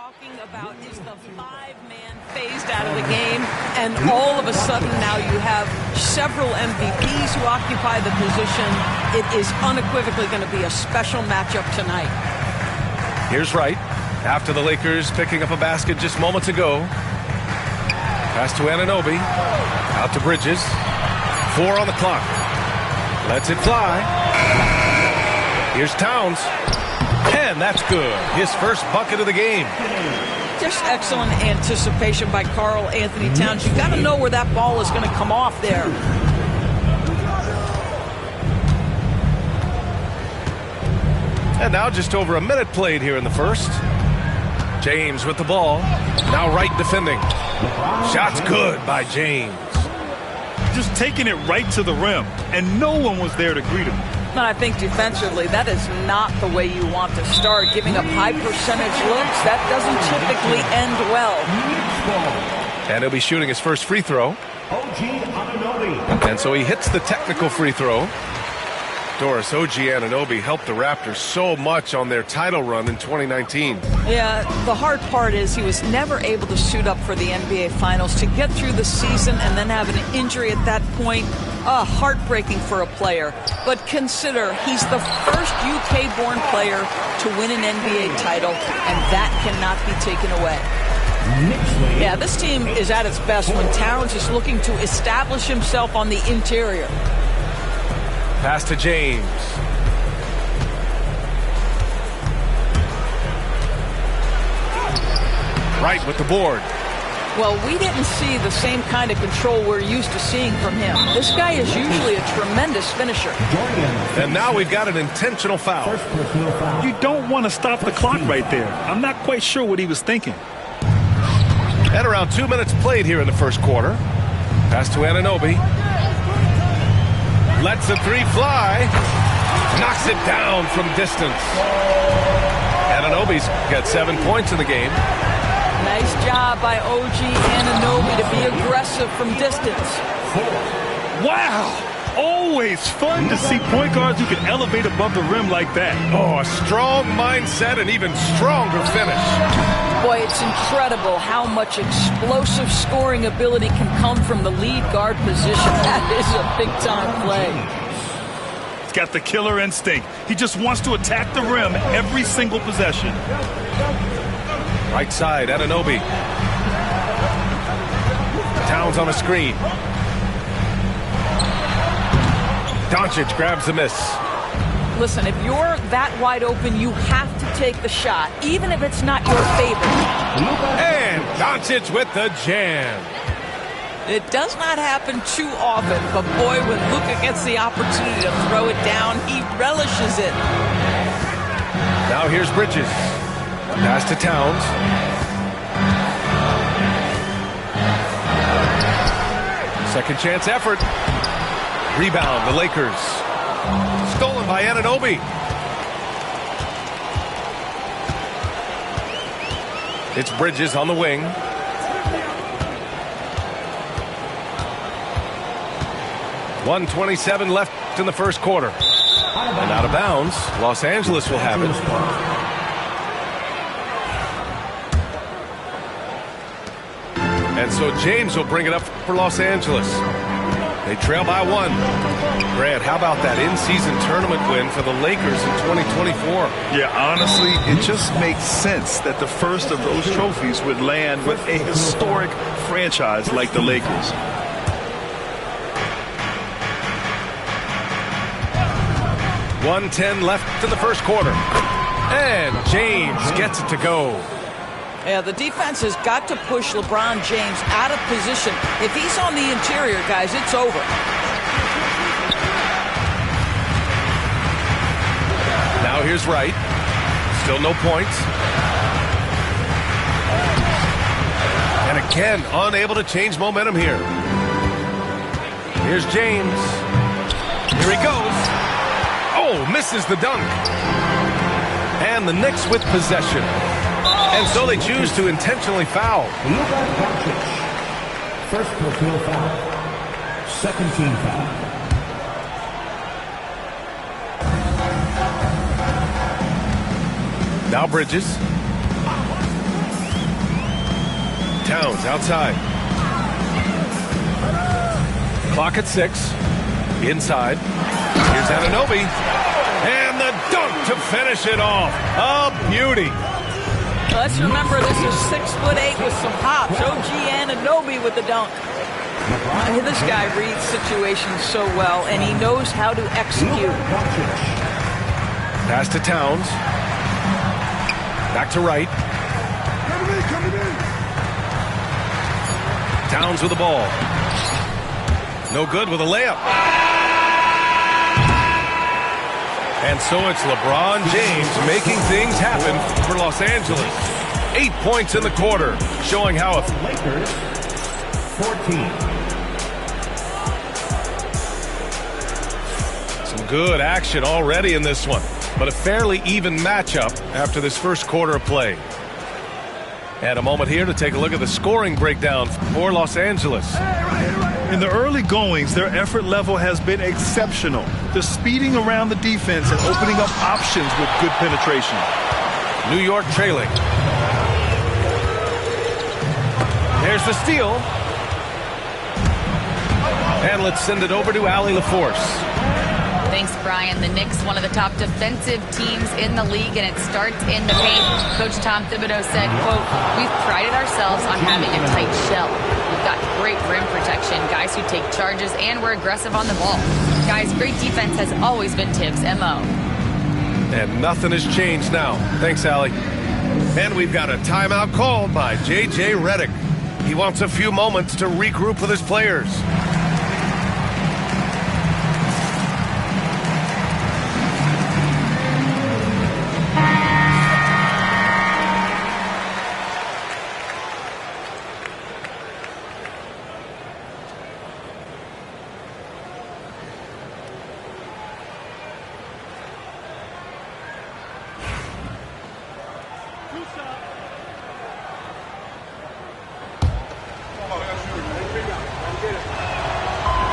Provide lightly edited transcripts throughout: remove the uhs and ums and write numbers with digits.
talking about is the five-man phased out of the game, and all of a sudden now you have several MVPs who occupy the position. It is unequivocally going to be a special matchup tonight. Here's Wright after the Lakers picking up a basket just moments ago. Pass to Anunoby. Out to Bridges. 4 on the clock. Lets it fly. Here's Towns. And that's good. His first bucket of the game. Just excellent anticipation by Karl Anthony Towns. You've got to know where that ball is going to come off there. And now just over a minute played here in the first. James with the ball. Now Wright defending. Shot's good by James. Just taking it right to the rim, and no one was there to greet him. And I think defensively, that is not the way you want to start. Giving up high percentage looks, that doesn't typically end well. And he'll be shooting his first free throw. And so he hits the technical free throw. Doris, OG Anunoby helped the Raptors so much on their title run in 2019. Yeah, the hard part is he was never able to suit up for the NBA Finals. To get through the season and then have an injury at that point, heartbreaking for a player. But consider, he's the first UK-born player to win an NBA title, and that cannot be taken away. Yeah, this team is at its best when Towns is looking to establish himself on the interior. Pass to James. Wright with the board. Well, we didn't see the same kind of control we're used to seeing from him. This guy is usually a tremendous finisher. And now we've got an intentional foul. You don't want to stop the clock right there. I'm not quite sure what he was thinking. And around 2 minutes played here in the first quarter. Pass to Anunoby. Lets the three fly. Knocks it down from distance. Anunoby's got 7 points in the game. Nice job by OG Anunoby to be aggressive from distance. Wow! Always fun to see point guards who can elevate above the rim like that. Oh, a strong mindset and even stronger finish. Boy, it's incredible how much explosive scoring ability can come from the lead guard position. That is a big-time play. He's got the killer instinct. He just wants to attack the rim every single possession. Right side, Anunoby. Towns on a screen. Doncic grabs the miss. Listen, if you're that wide open, you have to take the shot, even if it's not your favorite. And Doncic with the jam. It does not happen too often, but boy, when Luka gets the opportunity to throw it down, he relishes it. Now here's Bridges. Pass to Towns. Second chance effort. Rebound, the Lakers. Stolen by Anunoby. It's Bridges on the wing. .127 left in the first quarter. And out of bounds, Los Angeles will have it. And so James will bring it up for Los Angeles. They trail by 1. Grant, how about that in-season tournament win for the Lakers in 2024? Yeah, honestly, it just makes sense that the first of those trophies would land with a historic franchise like the Lakers. .110 left in the first quarter. And James gets it to go. Yeah, the defense has got to push LeBron James out of position. If he's on the interior, guys, it's over. Now here's Wright. Still no points. And again, unable to change momentum here. Here's James. Here he goes. Oh, misses the dunk. And the Knicks with possession. And so they choose to intentionally foul. First personal foul. Second team foul. Now Bridges. Towns outside. Clock at 6. Inside. Here's Anunoby. And the dunk to finish it off. A beauty. Let's remember this is 6'8" with some hops. OG Anunoby with the dunk. This guy reads situations so well, and he knows how to execute. Pass to Towns. Back to Wright. Towns with the ball. No good with a layup. And so it's LeBron James making things happen for Los Angeles. 8 points in the quarter, showing how Lakers 14. some good action already in this one, but a fairly even matchup after this first quarter of play. And a moment here to take a look at the scoring breakdown for Los Angeles. In the early goings, their effort level has been exceptional. They're speeding around the defense and opening up options with good penetration. New York trailing. There's the steal. And let's send it over to Allie LaForce. Thanks, Brian. The Knicks, one of the top defensive teams in the league, and it starts in the paint. Coach Tom Thibodeau said, quote, "We've prided ourselves on having a tight shell. We've got great rim protection, guys who take charges, and we're aggressive on the ball. Guys, great defense has always been Tibbs' MO." And nothing has changed now. Thanks, Allie. And we've got a timeout called by J.J. Redick. He wants a few moments to regroup with his players.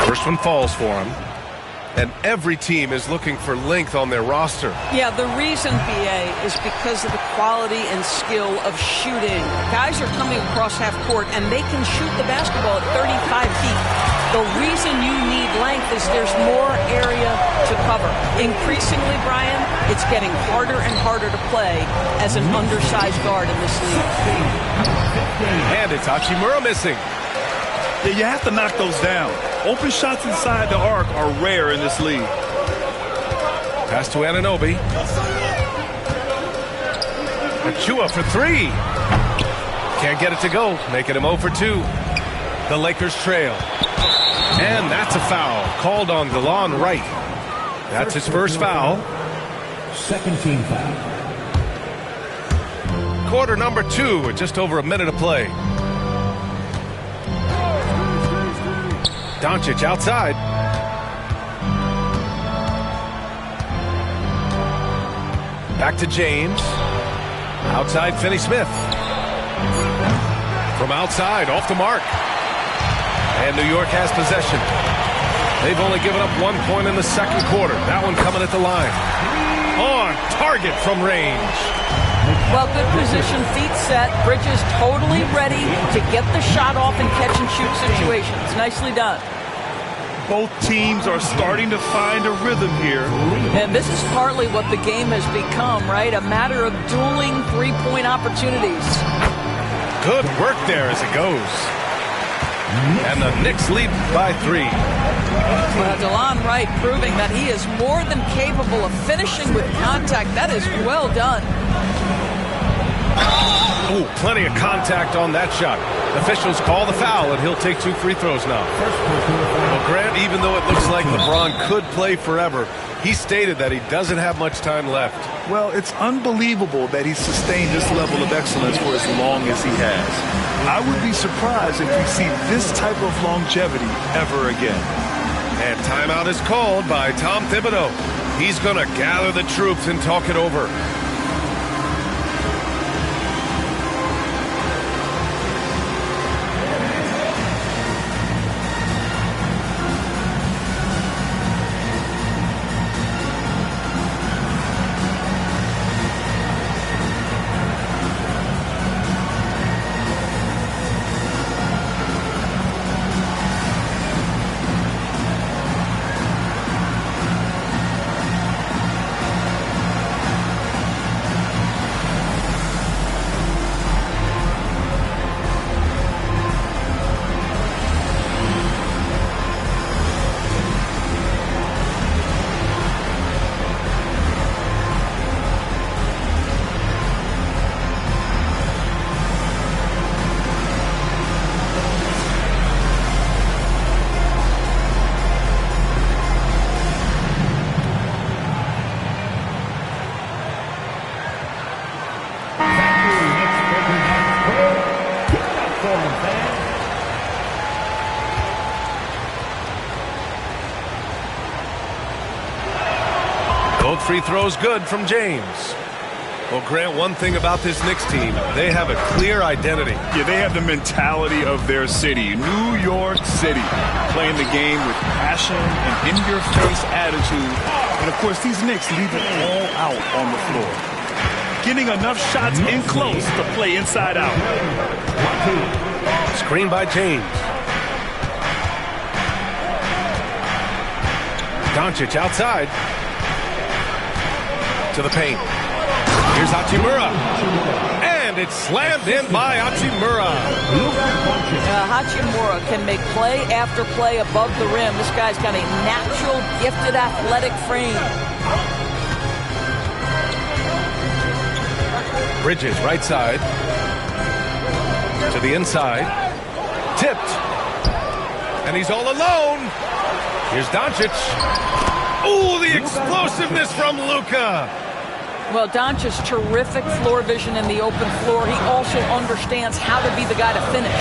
First one falls for him. And every team is looking for length on their roster. Yeah, the reason, BA, is because of the quality and skill of shooting. Guys are coming across half court, and they can shoot the basketball at 35 feet. The reason you need length is there's more area to cover. Increasingly, Brian, it's getting harder and harder to play as an undersized guard in this league. And it's Hachimura missing. Yeah, you have to knock those down. Open shots inside the arc are rare in this league. Pass to Anunoby. Achua for 3. Can't get it to go, making him 0 for 2. The Lakers trail. And that's a foul called on DeLon Wright. That's his first foul. Second team foul. Quarter number 2 with just over a minute of play. Doncic outside. Back to James. Outside, Finney-Smith. From outside, off the mark. And New York has possession. They've only given up 1 point in the second quarter. That one coming at the line. On target from range. Well, good position, feet set. Bridges totally ready to get the shot off in catch-and-shoot situations. Nicely done. Both teams are starting to find a rhythm here. And this is partly what the game has become, right? A matter of dueling three-point opportunities. Good work there as it goes. And the Knicks lead by 3. Well, DeLon Wright proving that he is more than capable of finishing with contact. That is well done. Oh, plenty of contact on that shot. Officials call the foul, and he'll take 2 free throws now. Well, Grant, even though it looks like LeBron could play forever, he stated that he doesn't have much time left. Well, it's unbelievable that he's sustained this level of excellence for as long as he has. I would be surprised if we see this type of longevity ever again. And timeout is called by Tom Thibodeau. He's going to gather the troops and talk it over. free throw's good from James. Well, Grant, one thing about this Knicks team, they have a clear identity. Yeah, they have the mentality of their city, New York City, playing the game with passion and in-your-face attitude. And, of course, these Knicks leave it all out on the floor. Getting enough shots in close to play inside out. Screen by James. Doncic outside. To the paint. Here's Hachimura. And it's slammed in by Hachimura. Hachimura can make play after play above the rim. This guy's got a natural, gifted, athletic frame. Bridges, right side. To the inside. Tipped. And he's all alone. Here's Doncic. Ooh, the explosiveness from Luka. Well, Doncic's terrific floor vision in the open floor. He also understands how to be the guy to finish.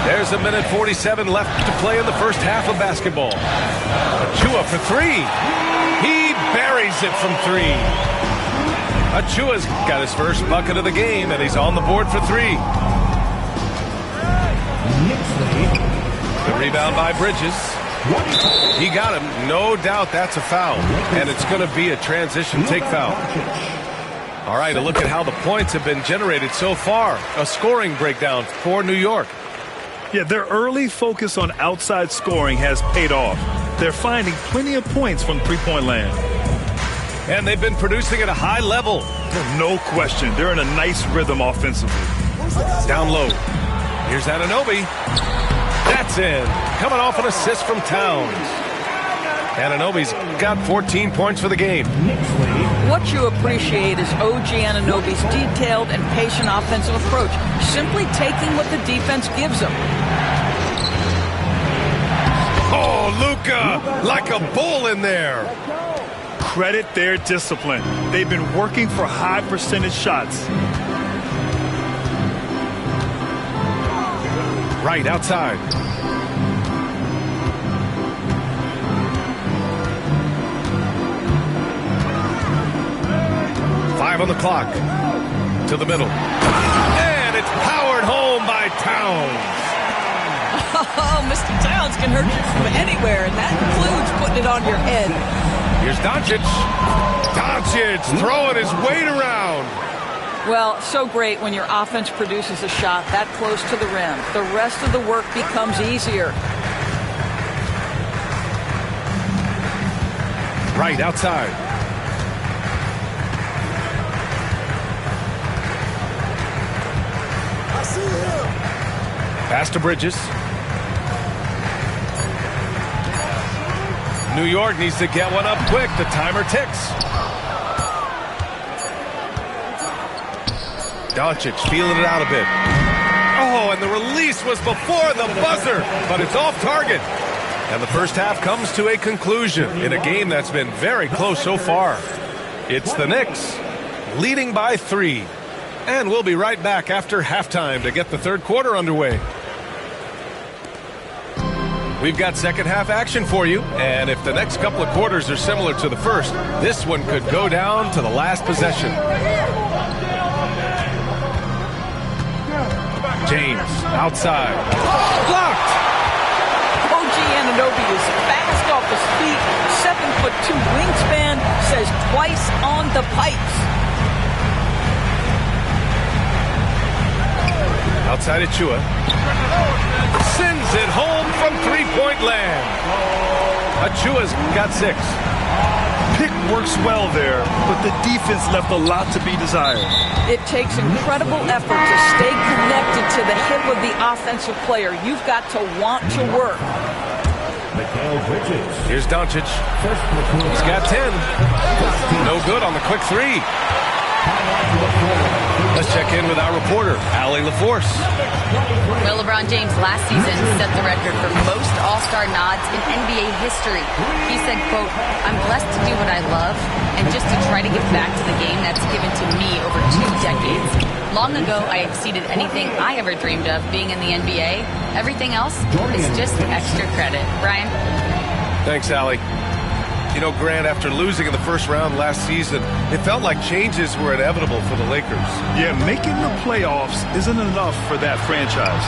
There's a minute 47 left to play in the first half of basketball. Achua for three. He buries it from three. Achua's got his first bucket of the game, and he's on the board for three. The rebound by Bridges. He got him. No doubt that's a foul. And it's going to be a transition take foul. All right, a look at how the points have been generated so far. A scoring breakdown for New York. Yeah, their early focus on outside scoring has paid off. They're finding plenty of points from three-point land. And they've been producing at a high level. No question. They're in a nice rhythm offensively. Down low. Here's Anunoby. That's in. Coming off an assist from Towns. Anunoby's got 14 points for the game. What you appreciate is OG Anunoby's detailed and patient offensive approach, simply taking what the defense gives him. Oh, Luka, like a bull in there. Credit their discipline. They've been working for high percentage shots. Right outside. Five on the clock. To the middle. And it's powered home by Towns. Oh, Mr. Towns can hurt you from anywhere, and that includes putting it on your head. Here's Doncic. Doncic throwing his weight around. Well, so great when your offense produces a shot that close to the rim. The rest of the work becomes easier. Right outside. I see him. Pass to Bridges. New York needs to get one up quick. The timer ticks. Doncic feeling it out a bit. Oh, and the release was before the buzzer, but it's off target. And the first half comes to a conclusion in a game that's been very close so far. It's the Knicks leading by 3. And we'll be right back after halftime to get the third quarter underway. We've got second half action for you, and if the next couple of quarters are similar to the first, this one could go down to the last possession. James, outside. Blocked! OG Anunoby is fast off his feet, 7'2" wingspan, says twice on the pipes. Outside Achua. Sends it home from three-point land. Achua's got 6. Pick works well there, but the defense left a lot to be desired. It takes incredible effort to stay connected to the hip of the offensive player. You've got to want to work. Here's Doncic. He's got 10. No good on the quick 3. Let's check in with our reporter, Allie LaForce. Well, LeBron James last season set the record for most All-Star nods in NBA history. He said, quote, "I'm blessed to do what I love and just to try to give back to the game that's given to me over 2 decades." Long ago, I exceeded anything I ever dreamed of being in the NBA. Everything else is just extra credit. Brian? Thanks, Allie. You know, Grant, after losing in the first round last season, it felt like changes were inevitable for the Lakers. Yeah, making the playoffs isn't enough for that franchise.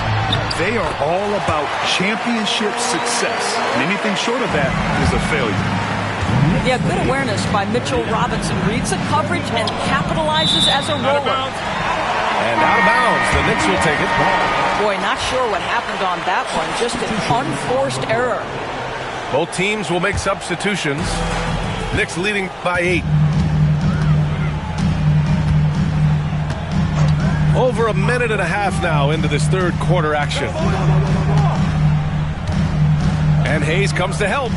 They are all about championship success. And anything short of that is a failure. Yeah, good awareness by Mitchell Robinson. Reads the coverage and capitalizes as a roller. And out of bounds. The Knicks will take it. Boy, not sure what happened on that one. Just an unforced error. Both teams will make substitutions. Knicks leading by 8. Over a minute and a half now into this third quarter action. And Hayes comes to help.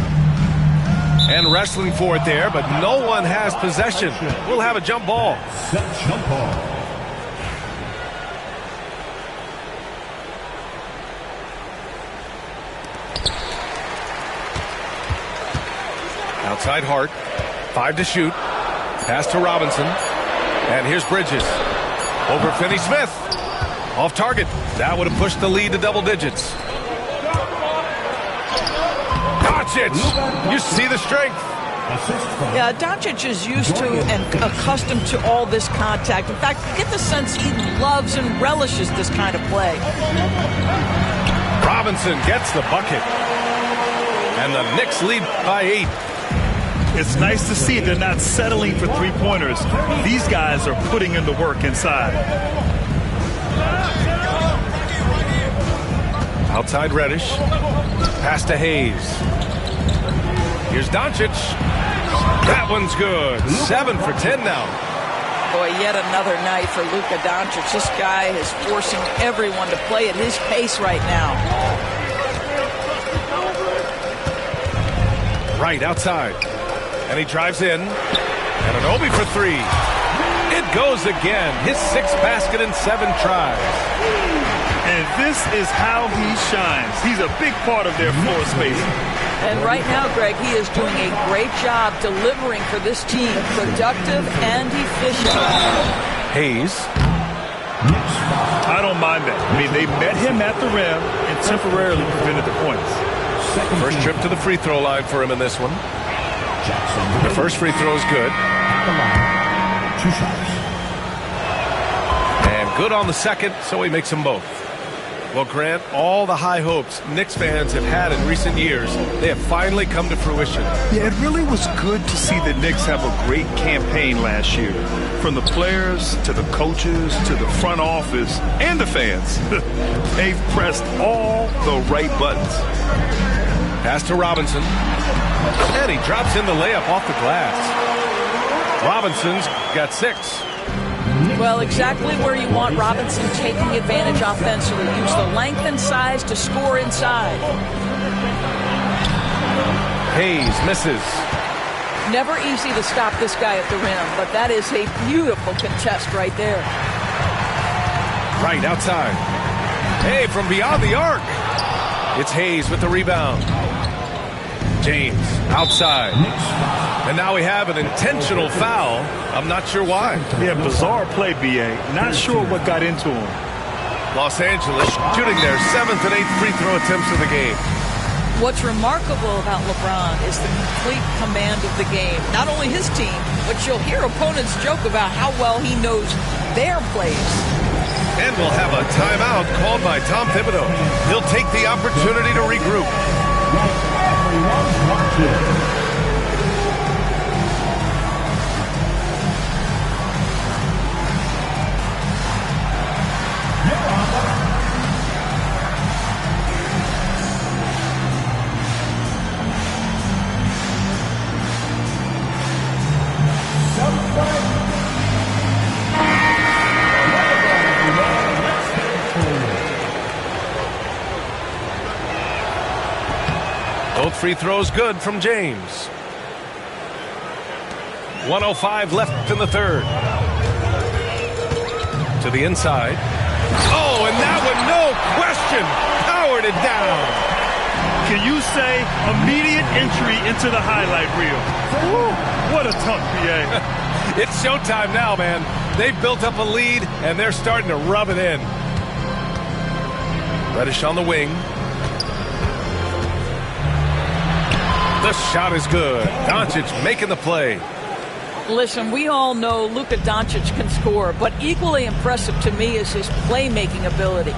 And wrestling for it there, but no one has possession. We'll have a jump ball. Jump ball. Outside Hart. 5 to shoot. Pass to Robinson. And here's Bridges. Over Finney-Smith. Off target. That would have pushed the lead to double digits. Doncic. You see the strength. Yeah, Doncic is used to and accustomed to all this contact. In fact, you get the sense he loves and relishes this kind of play. Robinson gets the bucket. And the Knicks lead by 8. It's nice to see they're not settling for three-pointers. These guys are putting in the work inside. Outside Reddish. Pass to Hayes. Here's Doncic. That one's good. 7 for 10 now. Boy, yet another night for Luka Doncic. This guy is forcing everyone to play at his pace right now. Right outside. And he drives in. And an Obi for 3. It goes again. His 6th basket in 7 tries. And this is how he shines. He's a big part of their floor spacing. And right now, Greg, he is doing a great job delivering for this team. Productive and efficient. Hayes. I don't mind that. I mean, they met him at the rim and temporarily prevented the points. First trip to the free throw line for him in this one. The first free throw is good. 2 shots. And good on the second, so he makes them both. Well, Grant, all the high hopes Knicks fans have had in recent years, they have finally come to fruition. Yeah, it really was good to see the Knicks have a great campaign last year. From the players to the coaches to the front office and the fans. They've pressed all the right buttons. Pass to Robinson. And he drops in the layup off the glass. Robinson's got 6. Well, exactly where you want Robinson taking advantage offensively. Use the length and size to score inside. Hayes misses. Never easy to stop this guy at the rim, but that is a beautiful contest right there. Right outside. Hey, from beyond the arc. It's Hayes with the rebound. James outside. And now we have an intentional foul. I'm not sure why. Yeah, bizarre play, B.A. Not sure what got into him. Los Angeles shooting their 7th and 8th free throw attempts of the game. What's remarkable about LeBron is the complete command of the game. Not only his team, but you'll hear opponents joke about how well he knows their plays. And we'll have a timeout called by Tom Thibodeau. He'll take the opportunity to regroup. Both free throws good from James. 1:05 left in the third. To the inside. Oh, and that one, no question, powered it down. Can you say immediate entry into the highlight reel? Woo, what a tough PA. It's showtime now, man. They've built up a lead, and they're starting to rub it in. Reddish on the wing. The shot is good. Doncic making the play. Listen, we all know Luka Doncic can score, but equally impressive to me is his playmaking ability.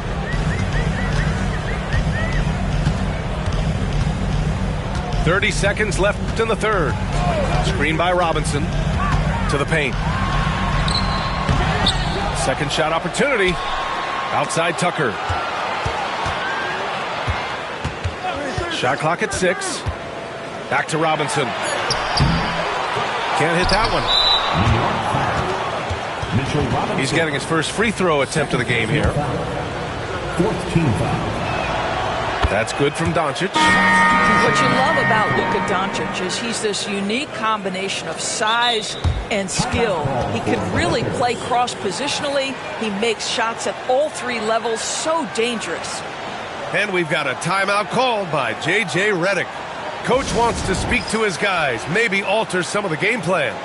.30 seconds left in the third. Screen by Robinson to the paint. Second shot opportunity. Outside Tucker. Shot clock at 6. Back to Robinson. Can't hit that one. He's getting his first free throw attempt of the game here. That's good from Doncic. What you love about Luka Doncic is he's this unique combination of size and skill. He can really play cross-positionally. He makes shots at all 3 levels, so dangerous. And we've got a timeout called by J.J. Redick. Coach wants to speak to his guys, maybe alter some of the game plan.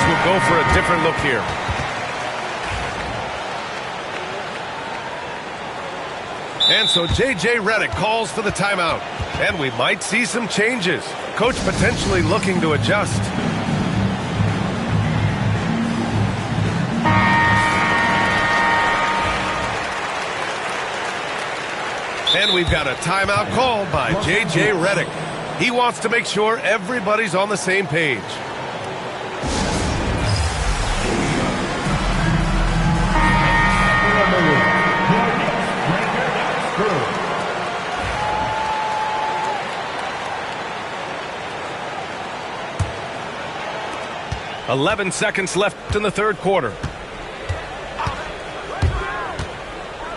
Will go for a different look here. And so J.J. Redick calls for the timeout. And we might see some changes. Coach potentially looking to adjust. And we've got a timeout called by J.J. Redick. He wants to make sure everybody's on the same page. .11 seconds left in the third quarter.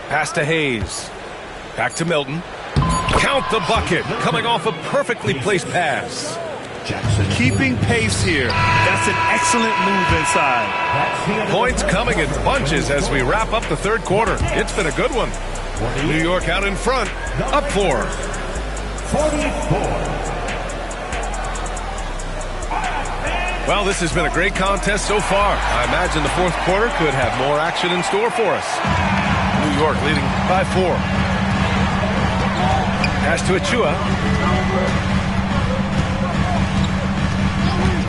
Pass to Hayes. Back to Milton. Count the bucket. Coming off a perfectly placed pass. Keeping pace here. That's an excellent move inside. Points coming in bunches as we wrap up the third quarter. It's been a good one. New York out in front. Up 4. 44. Well, this has been a great contest so far. I imagine the fourth quarter could have more action in store for us. New York leading by 4. Pass to Achua.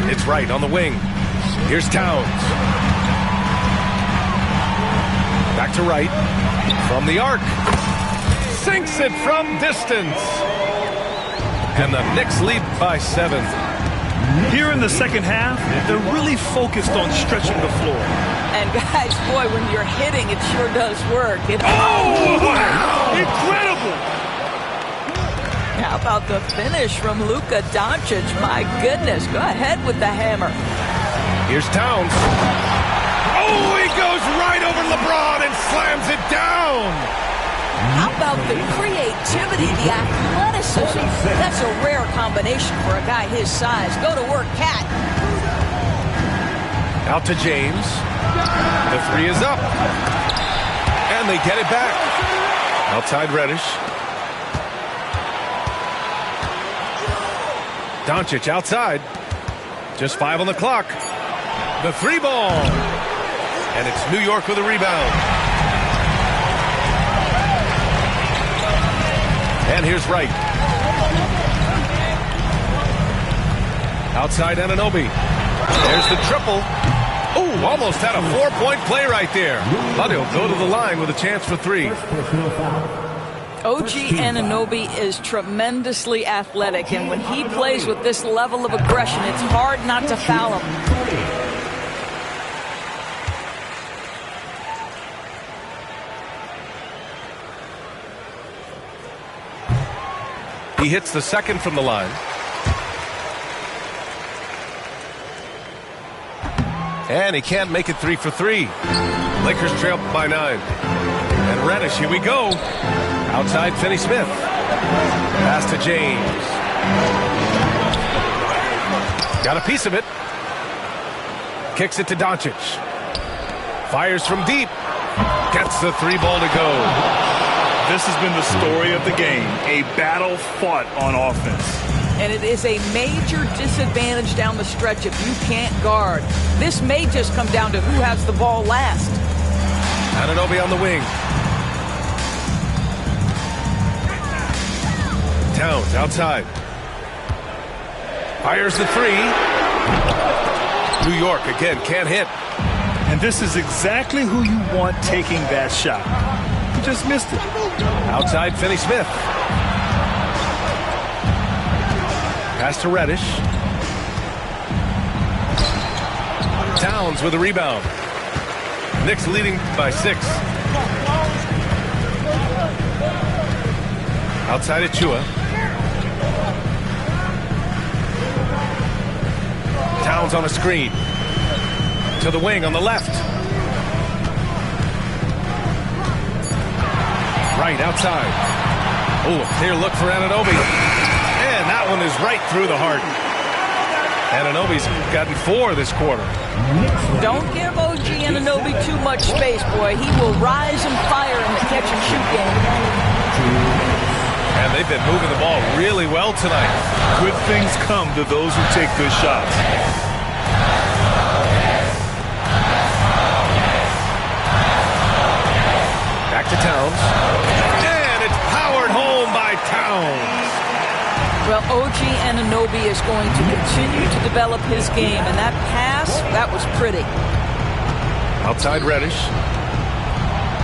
It's right on the wing. Here's Towns. Back to right. From the arc. Sinks it from distance. And the Knicks lead by 7. Here in the second half, they're really focused on stretching the floor. And guys, boy, when you're hitting, it sure does work. Oh, wow! Incredible! How about the finish from Luka Doncic? My goodness, go ahead with the hammer. Here's Towns. Oh, he goes right over LeBron and slams it down. How about the creativity, the athleticism? That's a rare combination for a guy his size. Go to work, Cat. Out to James. The 3 is up. And they get it back. Outside Reddish. Doncic outside. Just 5 on the clock. The 3 ball. And it's New York with a rebound. And here's Wright. Outside Anunoby. There's the triple. Oh, almost had a 4-point play right there. But he'll go to the line with a chance for 3. OG Anunoby is tremendously athletic, and when he plays with this level of aggression, it's hard not to foul him. He hits the second from the line. And he can't make it 3 for 3. Lakers trail by 9. And Reddish, here we go. Outside Finney Smith. Pass to James. Got a piece of it. Kicks it to Doncic. Fires from deep. Gets the 3-ball to go. This has been the story of the game. A battle fought on offense. And it is a major disadvantage down the stretch if you can't guard. This may just come down to who has the ball last. Anunoby on the wing. Towns outside. Fires the 3. New York again can't hit. And this is exactly who you want taking that shot. He just missed it. Outside Finney Smith. Pass to Reddish. Towns with a rebound. Knicks leading by 6. Outside Achua. Towns on a screen. To the wing on the left. Right outside. Oh, a clear look for Anunoby. And that one is right through the heart. Anunoby's gotten 4 this quarter. Don't give OG Anunoby too much space, boy. He will rise and fire in the catch-and-shoot game. And they've been moving the ball really well tonight. Good things come to those who take good shots. Back to Towns. And it's powered home by Towns. Well, OG Anunoby is going to continue to develop his game, and that pass, that was pretty. Outside Reddish.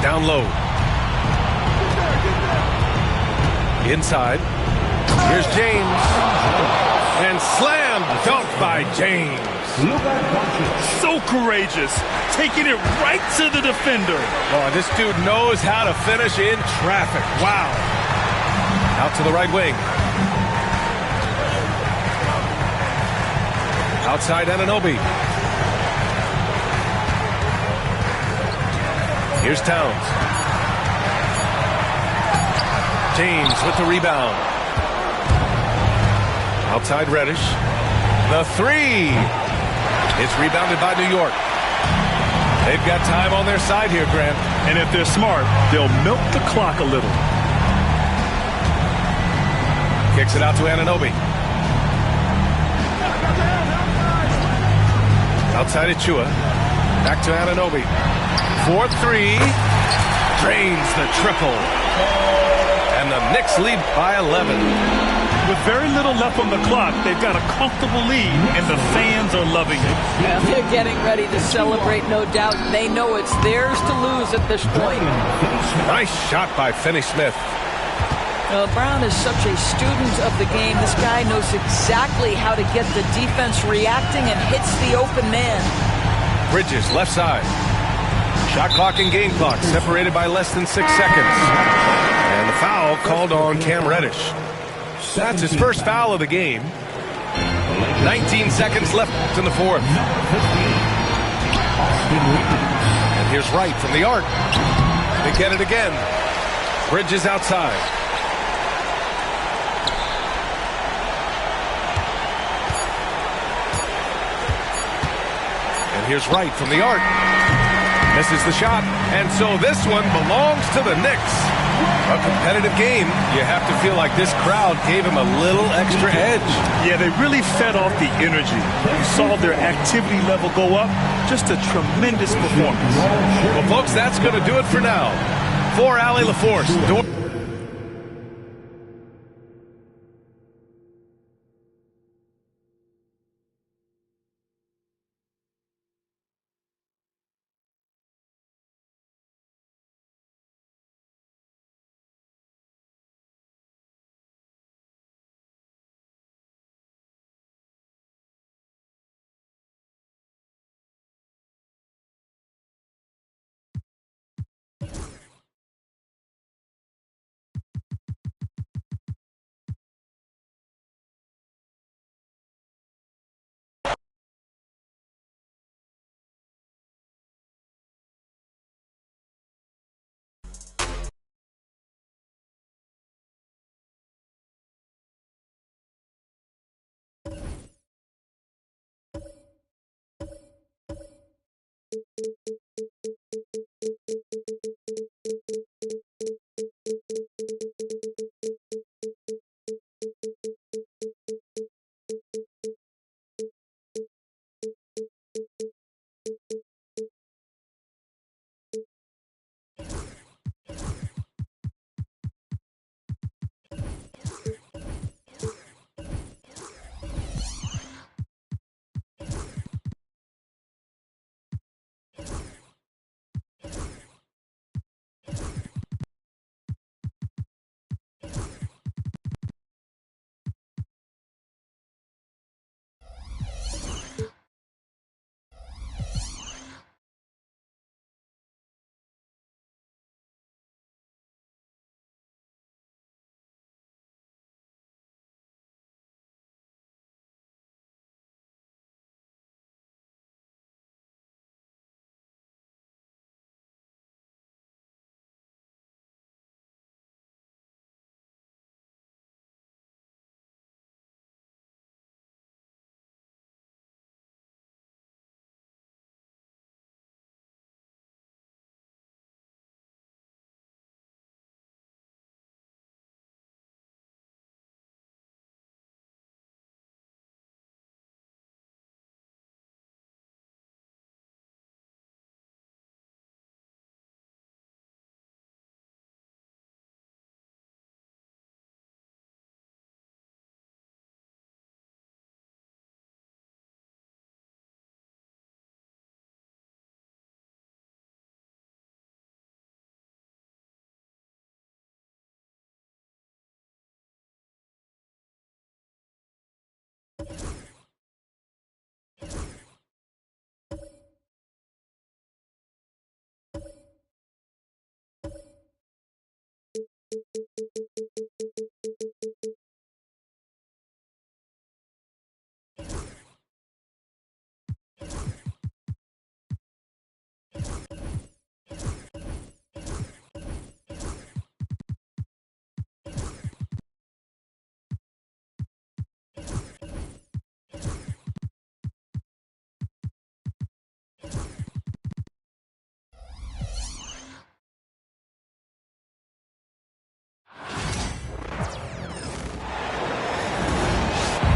Down low. Inside. Here's James. And slam dunk by James. So courageous. Taking it right to the defender. Oh, this dude knows how to finish in traffic. Wow. Out to the right wing. Outside Anunoby. Here's Towns. James with the rebound. Outside Reddish. The 3. It's rebounded by New York. They've got time on their side here, Grant. And if they're smart, they'll milk the clock a little. Kicks it out to Anunoby. Outside Achua. Back to Anunoby. 4-3. Drains the triple. And the Knicks lead by 11. With very little left on the clock, they've got a comfortable lead, and the fans are loving it. Yeah, they're getting ready to celebrate, no doubt. They know it's theirs to lose at this point. Nice shot by Finney Smith. Brown is such a student of the game. This guy knows exactly how to get the defense reacting and hits the open man. Bridges, left side. Shot clock and game clock separated by less than 6 seconds. And the foul called on Cam Reddish. That's his first foul of the game. 19 seconds left in the 4th. And here's Wright from the arc. They get it again. Bridges outside. And here's Wright from the arc. Misses the shot. And so this one belongs to the Knicks. A competitive game. You have to feel like this crowd gave him a little extra edge. Yeah, they really fed off the energy. You saw their activity level go up. Just a tremendous performance. Well, folks, that's going to do it for now. For Allie LaForce.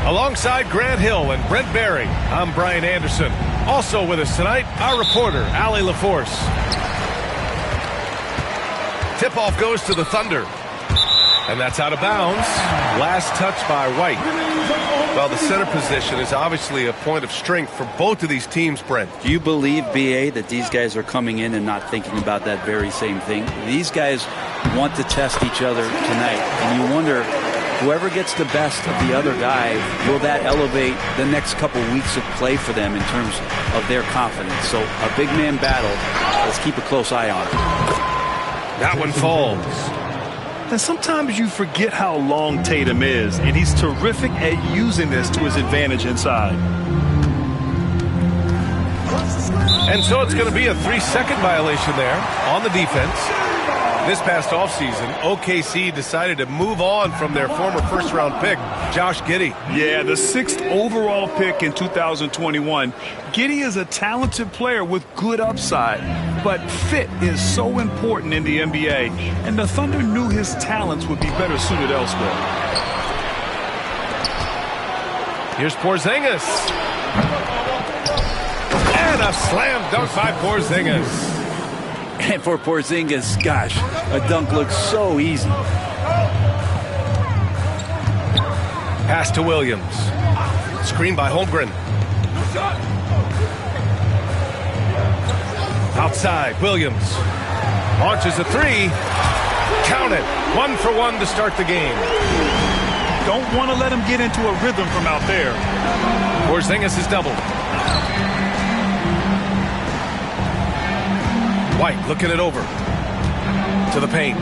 Alongside Grant Hill and Brent Barry, I'm Brian Anderson. Also with us tonight, our reporter, Allie LaForce. Tip-off goes to the Thunder. And that's out of bounds. Last touch by White. Well, the center position is obviously a point of strength for both of these teams, Brent. Do you believe, B.A., that these guys are coming in and not thinking about that very same thing? These guys want to test each other tonight. And you wonder, whoever gets the best of the other guy, will that elevate the next couple weeks of play for them in terms of their confidence? So a big man battle. Let's keep a close eye on it. That one falls. And sometimes you forget how long Tatum is, and he's terrific at using this to his advantage inside. And so it's going to be a 3-second violation there on the defense. This past offseason, OKC decided to move on from their former first-round pick, Josh Giddey. Yeah, the 6th overall pick in 2021. Giddey is a talented player with good upside, but fit is so important in the NBA, and the Thunder knew his talents would be better suited elsewhere. Here's Porzingis. And a slam dunk by Porzingis. And for Porzingis, gosh, a dunk looks so easy. Pass to Williams. Screen by Holmgren. Outside, Williams. Launches a three. Count it. 1 for 1 to start the game. Don't want to let him get into a rhythm from out there. Porzingis is doubled. White looking it over to the paint.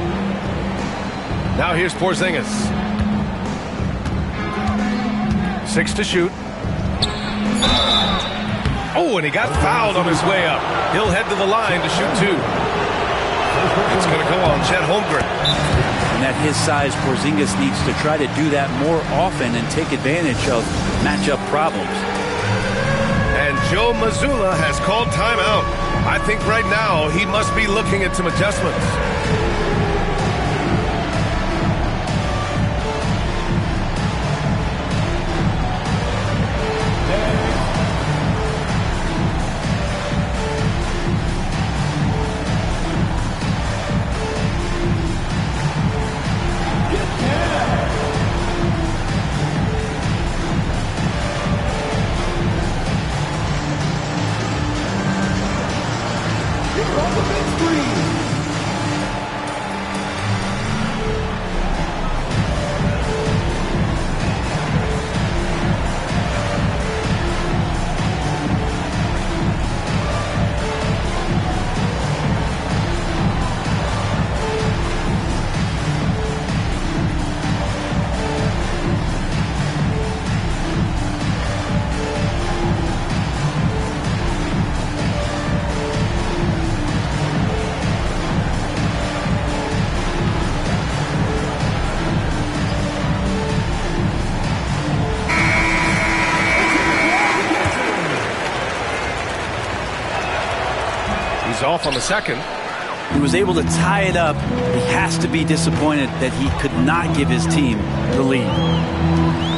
Now here's Porzingis. 6 to shoot. Oh, and he got fouled on his way up. He'll head to the line to shoot 2. It's going to go on Chet Holmgren. And at his size, Porzingis needs to try to do that more often and take advantage of matchup problems. And Joe Mazzulla has called timeout. I think right now he must be looking at some adjustments. Off on the second. He was able to tie it up. He has to be disappointed that he could not give his team the lead.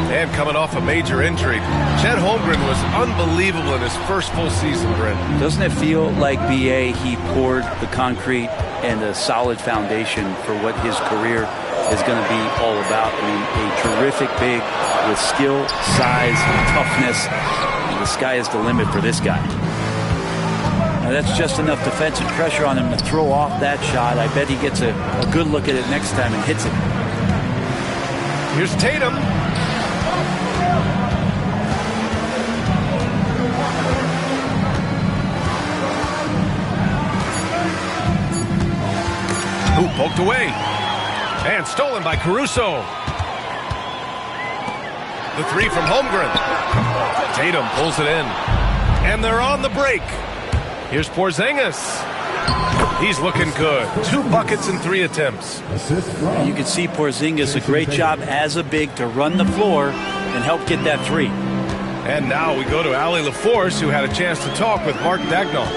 And coming off a major injury, Chet Holmgren was unbelievable in his first full season, Brent. Doesn't it feel like BA, he poured the concrete and a solid foundation for what his career is going to be all about? I mean, a terrific big with skill, size, toughness. The sky is the limit for this guy. Now that's just enough defensive pressure on him to throw off that shot. I bet he gets a good look at it next time and hits it. Here's Tatum. Ooh, poked away. And stolen by Caruso. The three from Holmgren. Tatum pulls it in. And they're on the break. Here's Porzingis. He's looking good. 2 buckets in 3 attempts. You can see Porzingis, a great job as a big to run the floor and help get that 3. And now we go to Allie LaForce, who had a chance to talk with Mark Dagnall.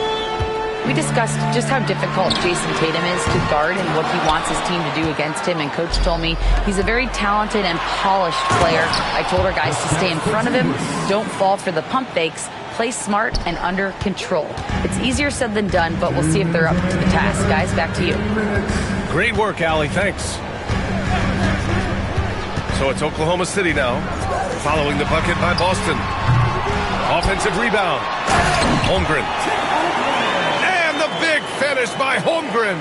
We discussed just how difficult Jason Tatum is to guard and what he wants his team to do against him. And Coach told me he's a very talented and polished player. I told our guys to stay in front of him, don't fall for the pump fakes, play smart and under control. It's easier said than done, but we'll see if they're up to the task. Guys, back to you. Great work, Allie. Thanks. So it's Oklahoma City now, following the bucket by Boston. Offensive rebound. Holmgren. And the big finish by Holmgren.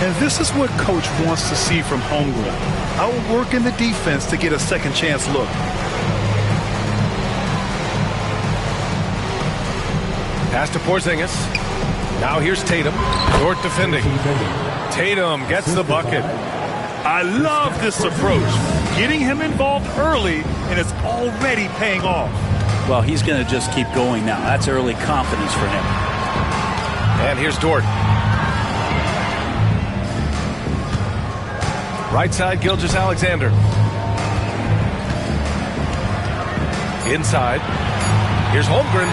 And this is what Coach wants to see from Holmgren. Outworking the defense to get a second chance look. Pass to Porzingis. Now here's Tatum. Short defending. Tatum gets the bucket. I love this approach. Getting him involved early, and it's already paying off. Well, he's going to just keep going now. That's early confidence for him. And here's Dort. Right side, Gilgeous-Alexander. Inside. Here's Holmgren.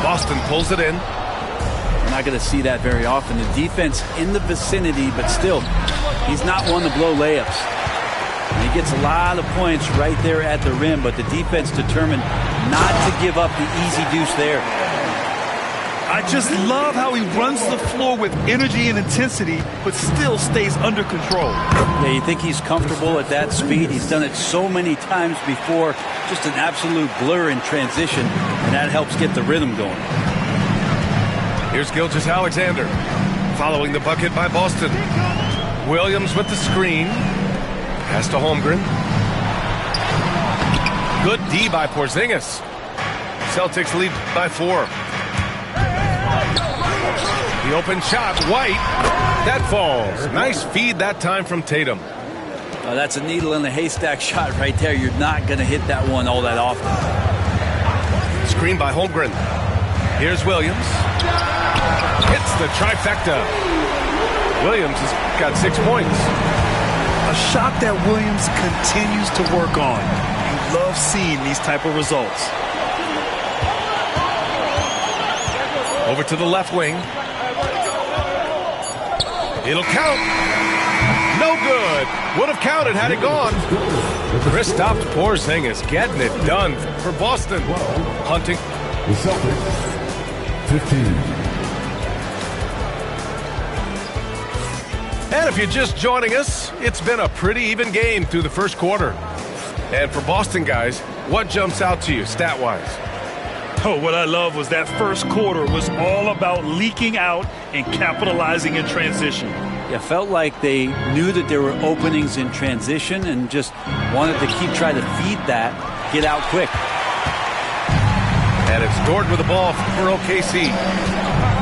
Boston pulls it in. We're not going to see that very often. The defense in the vicinity, but still, he's not one to blow layups. And he gets a lot of points right there at the rim, but the defense determined not to give up the easy deuce there. I just love how he runs the floor with energy and intensity, but still stays under control. Yeah, you think he's comfortable at that speed? He's done it so many times before. Just an absolute blur in transition, and that helps get the rhythm going. Here's Gilgeous-Alexander, following the bucket by Boston. Williams with the screen. Pass to Holmgren. Good D by Porzingis. Celtics lead by 4. The open shot, White. That falls. Nice feed that time from Tatum. That's a needle in the haystack shot right there. You're not going to hit that one all that often. Screen by Holmgren. Here's Williams. Hits the trifecta. Williams has got 6 points. A shot that Williams continues to work on. You love seeing these type of results. Over to the left wing. It'll count. No good. Would have counted had it gone. Kristaps Porzingis getting it done for Boston. Hunting. The Celtics, 15. And if you're just joining us, it's been a pretty even game through the first quarter. And for Boston guys, what jumps out to you stat-wise? Oh, what I love was that first quarter was all about leaking out and capitalizing in transition. It felt like they knew that there were openings in transition and just wanted to keep trying to feed that, get out quick. And it's Dort with the ball for OKC.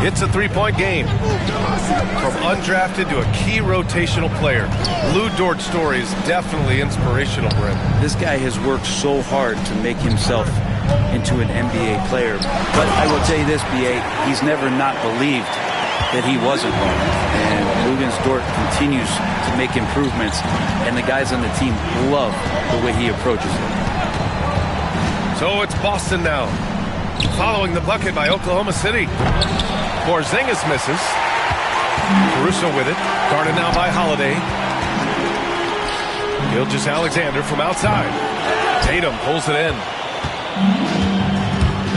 It's a three-point game. From undrafted to a key rotational player, Lou Dort's story is definitely inspirational, Brent. This guy has worked so hard to make himself into an NBA player. But I will tell you this, B.A., he's never not believed that he wasn't wrong. And Luguentz Dort continues to make improvements, and the guys on the team love the way he approaches it. So it's Boston now, following the bucket by Oklahoma City. Porzingis misses. Caruso with it. Guarded now by Holiday. Gilgeous-Alexander from outside. Tatum pulls it in.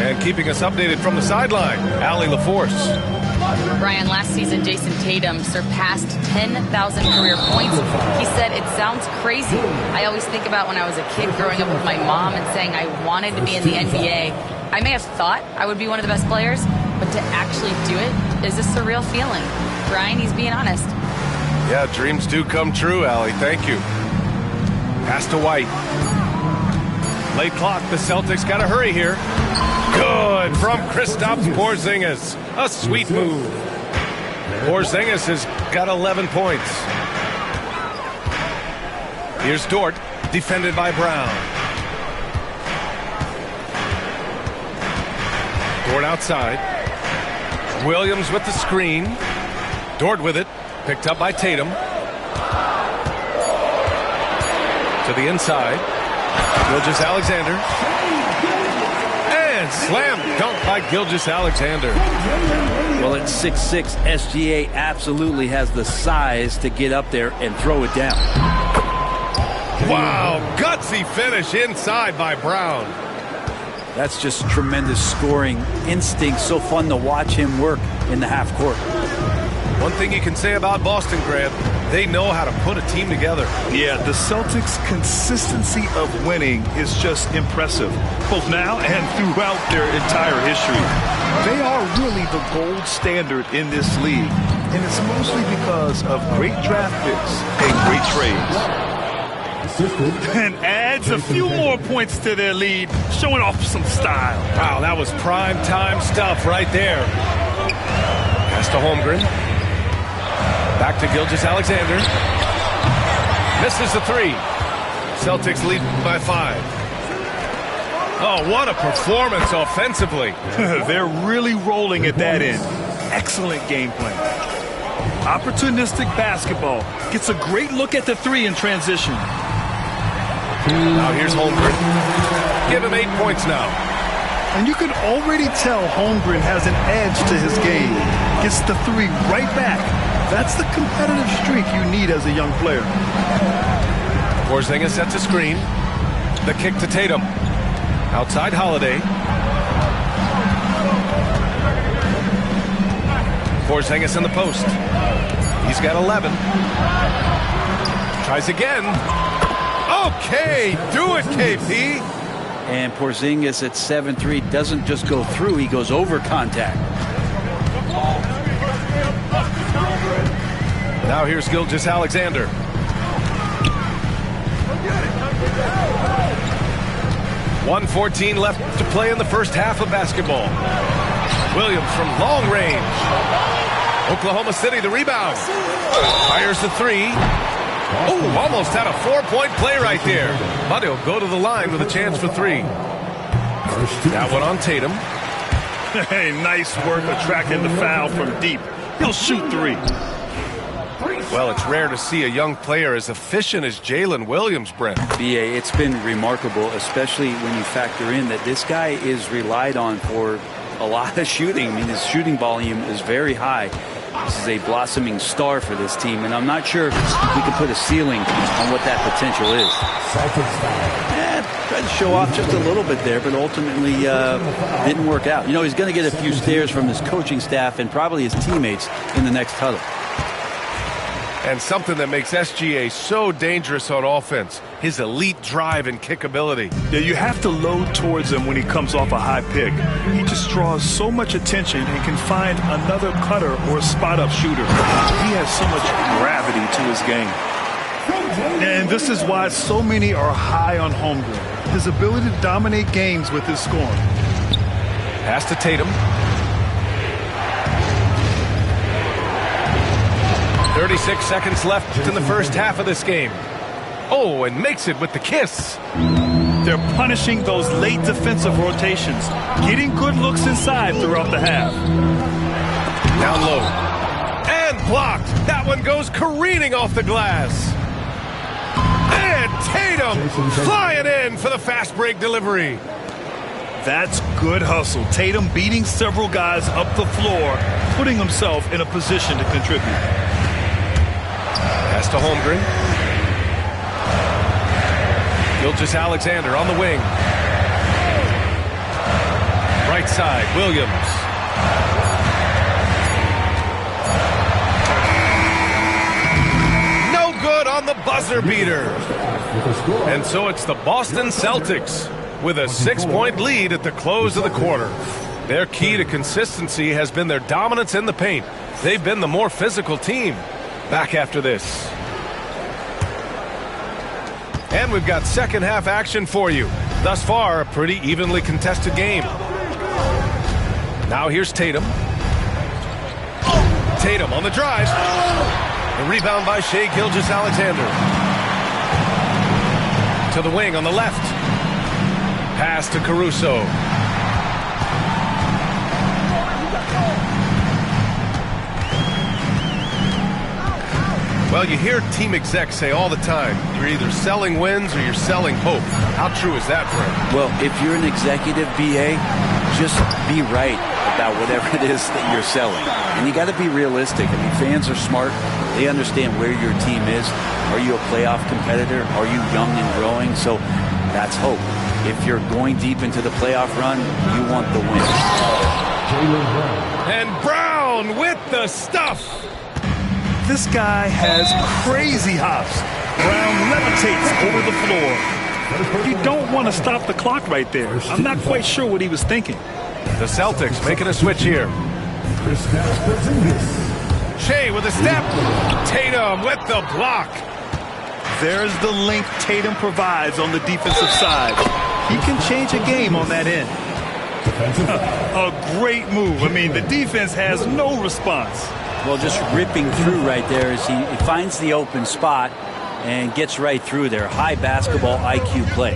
And keeping us updated from the sideline, Allie LaForce. Brian, last season, Jason Tatum surpassed 10,000 career points. He said, it sounds crazy. I always think about when I was a kid growing up with my mom and saying I wanted to be in the NBA. I may have thought I would be one of the best players, but to actually do it is a surreal feeling. Brian, he's being honest. Yeah, dreams do come true, Allie. Thank you. Pass to White. Late clock. The Celtics got to hurry here. Good from Kristaps Porzingis. A sweet move. Porzingis has got 11 points. Here's Dort, defended by Brown. Dort outside. Williams with the screen. Dort with it. Picked up by Tatum. To the inside. Gilgeous-Alexander. And slam dunk by Gilgeous-Alexander. Well, at 6'6", SGA absolutely has the size to get up there and throw it down. Wow, gutsy finish inside by Brown. That's just tremendous scoring instinct. So fun to watch him work in the half court. One thing you can say about Boston, Grant, they know how to put a team together. Yeah, the Celtics' consistency of winning is just impressive, both now and throughout their entire history. They are really the gold standard in this league, and it's mostly because of great draft picks and great trades. And adds a few more points to their lead, showing off some style. Wow, that was prime time stuff right there. Pass to Holmgren. Back to Gilgeous-Alexander. Misses the three. Celtics lead by 5. Oh, what a performance offensively. They're really rolling at that end. Excellent game plan. Opportunistic basketball. Gets a great look at the three in transition. Now here's Holmgren. Give him 8 points now. And you can already tell Holmgren has an edge to his game. Gets the three right back. That's the competitive streak you need as a young player. Porzingis sets a screen. The kick to Tatum. Outside Holiday. Porzingis in the post. He's got 11. Tries again. Okay, do it, KP. And Porzingis at 7'3" doesn't just go through, he goes over contact. Now here's Gilgeous-Alexander. .114 left to play in the first half of basketball. Williams from long range. Oklahoma City the rebound. Fires the three. Oh, almost had a 4-point play right there. But he'll go to the line with a chance for 3. That one on Tatum. Hey, nice work attracting the foul from deep. He'll shoot 3. Well, it's rare to see a young player as efficient as Jalen Williams, Brent. BA, it's been remarkable, especially when you factor in that this guy is relied on for a lot of shooting. I mean, his shooting volume is very high. This is a blossoming star for this team, and I'm not sure we can put a ceiling on what that potential is. Tried to show off just a little bit there, but ultimately didn't work out. You know, he's going to get a few stares from his coaching staff and probably his teammates in the next huddle. And something that makes SGA so dangerous on offense, his elite drive and kick ability. Yeah, you have to load towards him when he comes off a high pick. He just draws so much attention and can find another cutter or spot-up shooter. He has so much gravity to his game. And this is why so many are high on Holmgren. His ability to dominate games with his scoring. Pass to Tatum. 36 seconds left in the first half of this game. Oh, and makes it with the kiss. They're punishing those late defensive rotations, getting good looks inside throughout the half. Down low. And blocked. That one goes careening off the glass. And Tatum flying in for the fast break delivery. That's good hustle. Tatum beating several guys up the floor, putting himself in a position to contribute. Pass to Holmgren. Gilgeous-Alexander on the wing. Right side, Williams. No good on the buzzer beater. And so it's the Boston Celtics with a 6-point lead at the close of the quarter. Their key to consistency has been their dominance in the paint. They've been the more physical team. Back after this. And we've got second half action for you. Thus far, a pretty evenly contested game. Now here's Tatum. Tatum on the drive. The rebound by Shai Gilgeous-Alexander. To the wing on the left. Pass to Caruso. Well, you hear team execs say all the time, you're either selling wins or you're selling hope. How true is that, Brent? Well, if you're an executive BA, just be right about whatever it is that you're selling. And you got to be realistic. I mean, fans are smart. They understand where your team is. Are you a playoff competitor? Are you young and growing? So that's hope. If you're going deep into the playoff run, you want the win. And Brown with the stuff. This guy has crazy hops. Brown levitates over the floor. You don't want to stop the clock right there. I'm not quite sure what he was thinking. The Celtics making a switch here. Shai with a step. Tatum with the block. There's the length Tatum provides on the defensive side. He can change a game on that end. A great move. I mean, the defense has no response. Well, just ripping through right there as he finds the open spot and gets right through there. High basketball IQ play.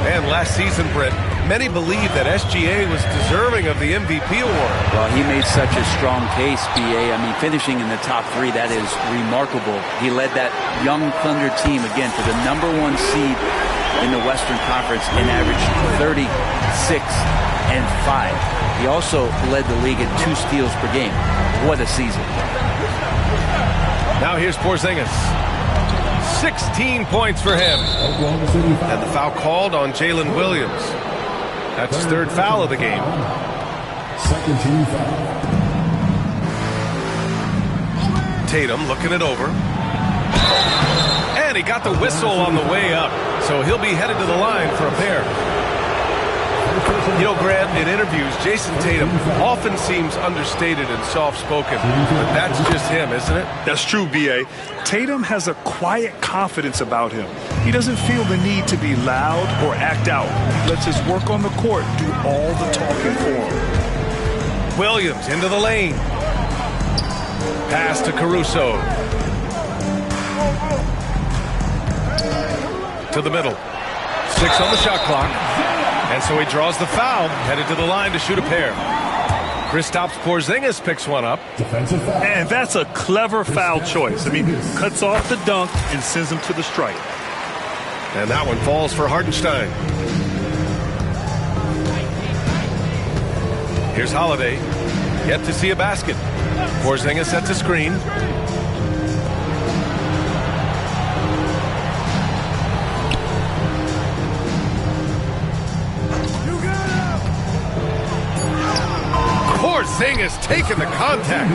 And last season, Britt, many believe that SGA was deserving of the MVP award. Well, he made such a strong case, BA. I mean, finishing in the top three, that is remarkable. He led that young Thunder team, again, to the #1 seed in the Western Conference and averaged 36 and 5. He also led the league in 2 steals per game. What a season. Now here's Porzingis. 16 points for him. And the foul called on Jalen Williams. That's his 3rd foul of the game. Second team foul. Tatum looking it over. And he got the whistle on the way up. So he'll be headed to the line for a pair. You know, Grant, in interviews, Jason Tatum often seems understated and soft-spoken, but that's just him, isn't it? That's true, B.A. Tatum has a quiet confidence about him. He doesn't feel the need to be loud or act out. He lets his work on the court do all the talking for him. Williams into the lane. Pass to Caruso. To the middle. 6 on the shot clock. And so he draws the foul, headed to the line to shoot a pair. Kristaps Porzingis picks one up. And that's a clever foul choice. I mean, cuts off the dunk and sends him to the stripe. And that one falls for Hartenstein. Here's Holiday. Yet to see a basket. Porzingis sets a screen. Porzingis taking the contact.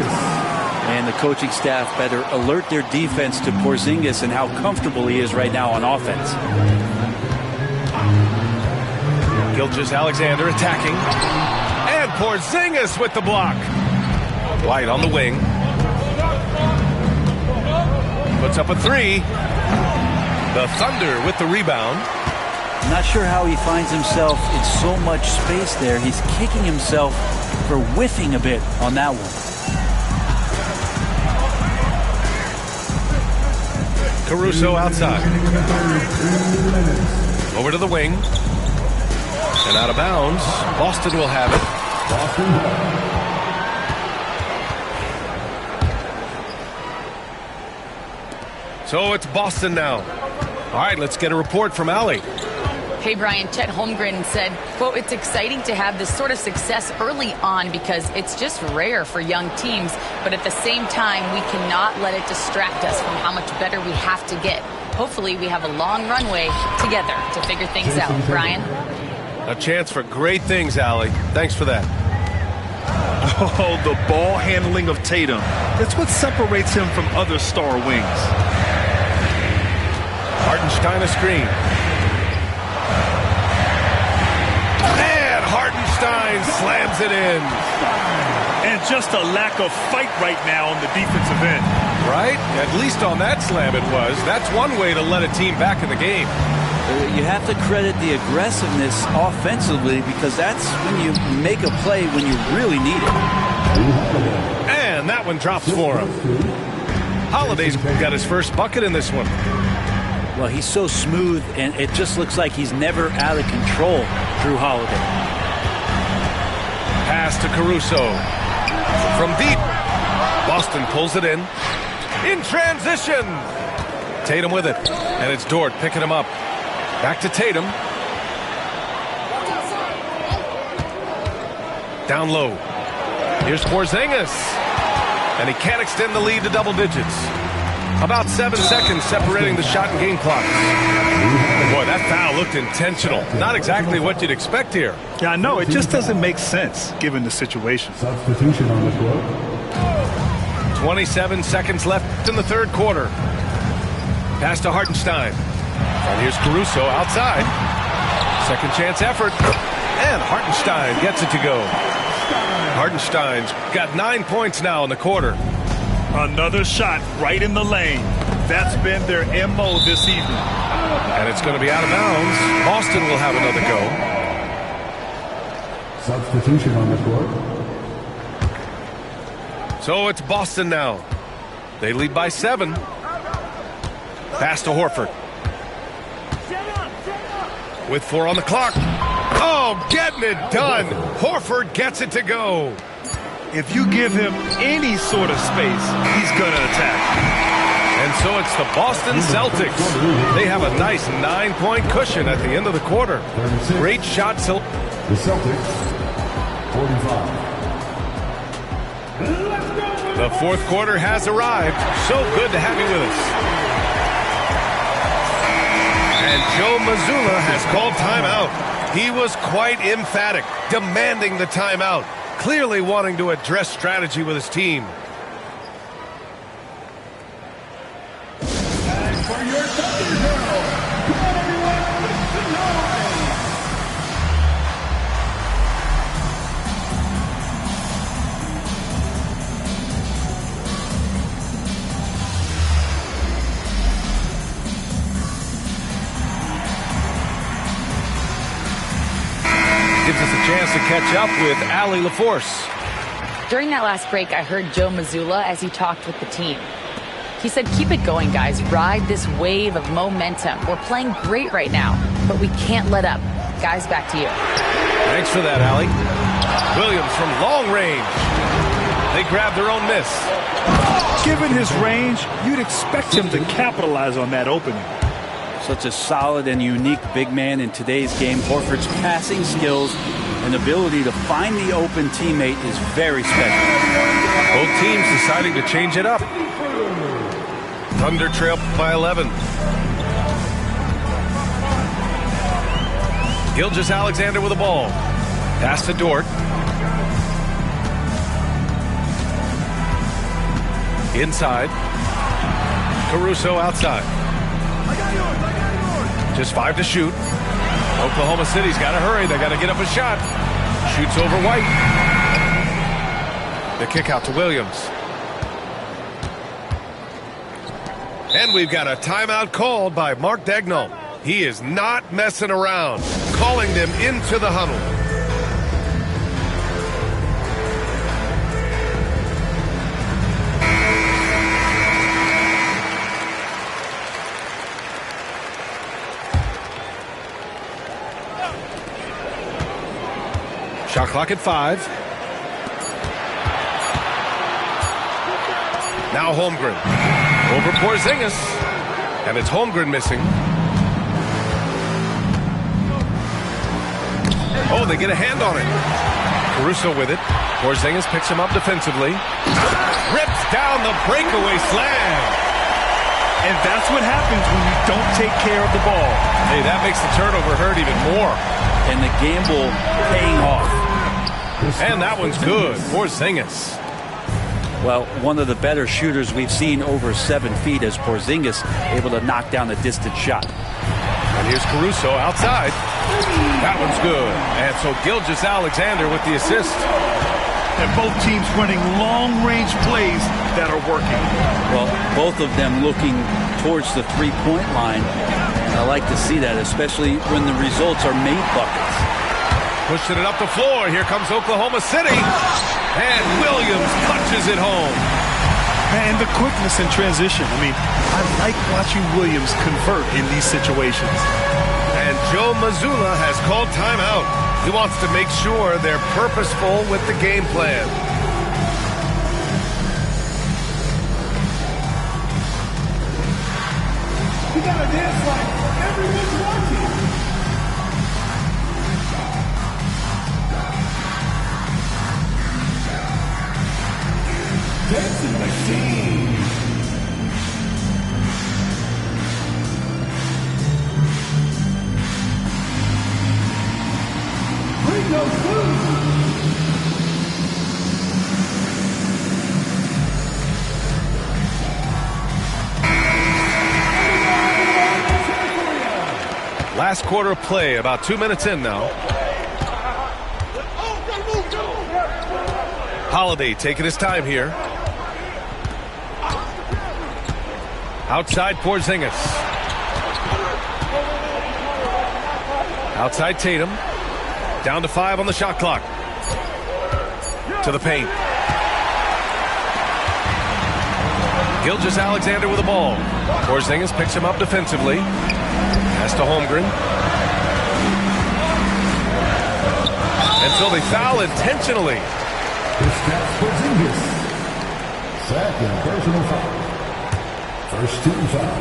And the coaching staff better alert their defense to Porzingis and how comfortable he is right now on offense. Gilgeous-Alexander attacking. And Porzingis with the block. White on the wing. Puts up a three. The Thunder with the rebound. Not sure how he finds himself in so much space there. He's kicking himself for whiffing a bit on that one. Caruso outside. Over to the wing. And out of bounds. Boston will have it. So it's Boston now. All right, let's get a report from Allie. Hey, Brian, Chet Holmgren said, quote, it's exciting to have this sort of success early on because it's just rare for young teams. But at the same time, we cannot let it distract us from how much better we have to get. Hopefully, we have a long runway together to figure things out. Brian? A chance for great things, Allie. Thanks for that. Oh, the ball handling of Tatum. That's what separates him from other star wings. Hartenstein a screen. And Hartenstein slams it in. And just a lack of fight right now on the defensive end. Right? At least on that slam it was. That's one way to let a team back in the game. You have to credit the aggressiveness offensively because that's when you make a play when you really need it. And that one drops for him. Holiday's got his first bucket in this one. Well, he's so smooth, and it just looks like he's never out of control, Drew Holiday. Pass to Caruso. From deep. Boston pulls it in. In transition. Tatum with it. And it's Dort picking him up. Back to Tatum. Down low. Here's Porzingis. And he can't extend the lead to double digits. About 7 seconds separating the shot and game clock. Boy, that foul looked intentional. Not exactly what you'd expect here. Yeah, I know. It just doesn't make sense given the situation. Substitution on the court. 27 seconds left in the third quarter. Pass to Hartenstein. And here's Caruso outside. Second chance effort. And Hartenstein gets it to go. Hartenstein's got 9 points now in the quarter. Another shot right in the lane. That's been their MO this evening. And it's going to be out of bounds. Boston will have another go. Substitution on the court. So it's Boston now. They lead by 7. Pass to Horford. With 4 on the clock. Oh, getting it done. Horford gets it to go. If you give him any sort of space, he's going to attack. And so it's the Boston Celtics. They have a nice 9-point cushion at the end of the quarter. Great shot. The Celtics, 45. The fourth quarter has arrived. So good to have you with us. And Joe Mazzulla has called timeout. He was quite emphatic, demanding the timeout. Clearly wanting to address strategy with his team. And for your Thunder Girl, Gives us a chance to catch up with Allie LaForce. During that last break, I heard Joe Mazzulla as he talked with the team. He said, keep it going, guys. Ride this wave of momentum. We're playing great right now, but we can't let up. Guys, back to you. Thanks for that, Allie. Williams from long range. They grab their own miss. Given his range, you'd expect him to capitalize on that opening. Such a solid and unique big man in today's game. Horford's passing skills An ability to find the open teammate is very special. Both teams deciding to change it up. Thunder trail by 11. Gilgeous-Alexander with the ball. Pass to Dort. Inside. Caruso outside. Just 5 to shoot. Oklahoma City's got to hurry. They got to get up a shot. Shoots over White. The kick out to Williams. And we've got a timeout called by Mark Daigneault. He is not messing around. Calling them into the huddle. Shot clock at 5. Now Holmgren. Over Porzingis. And it's Holmgren missing. Oh, they get a hand on it. Caruso with it. Porzingis picks him up defensively. Rips down the breakaway slam. And that's what happens when you don't take care of the ball. Hey, that makes the turnover hurt even more. And the gamble paying off. And that one's good. Porzingis. Well, one of the better shooters we've seen over 7 feet as Porzingis able to knock down a distant shot. And here's Caruso outside. That one's good. And so Gilgeous-Alexander with the assist. And both teams running long-range plays that are working. Well, both of them looking towards the three-point line. And I like to see that, especially when the results are made buckets. Pushing it up the floor. Here comes Oklahoma City. And Williams punches it home. And the quickness in transition. I mean, I like watching Williams convert in these situations. And Joe Mazzulla has called timeout. He wants to make sure they're purposeful with the game plan. You gotta dance like everyone's watching. Dancing machine. Bring those food. Last quarter of play, about 2 minutes in now. Holiday taking his time here. Outside Porzingis. Outside Tatum. Down to 5 on the shot clock. To the paint. Gilgeous-Alexander with the ball. Porzingis picks him up defensively. Pass to Holmgren. And so they foul intentionally. That's Porzingis. Second personal foul. First team foul.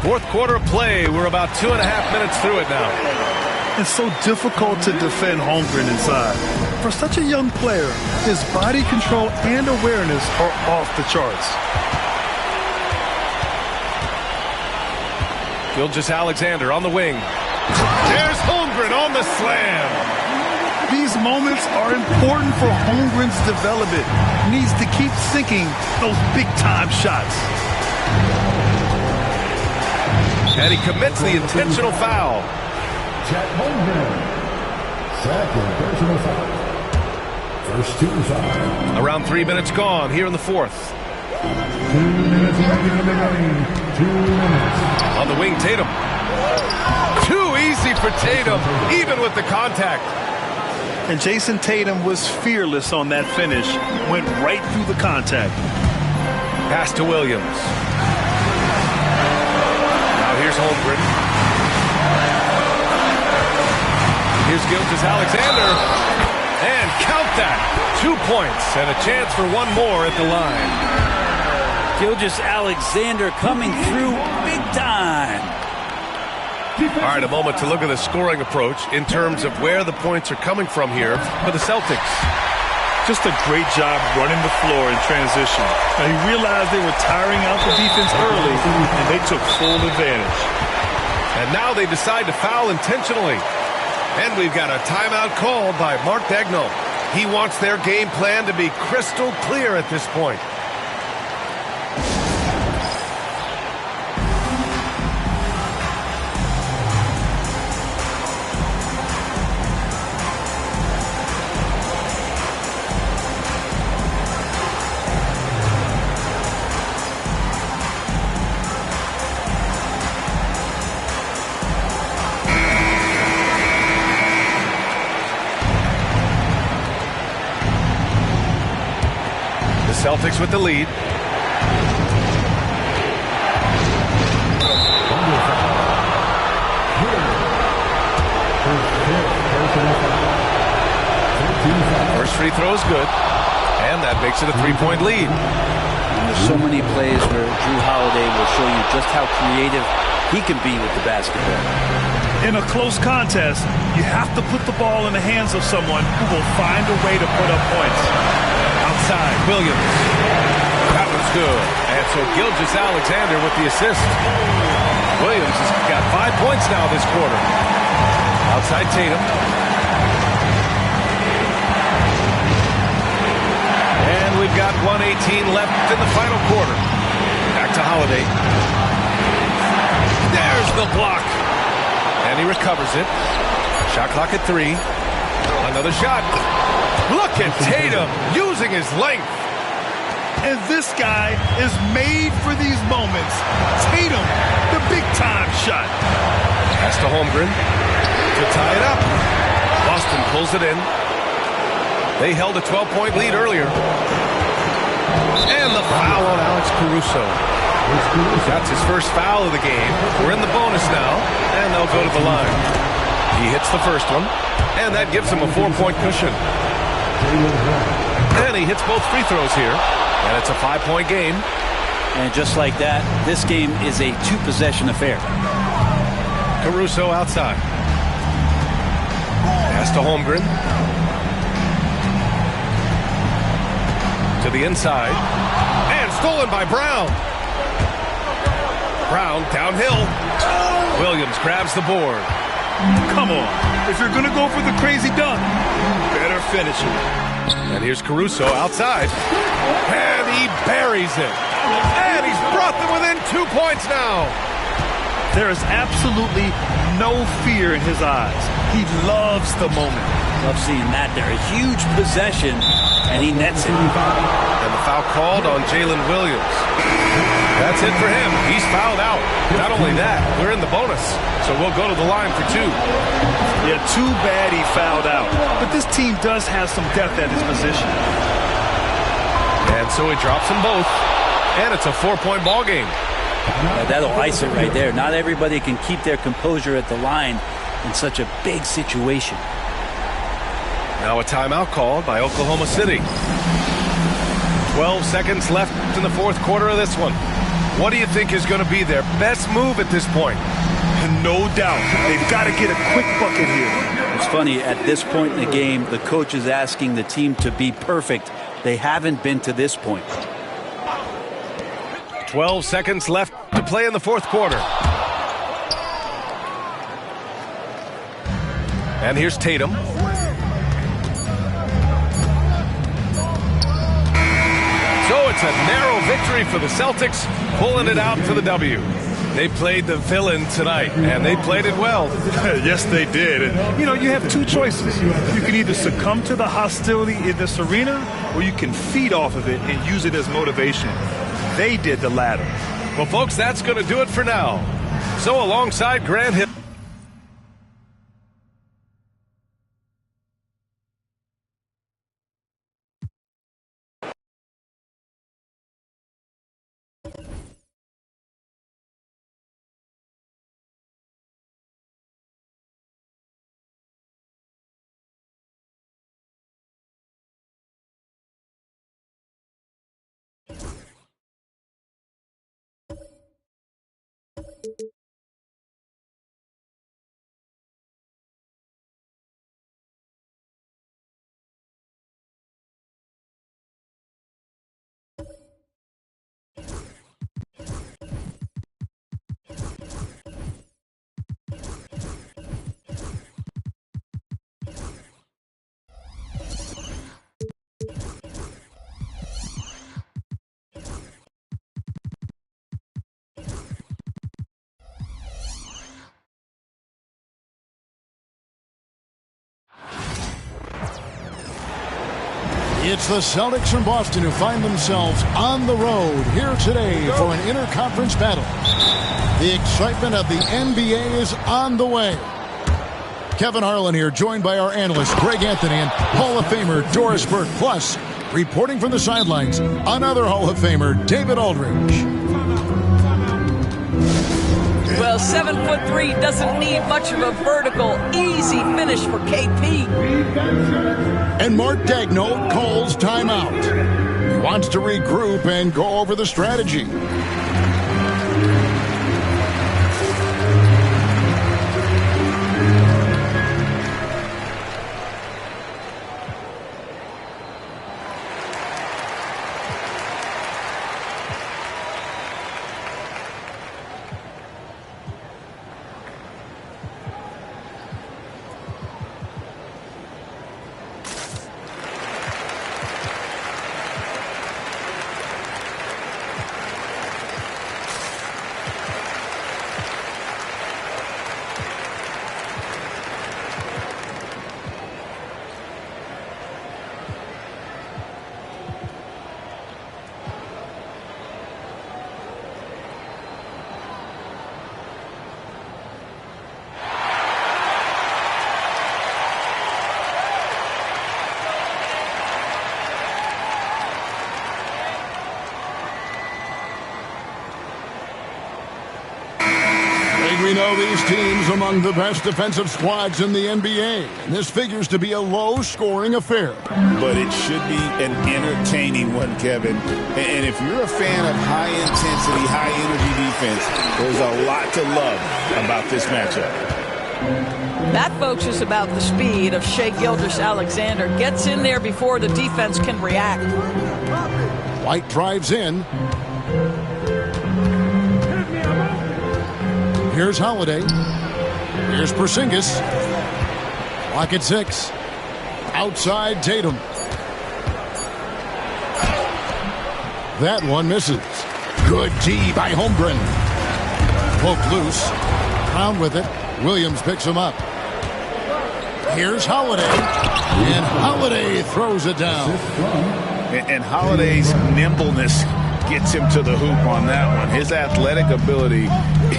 Fourth quarter of play. We're about 2.5 minutes through it now. It's so difficult to defend Holmgren inside. For such a young player, his body control and awareness are off the charts. Gilgeous-Alexander on the wing. There's Holmgren on the slam. These moments are important for Holmgren's development. He needs to keep sinking those big-time shots. And he commits the intentional foul. Chet Holmgren. Second personal foul. First team foul. Around 3 minutes gone here in the fourth. 2 minutes remaining in the game. 2 minutes. On the wing, Tatum. Too easy for Tatum, even with the contact. And Jason Tatum was fearless on that finish. Went right through the contact. Pass to Williams. Now here's Holmgren. Here's Gilgeous-Alexander. And count that. 2 points and a chance for one more at the line. Gilgeous-Alexander coming through big time. All right, a moment to look at the scoring approach in terms of where the points are coming from here for the Celtics. Just a great job running the floor in transition. Now, he realized they were tiring out the defense early, and they took full advantage. And now they decide to foul intentionally. And we've got a timeout called by Mark Daigneault. He wants their game plan to be crystal clear at this point. Celtics with the lead. First free throw is good, and that makes it a three-point lead. And there's so many plays where Drew Holiday will show you just how creative he can be with the basketball. In a close contest, you have to put the ball in the hands of someone who will find a way to put up points. Outside, Williams. That was good. And so Gilgeous-Alexander with the assist. Williams has got 5 points now this quarter. Outside Tatum. And we've got 1:18 left in the final quarter. Back to Holiday. There's the block. And he recovers it. Shot clock at 3. Another shot. Look at Tatum using his length. And this guy is made for these moments. Tatum, the big-time shot. Pass to Holmgren to tie it up. Boston pulls it in. They held a 12-point lead earlier. And the foul on Alex Caruso. That's his first foul of the game. We're in the bonus now, and they'll go to the line. He hits the first one, and that gives him a 4-point cushion. And he hits both free throws here. And it's a 5-point game. And just like that, this game is a 2-possession affair. Caruso outside. Pass to Holmgren. To the inside. And stolen by Brown. Brown downhill. Williams grabs the board. Come on. If you're going to go for the crazy dunk, better finish it. And here's Caruso outside. And he buries it. And he's brought them within 2 points now. There is absolutely no fear in his eyes. He loves the moment. Love seeing that there. A huge possession, and he nets it. And the foul called on Jalen Williams. That's it for him. He's fouled out. Not only that, we're in the bonus. So we'll go to the line for 2. Yeah, too bad he fouled out. But this team does have some depth at his position. And so he drops them both. And it's a 4-point ball game. That'll ice it right there. Not everybody can keep their composure at the line in such a big situation. Now a timeout called by Oklahoma City. 12 seconds left in the fourth quarter of this one. What do you think is going to be their best move at this point? No doubt. They've got to get a quick bucket here. It's funny, at this point in the game, the coach is asking the team to be perfect. They haven't been to this point. 12 seconds left to play in the fourth quarter. And here's Tatum. So it's a narrow victory for the Celtics, pulling it out for the W. They played the villain tonight, and they played it well. Yes, they did. And, you have 2 choices. You can either succumb to the hostility in this arena, or you can feed off of it and use it as motivation. They did the latter. Well, folks, that's going to do it for now. So alongside Grant Hill. It's the Celtics from Boston who find themselves on the road here today for an interconference battle. The excitement of the NBA is on the way. Kevin Harlan here, joined by our analyst Greg Anthony and Hall of Famer Doris Burke. Plus, reporting from the sidelines, another Hall of Famer, David Aldridge. Well, 7'3" doesn't need much of a vertical, easy finish for KP. And Mark Daigneault calls timeout. He wants to regroup and go over the strategy. We know these teams among the best defensive squads in the NBA. And this figures to be a low-scoring affair. But it should be an entertaining one, Kevin. And if you're a fan of high-intensity, high-energy defense, there's a lot to love about this matchup. That, folks, is about the speed of Shai Gilgeous-Alexander. Gets in there before the defense can react. White drives in. Here's Holiday. Here's Porzingis. Clock at 6. Outside Tatum. That one misses. Good D by Holmgren. Poked loose. Brown with it. Williams picks him up. Here's Holiday. And Holiday throws it down. And Holiday's nimbleness gets him to the hoop on that one. His athletic ability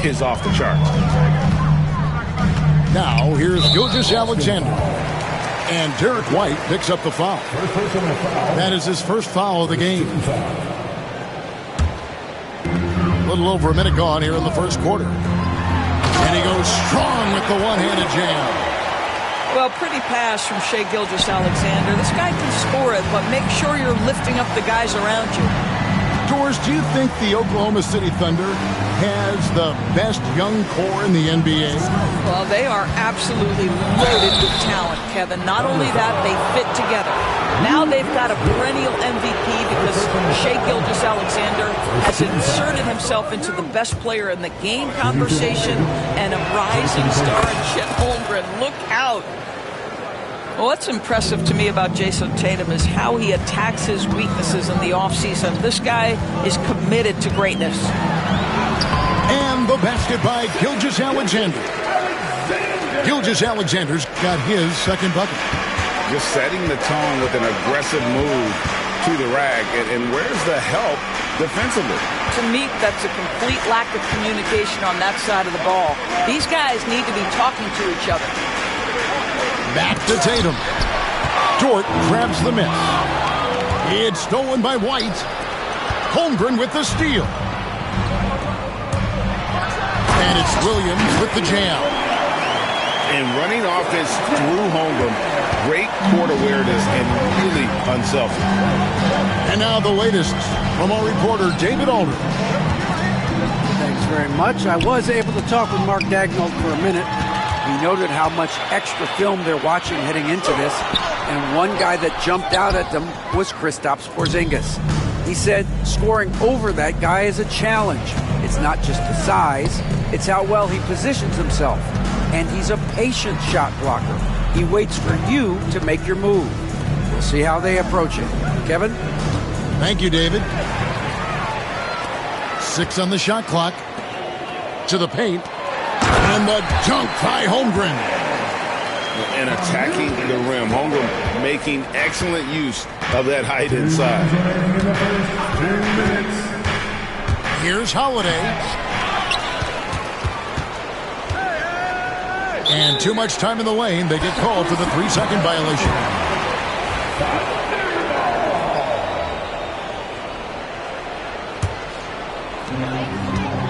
is off the charts. Now here's Gilgeous-Alexander. And Derek White picks up the foul. That is his first foul of the game. A little over a minute gone here in the first quarter. And he goes strong with the one-handed jam. Well, pretty pass from Shai Gilgeous-Alexander. This guy can score it, but make sure you're lifting up the guys around you. Doris, do you think the Oklahoma City Thunder has the best young core in the NBA? Well, they are absolutely loaded with talent, Kevin. Not only that, they fit together. Now they've got a perennial MVP because Shai Gilgeous-Alexander has inserted himself into the best player in the game conversation and a rising star in Chet Holmgren. Look out. Well, what's impressive to me about Jason Tatum is how he attacks his weaknesses in the offseason. This guy is committed to greatness. And the basket by Gilgeous-Alexander. Gilgeous-Alexander's got his second bucket. Just setting the tone with an aggressive move to the rack. And where's the help defensively? To me, that's a complete lack of communication on that side of the ball. These guys need to be talking to each other. Back to Tatum. Dort grabs the miss. It's stolen by White. Holmgren with the steal. And it's Williams with the jam. And running offense through Holmgren. Great court awareness and really unselfish. And now the latest from our reporter, David Aldridge. Thanks very much. I was able to talk with Mark Daigneault for a minute. He noted how much extra film they're watching heading into this, and one guy that jumped out at them was Kristaps Porzingis. He said scoring over that guy is a challenge. It's not just the size, it's how well he positions himself. And he's a patient shot blocker. He waits for you to make your move. We'll see how they approach it. Kevin? Thank you, David. 6 on the shot clock. To the paint. And the dunk by Holmgren. and attacking the rim. Holmgren making excellent use of that height inside. Here's Holiday. And too much time in the lane. They get called for the 3-second violation.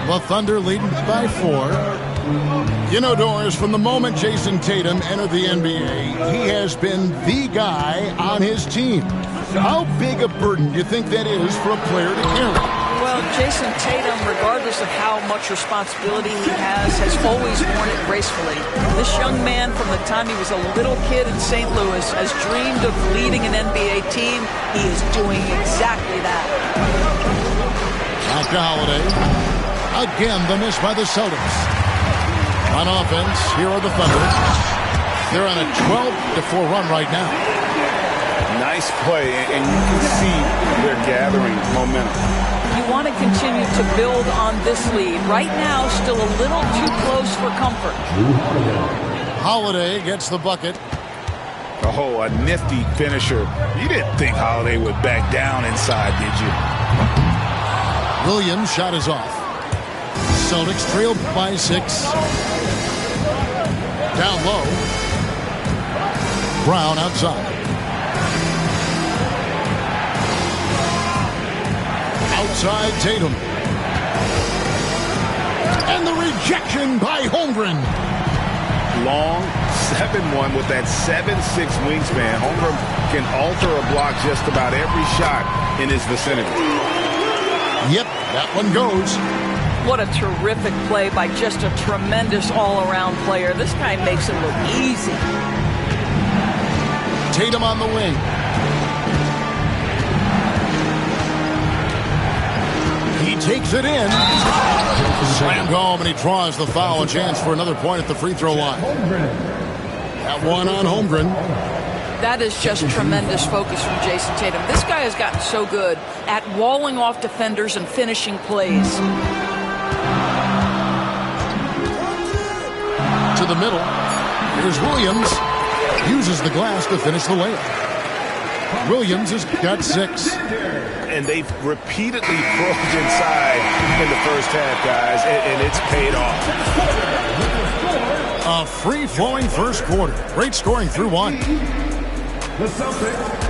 The Thunder leading by 4. You know, Doris, from the moment Jason Tatum entered the NBA, he has been the guy on his team. How big a burden do you think that is for a player to carry? Well, Jason Tatum, regardless of how much responsibility he has always worn it gracefully. This young man, from the time he was a little kid in St. Louis, has dreamed of leading an NBA team. He is doing exactly that. Back to Holiday. Again, the miss by the Celtics. On offense, here are the Thunder. They're on a 12-4 run right now. Nice play, and you can see they're gathering momentum. You want to continue to build on this lead. Right now, still a little too close for comfort. Holiday gets the bucket. Oh, a nifty finisher. You didn't think Holiday would back down inside, did you? Williams' shot is off. Celtics trailed by 6. Down low. Brown outside. Outside Tatum. And the rejection by Holmgren. Long 7-1 with that 7'6" wingspan. Holmgren can alter a block just about every shot in his vicinity. Yep, that one goes. What a terrific play by just a tremendous all-around player. This guy makes it look easy. Tatum on the wing. He takes it in. Slammed home, and he draws the foul. A chance for another point at the free throw line. That one on Holmgren. That is just tremendous focus from Jason Tatum. This guy has gotten so good at walling off defenders and finishing plays. To the middle. Here's Williams. Uses the glass to finish the layup. Williams has got 6. And they've repeatedly probed inside in the first half, guys, and it's paid off. A free-flowing first quarter. Great scoring through 1. The Celtics,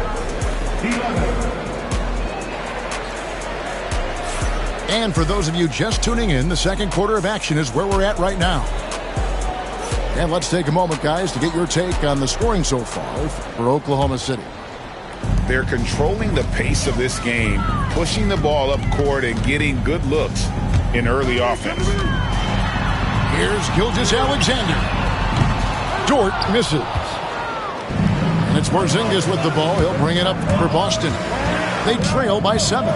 11. And for those of you just tuning in, the second quarter of action is where we're at right now. And let's take a moment, guys, to get your take on the scoring so far for Oklahoma City. They're controlling the pace of this game, pushing the ball up court and getting good looks in early offense. Here's Gilgeous-Alexander. Dort misses. And it's Porzingis with the ball. He'll bring it up for Boston. They trail by 7.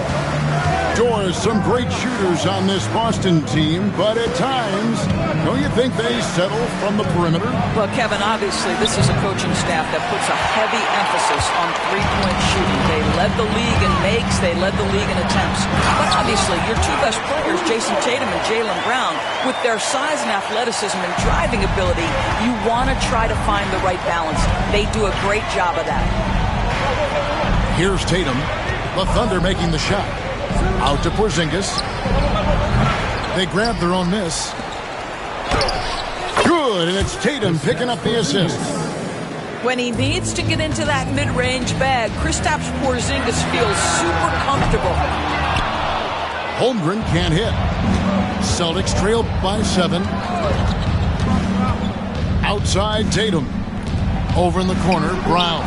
Doors, some great shooters on this Boston team, but at times, don't you think they settle from the perimeter? Well, Kevin, obviously, this is a coaching staff that puts a heavy emphasis on three-point shooting. They led the league in makes. They led the league in attempts. But obviously, your two best players, Jason Tatum and Jaylen Brown, with their size and athleticism and driving ability, you want to try to find the right balance. They do a great job of that. Here's Tatum. The Thunder making the shot. Out to Porzingis. They grab their own miss. Good, and it's Tatum picking up the assist. When he needs to get into that mid-range bag, Kristaps Porzingis feels super comfortable. Holmgren can't hit. Celtics trail by 7. Outside Tatum. Over in the corner, Brown.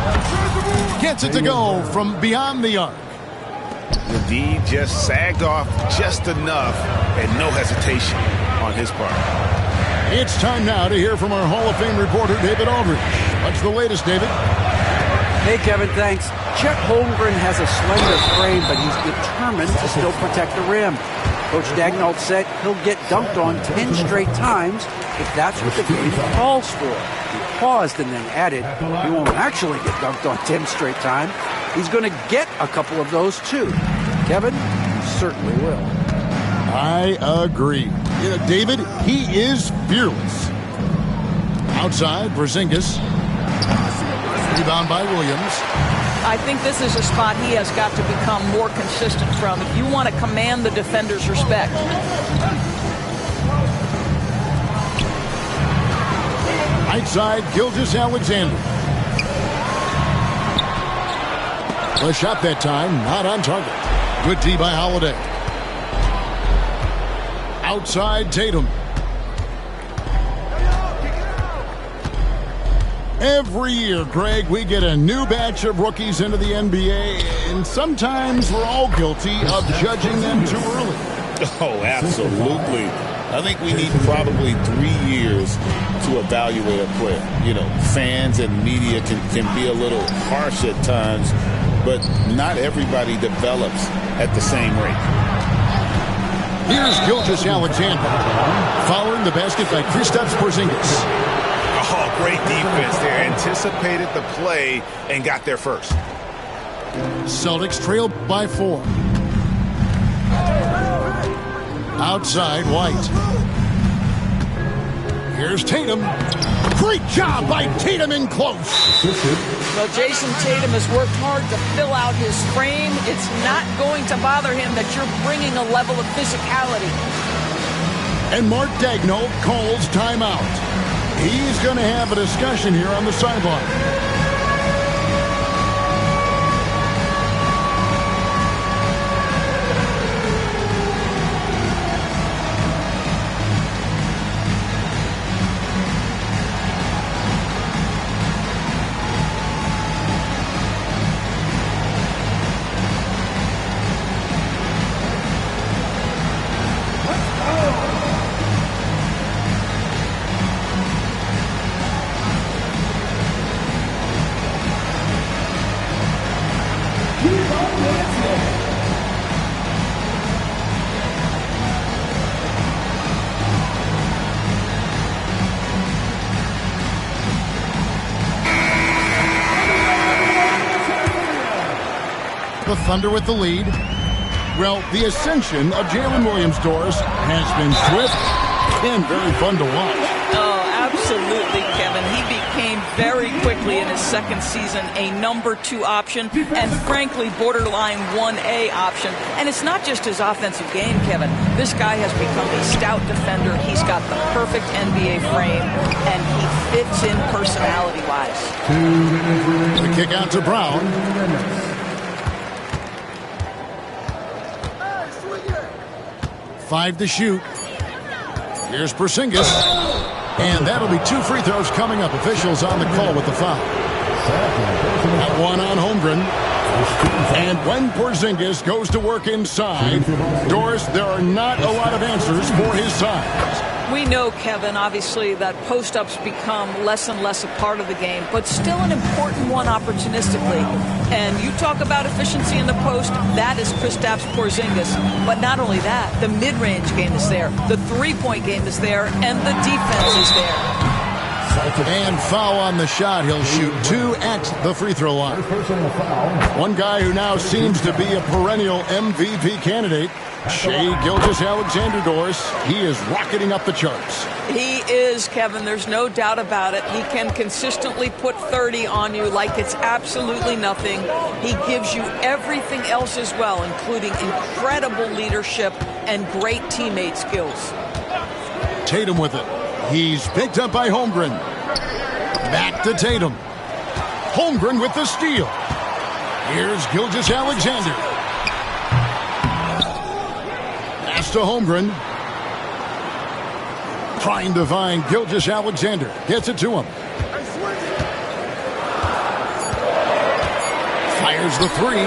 Gets it to go from beyond the arc. The D just sagged off just enough and no hesitation on his part. It's time now to hear from our Hall of Fame reporter, David Aldridge. What's the latest, David? Hey, Kevin, thanks. Chet Holmgren has a slender frame, but he's determined to still protect the rim. Coach Daigneault said he'll get dunked on 10 straight times if that's what the game calls for. He paused and then added, he won't actually get dunked on 10 straight times. He's going to get a couple of those, too. Kevin, he certainly will. I agree. You know, David, he is fearless. Outside, Porzingis. Rebound by Williams. I think this is a spot he has got to become more consistent from if you want to command the defender's respect. Right side, Gilgeous-Alexander. The shot that time, not on target. Good D by Holiday. Outside, Tatum. Every year, Greg, we get a new batch of rookies into the NBA, and sometimes we're all guilty of judging them too early. Oh, absolutely. I think we need probably 3 years to evaluate a player. You know, fans and media can be a little harsh at times, but not everybody develops at the same rate. Here's Gilgeous-Alexander. Following the basket by Kristaps Porzingis. Oh, great defense there. Anticipated the play and got there first. Celtics trail by 4. Outside, White. Here's Tatum. Great job by Tatum in close. Well, Jason Tatum has worked hard to fill out his frame. It's not going to bother him that you're bringing a level of physicality. And Mark Daigneault calls timeout. He's going to have a discussion here on the sideline. The Thunder with the lead. Well, the ascension of Jalen Williams, Doris, has been swift and very fun to watch. Oh, absolutely, Kevin. He became very quickly in his second season a number 2 option and, frankly, borderline 1A option. And it's not just his offensive game, Kevin. This guy has become a stout defender. He's got the perfect NBA frame, and he fits in personality-wise. The kick out to Brown. 5 to shoot. Here's Porzingis. And that'll be 2 free throws coming up. Officials on the call with the foul. That one on Holmgren. And when Porzingis goes to work inside, Doris, there are not a lot of answers for his size. We know, Kevin, obviously, that post-ups become less and less a part of the game, but still an important one opportunistically. And you talk about efficiency in the post, that is Kristaps Porzingis. But not only that, the mid-range game is there, the three-point game is there, and the defense is there. And foul on the shot. He'll shoot 2 at the free throw line. One guy who now seems to be a perennial MVP candidate, Shai Gilgeous-Alexander, Doris. He is rocketing up the charts. He is, Kevin. There's no doubt about it. He can consistently put 30 on you like it's absolutely nothing. He gives you everything else as well, including incredible leadership and great teammate skills. Tatum with it. He's picked up by Holmgren. Back to Tatum. Holmgren with the steal. Here's Gilgeous-Alexander. Pass to Holmgren. Trying to find Gilgeous-Alexander. Gets it to him. Fires the 3.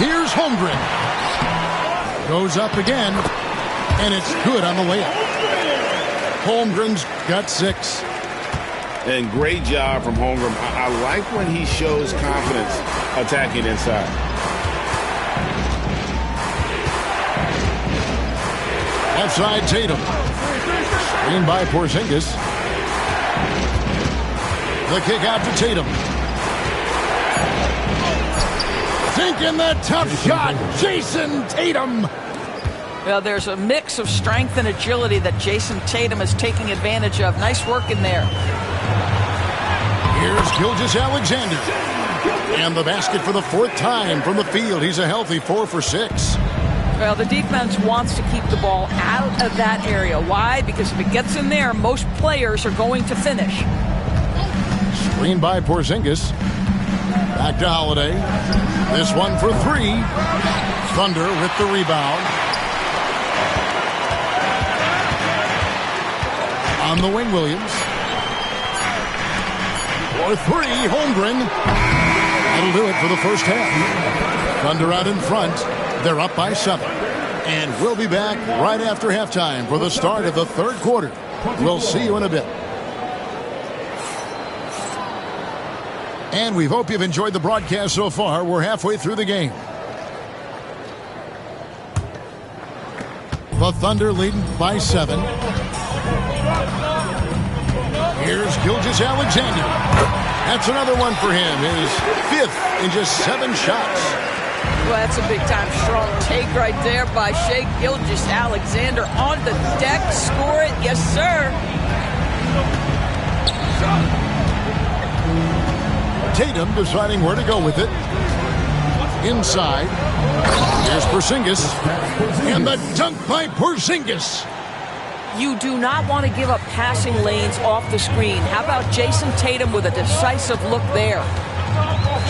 Here's Holmgren. Goes up again. And it's good on the layup. Holmgren's got 6. And great job from Holmgren. I like when he shows confidence attacking inside. Outside Tatum. Screen by Porzingis. The kick out to Tatum. Sinking the tough shot. Jason Tatum. Well, there's a mix of strength and agility that Jason Tatum is taking advantage of. Nice work in there. Here's Gilgeous-Alexander. And the basket for the 4th time from the field. He's a healthy 4 for 6. Well, the defense wants to keep the ball out of that area. Why? Because if it gets in there, most players are going to finish. Screen by Porzingis. Back to Holiday. This one for 3. Thunder with the rebound. On the wing, Williams. For 3, Holmgren. That'll do it for the first half. Thunder out in front. They're up by 7. And we'll be back right after halftime for the start of the 3rd quarter. We'll see you in a bit. And we hope you've enjoyed the broadcast so far. We're halfway through the game. The Thunder leading by 7. Here's Gilgeous-Alexander. That's another one for him. His 5th in just 7 shots. Well, that's a big-time strong take right there by Shai Gilgeous-Alexander on the deck. Score it. Yes, sir. Tatum deciding where to go with it. Inside. Here's Porzingis. And the dunk by Porzingis. You do not want to give up passing lanes off the screen. How about Jason Tatum with a decisive look there?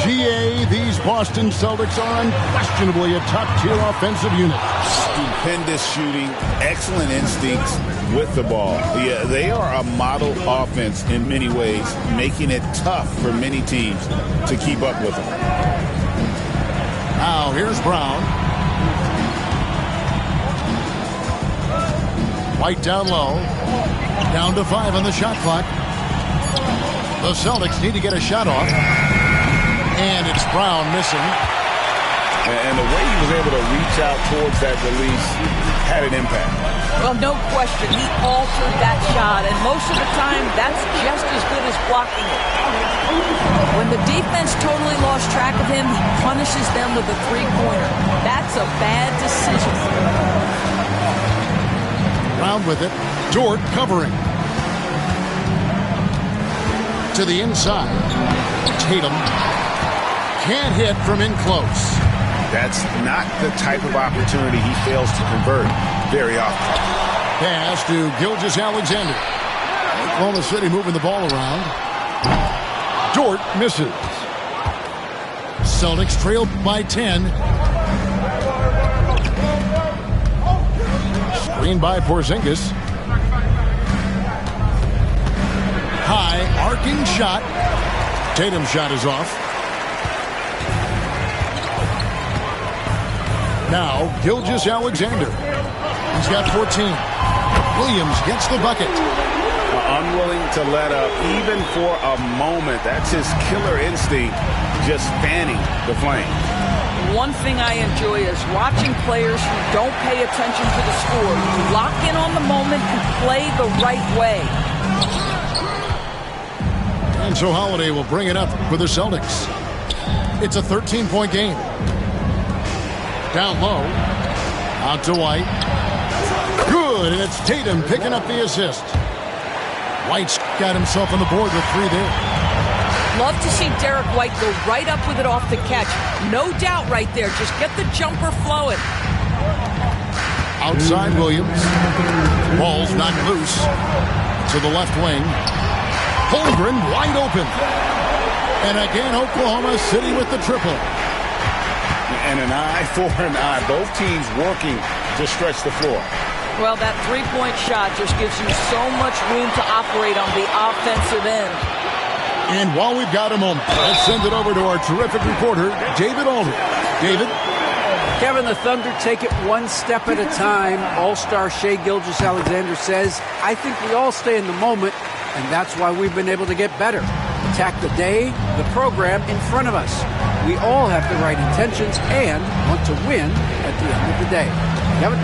GA, these Boston Celtics are unquestionably a top-tier offensive unit. Stupendous shooting, excellent instincts with the ball. Yeah, they are a model offense in many ways, making it tough for many teams to keep up with them. Now, here's Brown. White down low. Down to 5 on the shot clock. The Celtics need to get a shot off. And it's Brown missing. And the way he was able to reach out towards that release had an impact. Well, no question. He altered that shot, and most of the time, that's just as good as blocking it. When the defense totally lost track of him, he punishes them with a three-pointer. That's a bad decision. Brown with it. Dort covering. To the inside. Tatum can't hit from in close. That's not the type of opportunity he fails to convert very often. Pass to Gilgeous-Alexander. Oklahoma City moving the ball around. Dort misses. Celtics trail by 10. Screen by Porzingis. High arcing shot. Tatum's shot is off. Now, Gilgeous-Alexander. He's got 14. Williams gets the bucket. Unwilling to let up, even for a moment. That's his killer instinct, just fanning the flame. One thing I enjoy is watching players who don't pay attention to the score. Lock in on the moment and play the right way. And so Holiday will bring it up for the Celtics. It's a 13-point game. Down low. Out to White. Good, and it's Tatum picking up the assist. White's got himself on the board with 3 there. Love to see Derek White go right up with it off the catch. No doubt right there. Just get the jumper flowing. Outside Williams. Ball's knocked loose. To the left wing. Holmgren wide open. And again, Oklahoma City with the triple. And an eye for an eye. Both teams working to stretch the floor. Well, that three-point shot just gives you so much room to operate on the offensive end. And while we've got a moment, let's send it over to our terrific reporter, David Aldridge. David? Kevin, the Thunder take it one step at a time. All-star Shai Gilgeous-Alexander says, I think we all stay in the moment, and that's why we've been able to get better. Attack the day, the program in front of us. We all have the right intentions and want to win at the end of the day. Kevin?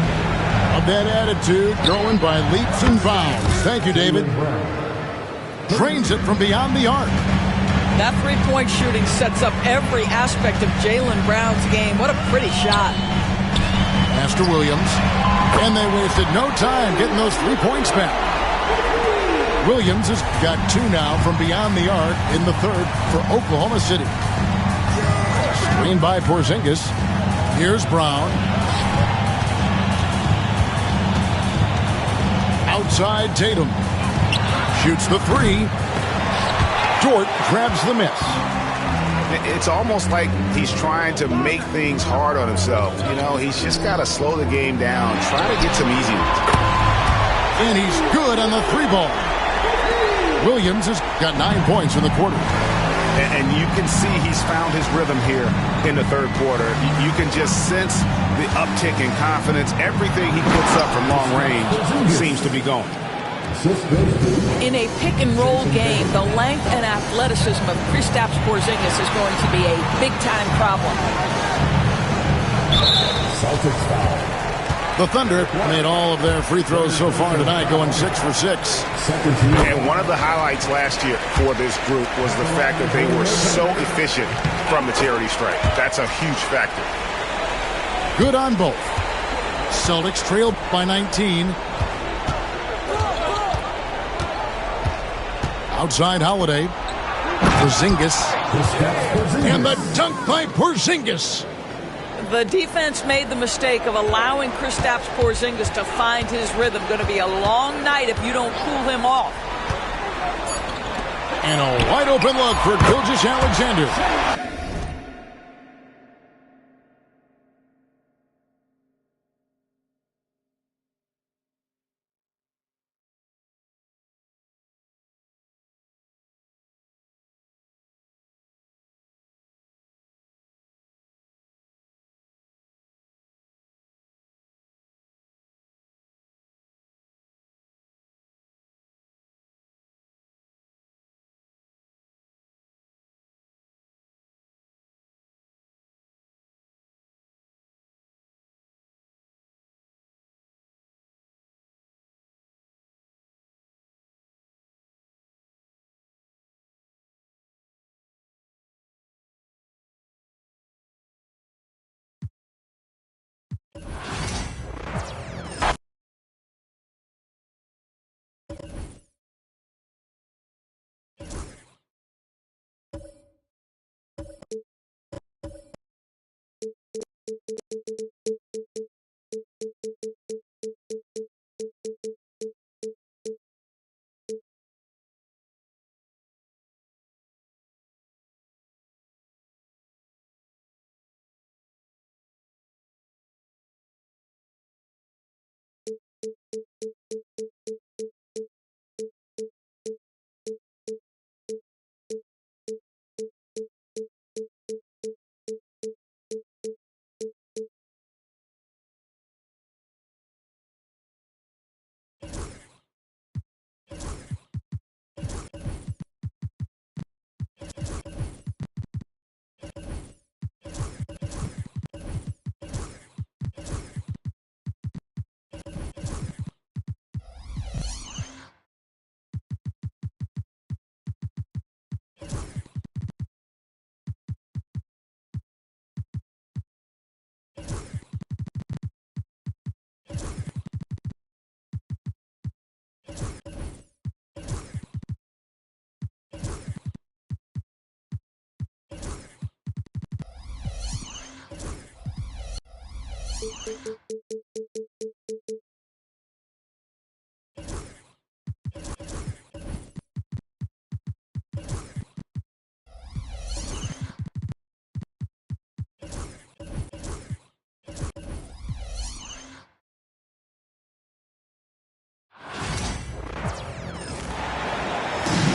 A bad attitude going by leaps and bounds. Thank you, David. Trains it from beyond the arc. That three-point shooting sets up every aspect of Jaylen Brown's game. What a pretty shot. Pass to Williams. And they wasted no time getting those 3 points back. Williams has got 2 now from beyond the arc in the third for Oklahoma City. Screen by Porzingis. Here's Brown. Outside Tatum. Shoots the 3. Dort grabs the miss. It's almost like he's trying to make things hard on himself. You know, he's just got to slow the game down, try to get some easy ones. And he's good on the 3-ball. Williams has got 9 points in the quarter. And you can see he's found his rhythm here in the third quarter. You can just sense the uptick in confidence. Everything he puts up from long range seems to be going. In a pick-and-roll game, the length and athleticism of Kristaps Porzingis is going to be a big-time problem. Celtics foul. The Thunder made all of their free throws so far tonight, going 6 for 6. And one of the highlights last year for this group was the fact that they were so efficient from the charity stripe. That's a huge factor. Good on both. Celtics trailed by 19. Outside Holiday. Porzingis. And the dunk by Porzingis. The defense made the mistake of allowing Kristaps Porzingis to find his rhythm. Going to be a long night if you don't cool him off. And a wide open look for Gilgeous-Alexander.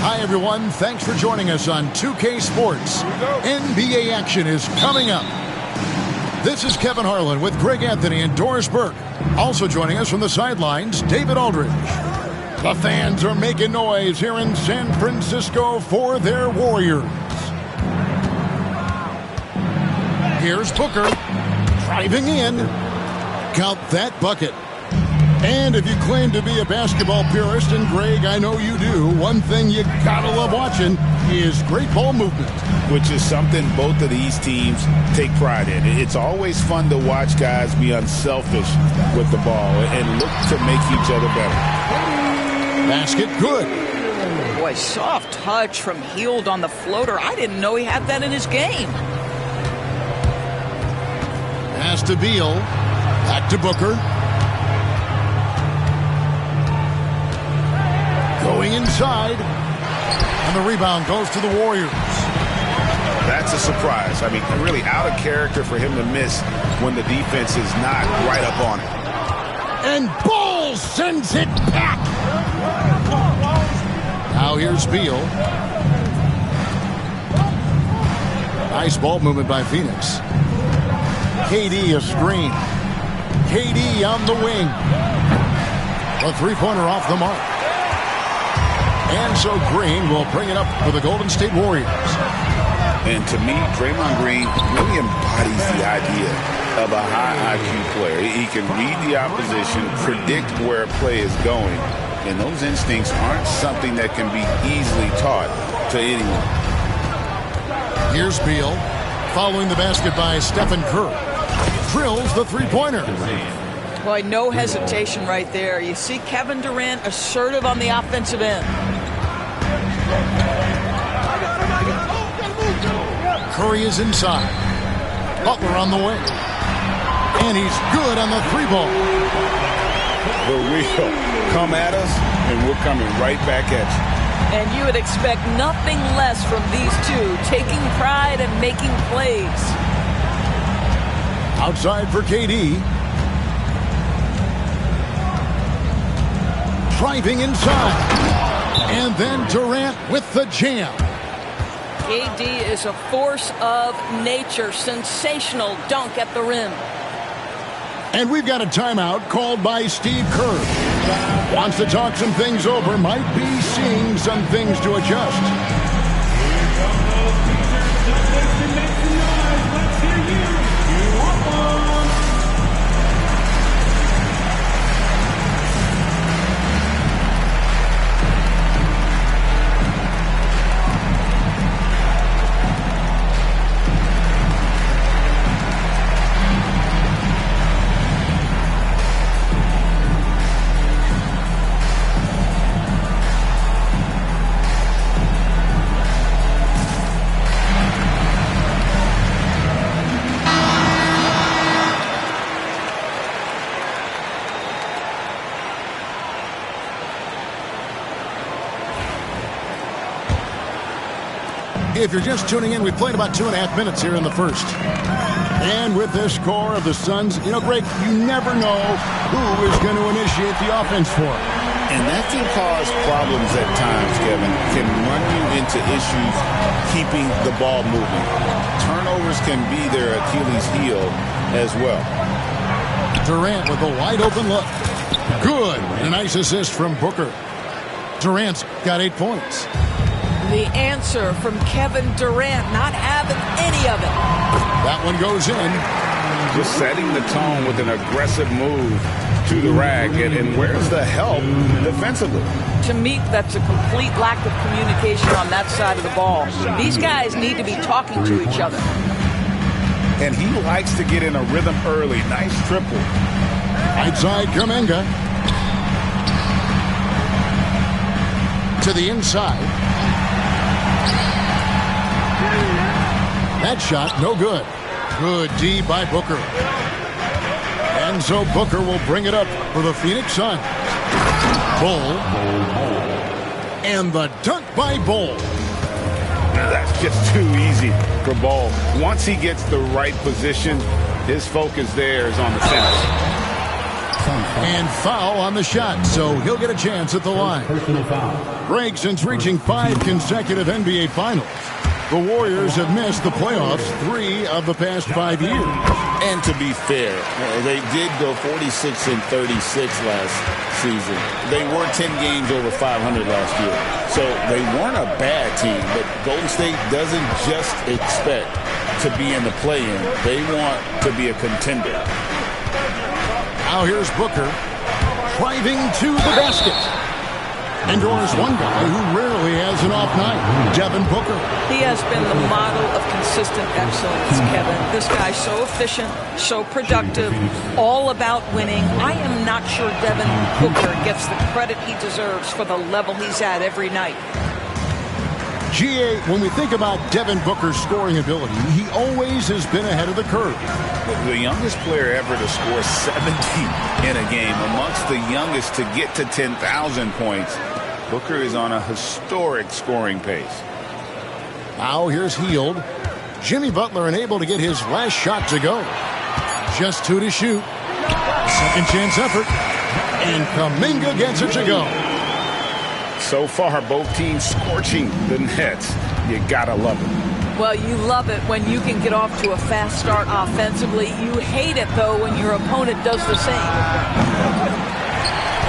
Hi, everyone. Thanks for joining us on 2K Sports. NBA action is coming up. This is Kevin Harlan with Greg Anthony and Doris Burke. Also joining us from the sidelines, David Aldridge. The fans are making noise here in San Francisco for their Warriors. Here's Booker driving in. Count that bucket. And if you claim to be a basketball purist, and Greg, I know you do, one thing you gotta love watching is great ball movement. Which is something both of these teams take pride in. It's always fun to watch guys be unselfish with the ball and look to make each other better. Basket good. Boy, soft touch from Hield on the floater. I didn't know he had that in his game. Pass to Beal. Back to Booker. Going inside. And the rebound goes to the Warriors. That's a surprise. I mean, really out of character for him to miss when the defense is not right up on it. And Ball sends it back. Now here's Beal. Nice ball movement by Phoenix. KD a screen. KD on the wing. A three-pointer off the mark. And so Green will bring it up for the Golden State Warriors. And to me, Draymond Green really embodies the idea of a high IQ player. He can read the opposition, predict where a play is going, and those instincts aren't something that can be easily taught to anyone. Here's Beal, following the basket by Stephen Curry. Drills the three-pointer. Boy, no hesitation right there. You see Kevin Durant assertive on the offensive end. Curry is inside. Butler on the wing. And he's good on the three ball. The wheel come at us, and we're coming right back at you. And you would expect nothing less from these two, taking pride and making plays. Outside for KD. Driving inside. And then Durant with the jam. KD is a force of nature. Sensational dunk at the rim. And we've got a timeout called by Steve Kerr. Wants to talk some things over. Might be seeing some things to adjust. If you're just tuning in, we played about 2.5 minutes here in the first. And with this score of the Suns, Greg, you never know who is going to initiate the offense for it. And that can cause problems at times, Kevin. Can run you into issues keeping the ball moving. Turnovers can be their Achilles heel as well. Durant with a wide open look. Good. A nice assist from Booker. Durant's got 8 points. The answer from Kevin Durant, not having any of it. That one goes in. Just setting the tone with an aggressive move to the rack. And where's the help defensively? To me, that's a complete lack of communication on that side of the ball. These guys need to be talking to each other. And he likes to get in a rhythm early. Nice triple. Outside Kuminga. To the inside. That shot, no good. Good D by Booker. And so Booker will bring it up for the Phoenix Suns. Bull. And the dunk by Bull. That's just too easy for Ball. Once he gets the right position, his focus there is on the finish. And foul on the shot, so he'll get a chance at the line. Greg, since reaching 5 consecutive NBA Finals, the Warriors have missed the playoffs 3 of the past 5 years. And to be fair, they did go 46 and 36 last season. They were 10 games over 500 last year. So they weren't a bad team, but Golden State doesn't just expect to be in the play-in. They want to be a contender. Now here's Booker driving to the basket. And there's one guy who rarely has an off night, Devin Booker. He has been the model of consistent excellence, Kevin. This guy's so efficient, so productive, all about winning. I am not sure Devin Booker gets the credit he deserves for the level he's at every night. GA, when we think about Devin Booker's scoring ability, he always has been ahead of the curve. The youngest player ever to score 70 in a game, amongst the youngest to get to 10,000 points. Booker is on a historic scoring pace. Now here's Hield. Jimmy Butler unable to get his last shot to go. Just 2 to shoot. Second chance effort. And Kuminga gets it to go. So far, both teams scorching the Nets. You gotta love it. Well, you love it when you can get off to a fast start offensively. You hate it, though, when your opponent does the same.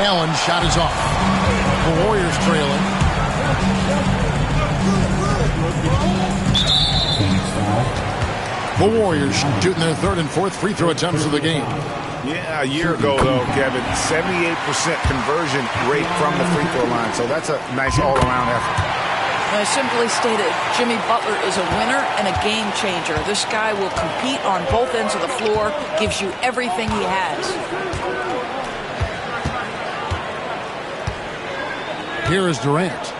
Allen's shot is off. The Warriors trailing. The Warriors shooting their third and fourth free throw attempts of the game. Yeah, a year ago, though, Kevin, 78% conversion rate from the free throw line. So that's a nice all-around effort. Simply stated, Jimmy Butler is a winner and a game changer. This guy will compete on both ends of the floor, gives you everything he has. Here is Durant.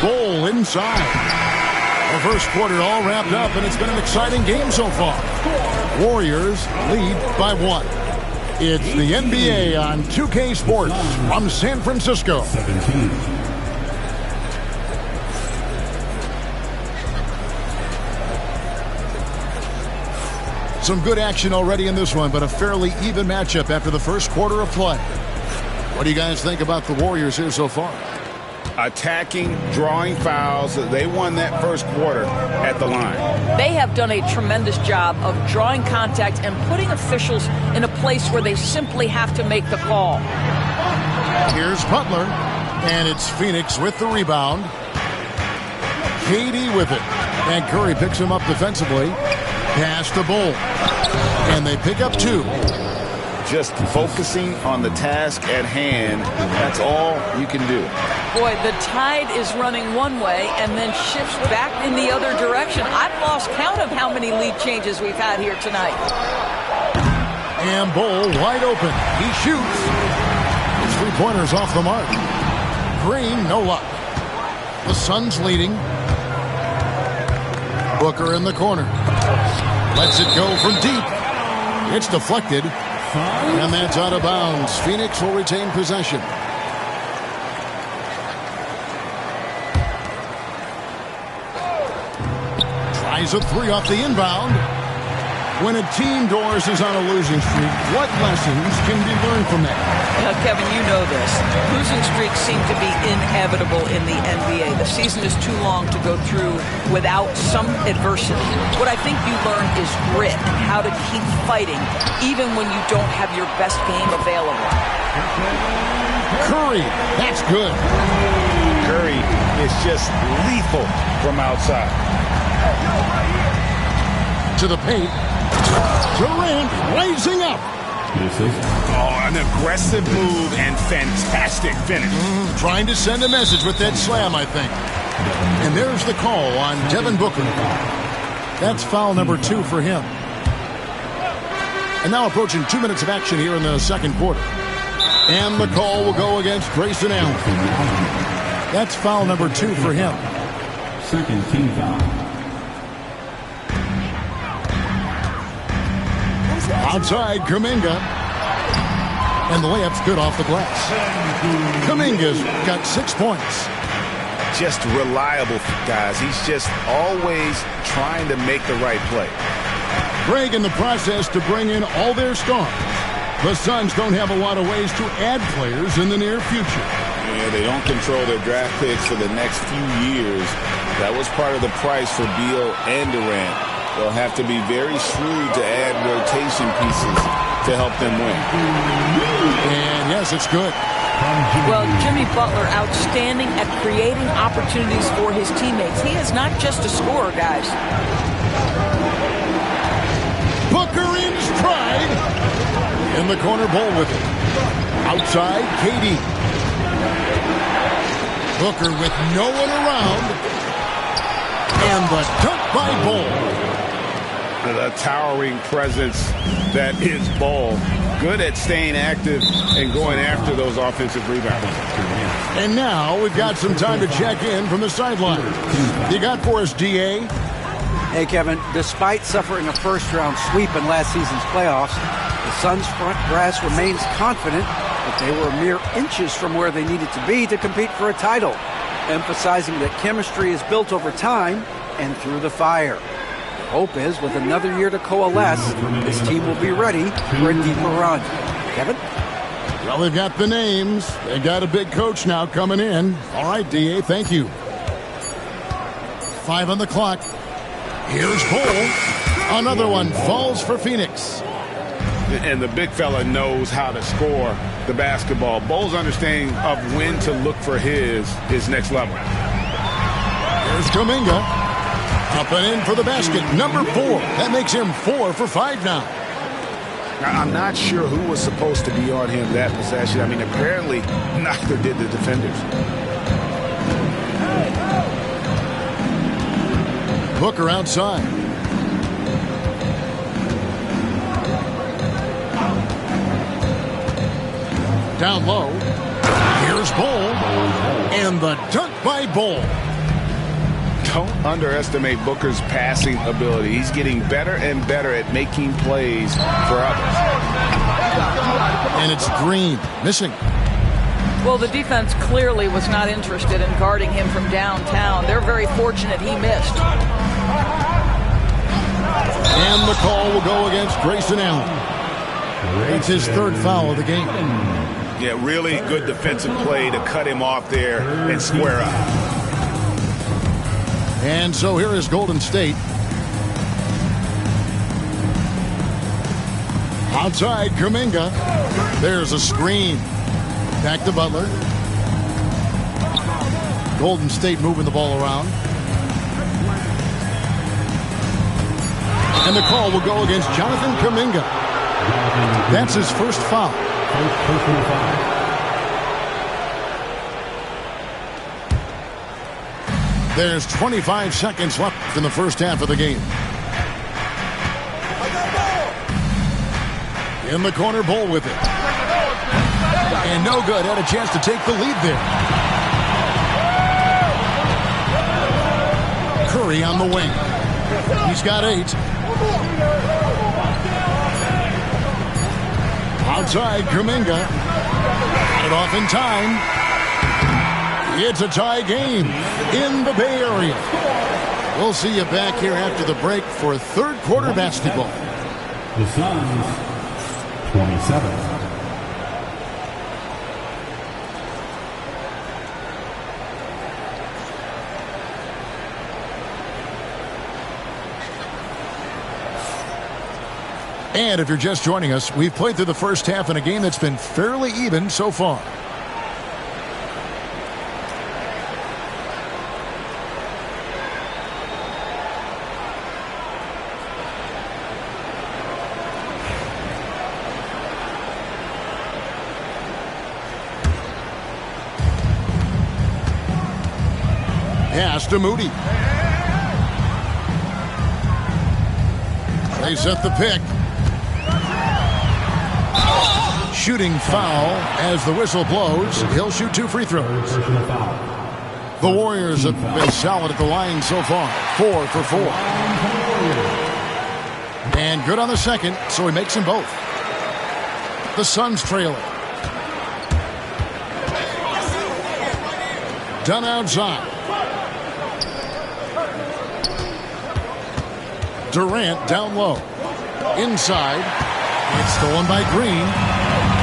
Ball inside. The first quarter all wrapped up, and it's been an exciting game so far. Warriors lead by 1. It's the NBA on 2K Sports from San Francisco. Some good action already in this one, but a fairly even matchup after the first quarter of play. What do you guys think about the Warriors here so far? Attacking, drawing fouls. They won that first quarter at the line. They have done a tremendous job of drawing contact and putting officials in a place where they simply have to make the call. Here's Butler, and it's Phoenix with the rebound. KD with it, and Curry picks him up defensively. Pass to Bull, and they pick up 2. Just focusing on the task at hand, that's all you can do. Boy, the tide is running one way and then shifts back in the other direction. I've lost count of how many lead changes we've had here tonight. And Bull wide open. He shoots. His 3-pointers off the mark. Green, no luck. The Suns leading. Booker in the corner. Lets it go from deep. It's deflected. And that's out of bounds. Phoenix will retain possession. Tries a 3 off the inbound. When a team, Doris, is on a losing streak, what lessons can be learned from that? Now, Kevin, you know this. Losing streaks seem to be inevitable in the NBA. The season is too long to go through without some adversity. What I think you learn is grit and how to keep fighting, even when you don't have your best game available. Curry, that's good. Curry is just lethal from outside. To the paint. Durant rising up. Oh, an aggressive move and fantastic finish. Trying to send a message with that slam, I think. And there's the call on Devin Booker. That's foul number 2 for him. And now approaching 2 minutes of action here in the second quarter. And the call will go against Grayson Allen. That's foul number 2 for him. Second team foul. Outside, Kuminga. And the layup's good off the glass. Kuminga's got 6 points. Just reliable, guys. He's just always trying to make the right play. Craig in the process to bring in all their stars. The Suns don't have a lot of ways to add players in the near future. Yeah, they don't control their draft picks for the next few years. That was part of the price for Beal and Durant. They'll have to be very shrewd to add rotation pieces to help them win. And yes, it's good. Well, Jimmy Butler, outstanding at creating opportunities for his teammates. He is not just a scorer, guys. Booker in stride. In the corner, Bull with it. Outside, KD. Booker with no one around. And the dunk by Bull. The towering presence that is Ball good at staying active and going after those offensive rebounds. And now we've got some time to check in from the sideline. You got for us, DA? Hey, Kevin, despite suffering a first-round sweep in last season's playoffs, the Suns' front brass remains confident that they were mere inches from where they needed to be to compete for a title, emphasizing that chemistry is built over time and through the fire. The hope is, with another year to coalesce, this team will be ready for a deeper run. Kevin? Well, they've got the names. They got a big coach now coming in. All right, DA, thank you. 5 on the clock. Here's Cole. Another one falls for Phoenix. And the big fella knows how to score the basketball. Bo's understanding of when to look for his next level. Here's Kuminga. Up and in for the basket. Number 4. That makes him 4 for 5 now. I'm not sure who was supposed to be on him that possession. I mean, apparently neither did the defenders. Booker outside. Down low. Here's Bol. And the dunk by Bol. Don't underestimate Booker's passing ability. He's getting better and better at making plays for others. And it's Green missing. Well, the defense clearly was not interested in guarding him from downtown. They're very fortunate he missed. And the call will go against Grayson Allen. It's his 3rd foul of the game. Yeah, really good defensive play to cut him off there and square up. And so here is Golden State. Outside, Kuminga. There's a screen. Back to Butler. Golden State moving the ball around. And the call will go against Jonathan Kuminga. That's his 1st foul. There's 25 seconds left in the first half of the game. In the corner, Bol with it. And no good. Had a chance to take the lead there. Curry on the wing. He's got 8. Outside, Kuminga. Got it off in time. It's a tie game in the Bay Area. We'll see you back here after the break for 3rd quarter basketball. The Suns, 27. And if you're just joining us, we've played through the first half in a game that's been fairly even so far. Pass to Moody. They set the pick. Shooting foul as the whistle blows. He'll shoot 2 free throws. The Warriors have been solid at the line so far. 4 for 4. And good on the second, so he makes them both. The Suns trailing. Done outside. Durant down low. Inside. It's stolen by Green.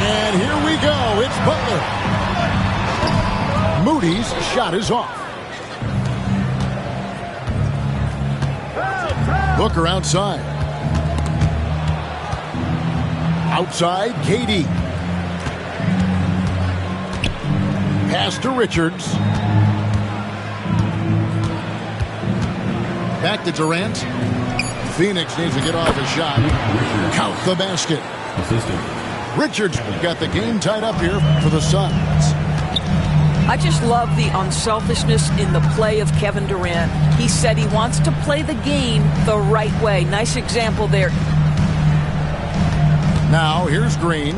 And here we go. It's Butler. Moody's shot is off. Booker outside. Outside, KD. Pass to Richards. Back to Durant. Phoenix needs to get off a shot. Count the basket. Richards got the game tied up here for the Suns. I just love the unselfishness in the play of Kevin Durant. He said he wants to play the game the right way. Nice example there. Now here's Green.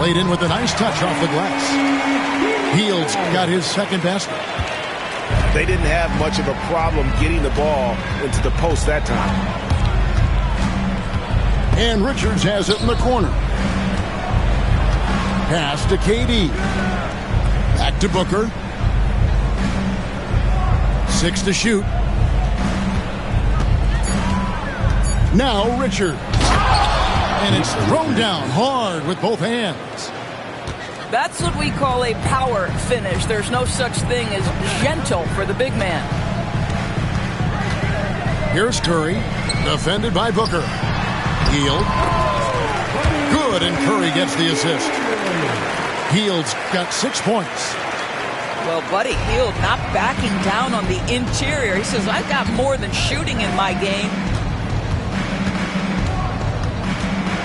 Laid in with a nice touch off the glass. Fields got his second basket. They didn't have much of a problem getting the ball into the post that time. And Richards has it in the corner. Pass to KD. Back to Booker. 6 to shoot. Now Richards. And it's thrown down hard with both hands. That's what we call a power finish. There's no such thing as gentle for the big man. Here's Curry, defended by Booker. Hield. Good, and Curry gets the assist. Hield's got 6 points. Well, Buddy Hield not backing down on the interior. He says, I've got more than shooting in my game.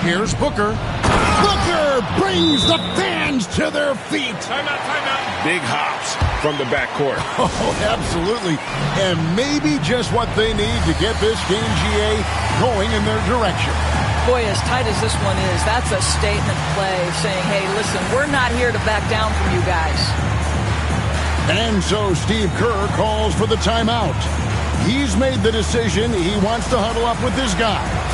Here's Booker. Booker brings the fans to their feet. Timeout, timeout. Big hops from the backcourt. Oh, absolutely. And maybe just what they need to get this game, GA, going in their direction. Boy, as tight as this one is, that's a statement play saying, hey, listen, we're not here to back down from you guys. And so Steve Kerr calls for the timeout. He's made the decision. He wants to huddle up with his guys.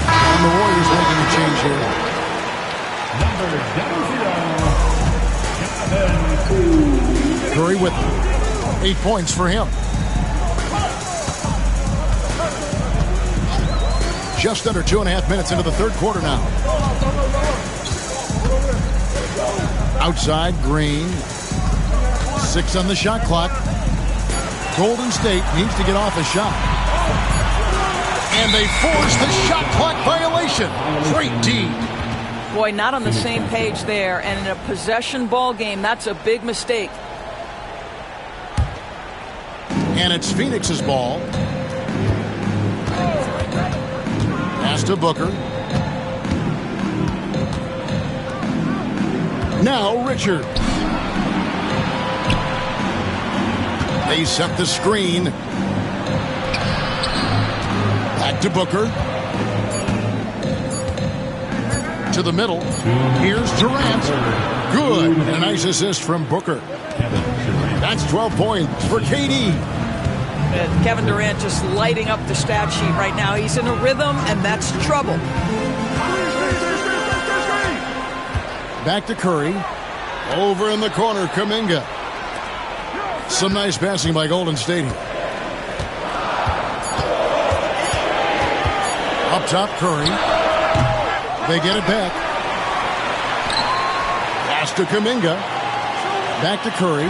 And the Warriors making a change here. Curry with 8 points for him. Just under 2.5 minutes into the third quarter now. Outside, Green. 6 on the shot clock. Golden State needs to get off a shot. And they force the shot clock violation. Great D. Boy, not on the same page there. And in a possession ball game, that's a big mistake. And it's Phoenix's ball. Pass to Booker. Now Richards. They set the screen. Back to Booker. To the middle. Here's Durant. Good. And a nice assist from Booker. That's 12 points for KD. And Kevin Durant just lighting up the stat sheet right now. He's in a rhythm, and that's trouble. Back to Curry. Over in the corner, Kuminga. Some nice passing by Golden State. Up top, Curry. They get it back. Pass to Kuminga. Back to Curry.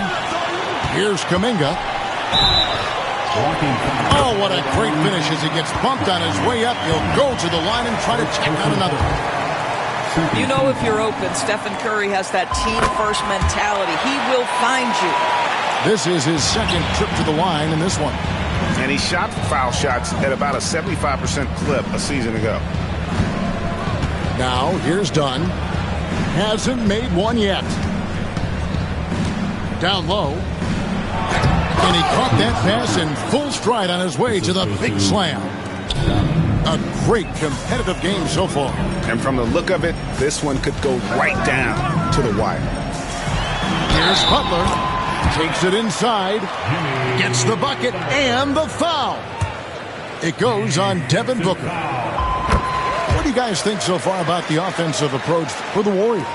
Here's Kuminga. Oh, what a great finish as he gets bumped on his way up. He'll go to the line and try to check out another. You know if you're open, Stephen Curry has that team-first mentality. He will find you. This is his second trip to the line in this one. And he shot foul shots at about a 75% clip a season ago. Now, here's Dunn. Hasn't made one yet. Down low. And he caught that pass in full stride on his way to the big slam. A great competitive game so far. And from the look of it, this one could go right down to the wire. Here's Butler. Takes it inside. Gets the bucket and the foul. It goes on Devin Booker. What do you guys think so far about the offensive approach for the Warriors?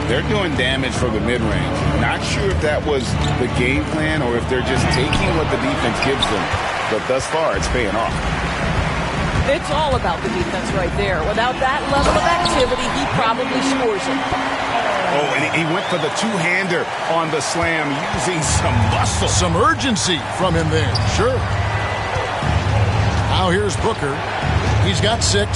They're doing damage from the mid-range. Not sure if that was the game plan or if they're just taking what the defense gives them. But thus far, it's paying off. It's all about the defense right there. Without that level of activity, he probably scores it. Oh, and he went for the two-hander on the slam using some muscle. Some urgency from him there. Sure. Now here's Booker. He's got 6.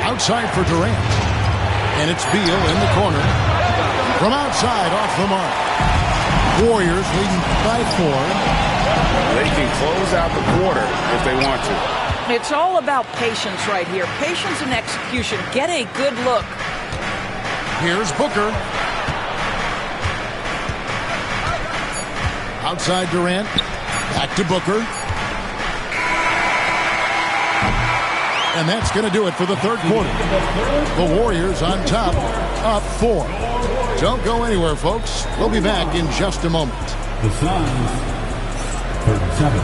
Outside for Durant. And it's Beal in the corner. From outside, off the mark. Warriors leading by 4. They can close out the quarter if they want to. It's all about patience right here. Patience and execution. Get a good look. Here's Booker. Outside Durant. Back to Booker. And that's going to do it for the third quarter. The Warriors on top, up 4. Don't go anywhere, folks. We'll be back in just a moment. The Suns, 37.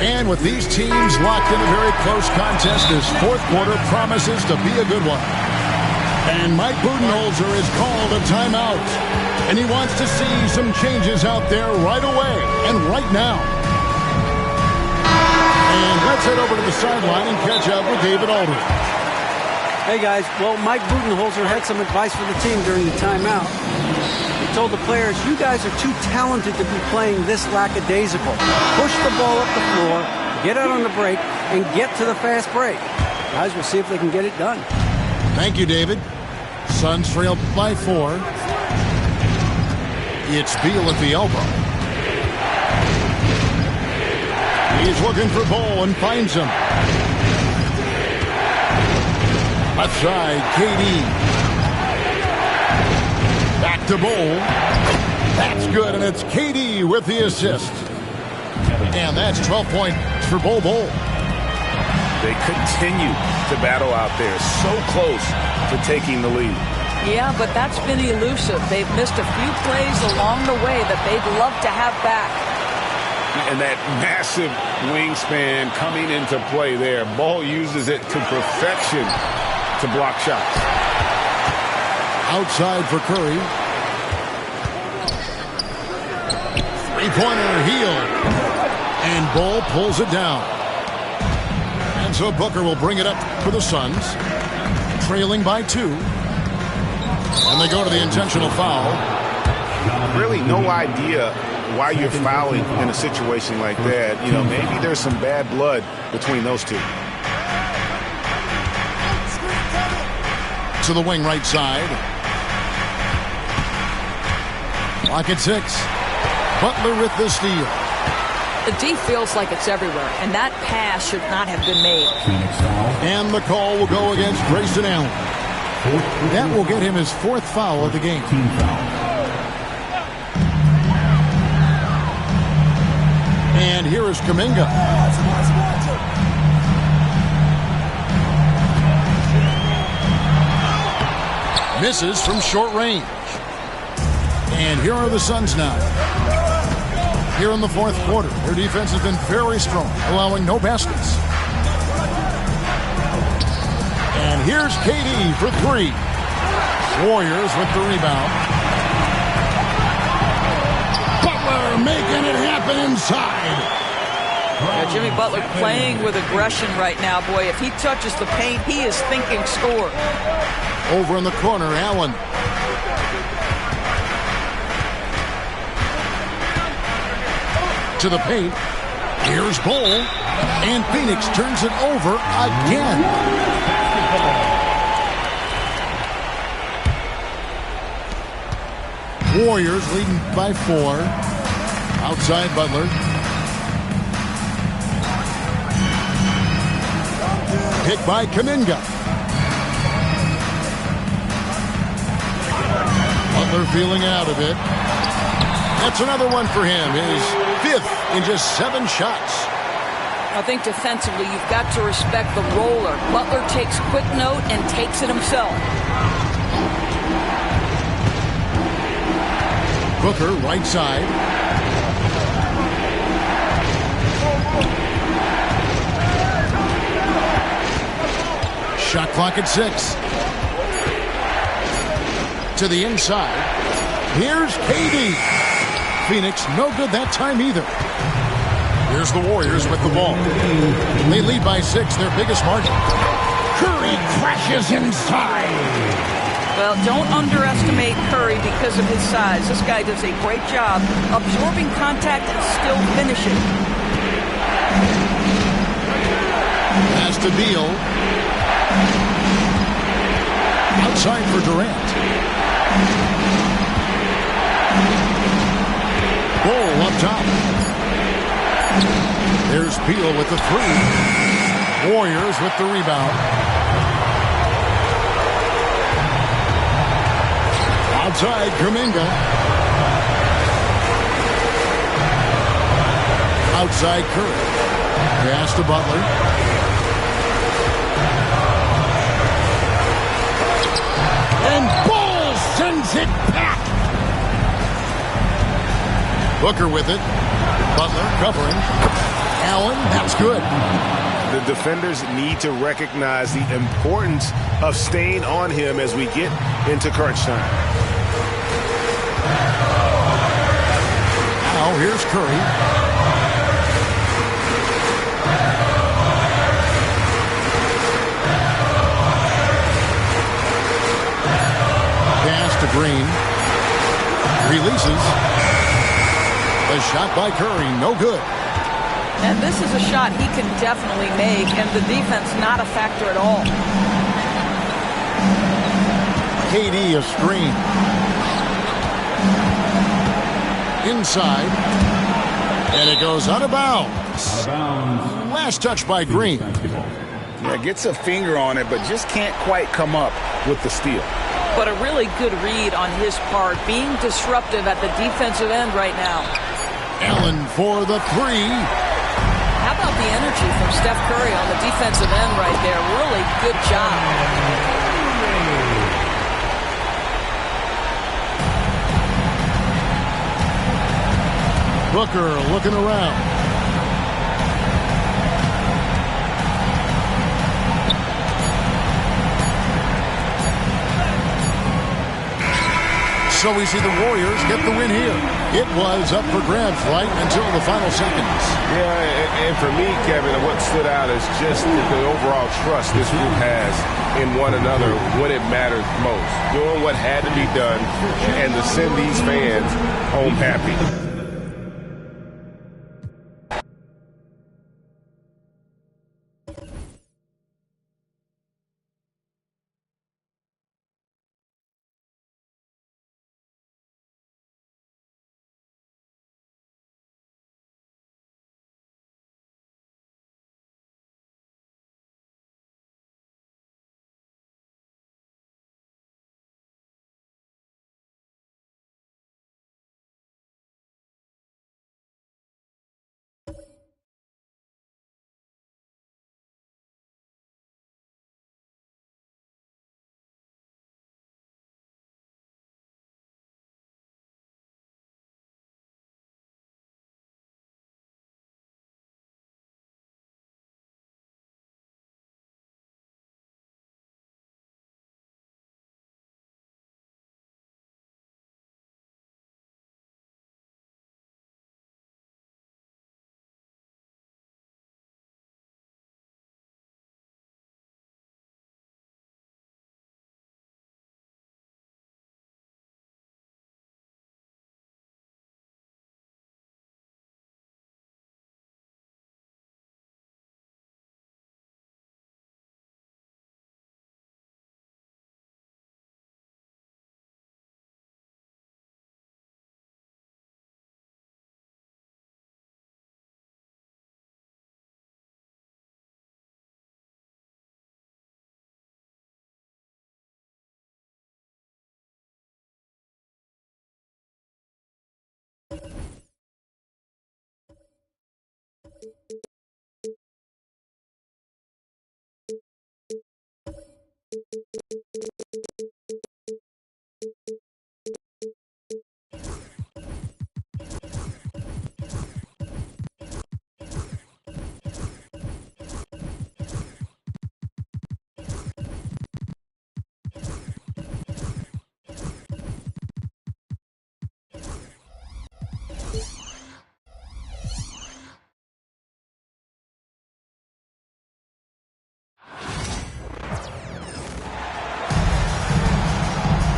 And with these teams locked in a very close contest, this fourth quarter promises to be a good one. And Mike Budenholzer has called a timeout. And he wants to see some changes out there right away and right now. And let's head over to the sideline and catch up with David Aldridge. Hey guys, well, Mike Budenholzer had some advice for the team during the timeout. He told the players, you guys are too talented to be playing this lackadaisical. Push the ball up the floor, get out on the break, and get to the fast break. Guys, we'll see if they can get it done. Thank you, David. Suns trail by 4. It's Beal at the elbow. He's looking for Bol and finds him. Left side, KD. Back to Bol. That's good, and it's KD with the assist. And that's 12 points for Bol. They continue to battle out there, so close to taking the lead. Yeah, but that's been elusive. They've missed a few plays along the way that they'd love to have back. And that massive wingspan coming into play there. Ball uses it to perfection to block shots. Outside for Curry. Three-pointer, heel. And Bol pulls it down. And so Booker will bring it up for the Suns. Trailing by 2. And they go to the intentional foul. Really no idea why you're fouling in a situation like that. You know, maybe there's some bad blood between those two. To the wing right side. Clock at 6. Butler with the steal. The D feels like it's everywhere, and that pass should not have been made. And the call will go against Grayson Allen. That will get him his 4th foul of the game. And here is Kuminga. Misses from short range. And here are the Suns now. Here in the fourth quarter, their defense has been very strong, allowing no baskets. And here's KD for 3. Warriors with the rebound. Butler making it happen inside. Yeah, Jimmy Butler playing with aggression right now. Boy, if he touches the paint, he is thinking score. Over in the corner, Allen. To the paint. Here's Bol. And Phoenix turns it over again. Warriors leading by 4. Outside Butler. Pick by Kuminga. Butler feeling out of it. That's another one for him. His 5th in just 7 shots. I think defensively you've got to respect the roller. Butler takes quick note and takes it himself. Booker, right side. Shot clock at 6. To the inside. Here's KD. Phoenix, no good that time either. Here's the Warriors with the ball. They lead by 6, their biggest margin. Curry crashes inside. Well, don't underestimate Curry because of his size. This guy does a great job absorbing contact and still finishing. Pass to Beal. inside for Durant. Bull up top. There's Beal with the three. Warriors with the rebound. Outside, Kuminga. Outside, Curry. Pass to Butler. And Bull sends it back. Booker with it. Butler covering. Allen, that's good. The defenders need to recognize the importance of staying on him as we get into crunch time. Now here's Curry. Pass to Green. Releases. A shot by Curry, no good. And this is a shot he can definitely make, and the defense not a factor at all. KD a screen. Inside. And it goes out of bounds. Last touch by Green. Yeah, gets a finger on it, but just can't quite come up with the steal. But a really good read on his part, being disruptive at the defensive end right now. Allen for the three. How about the energy from Steph Curry on the defensive end right there? Really good job. Booker looking around. So we see the Warriors get the win here. It was up for grabs right until the final seconds. Yeah, and for me, Kevin, what stood out is just the overall trust this group has in one another when it matters most. Doing what had to be done and to send these fans home happy.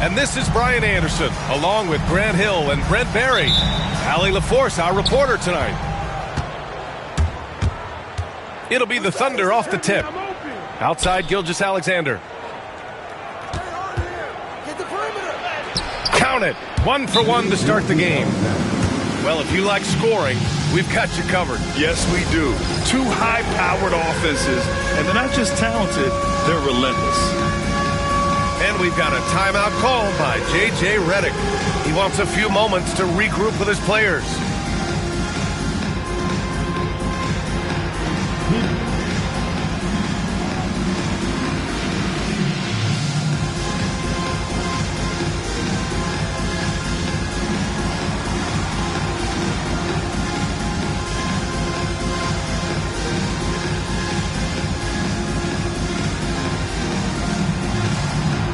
And this is Brian Anderson, along with Grant Hill and Brent Barry. Allie LaForce, our reporter tonight. It'll be the Thunder off the tip. Outside, Gilgeous-Alexander. won it. 1 for 1 to start the game. Well, if you like scoring, we've got you covered. Yes, we do. Two high-powered offenses, and they're not just talented, they're relentless. And we've got a timeout called by J.J. Redick. He wants a few moments to regroup with his players.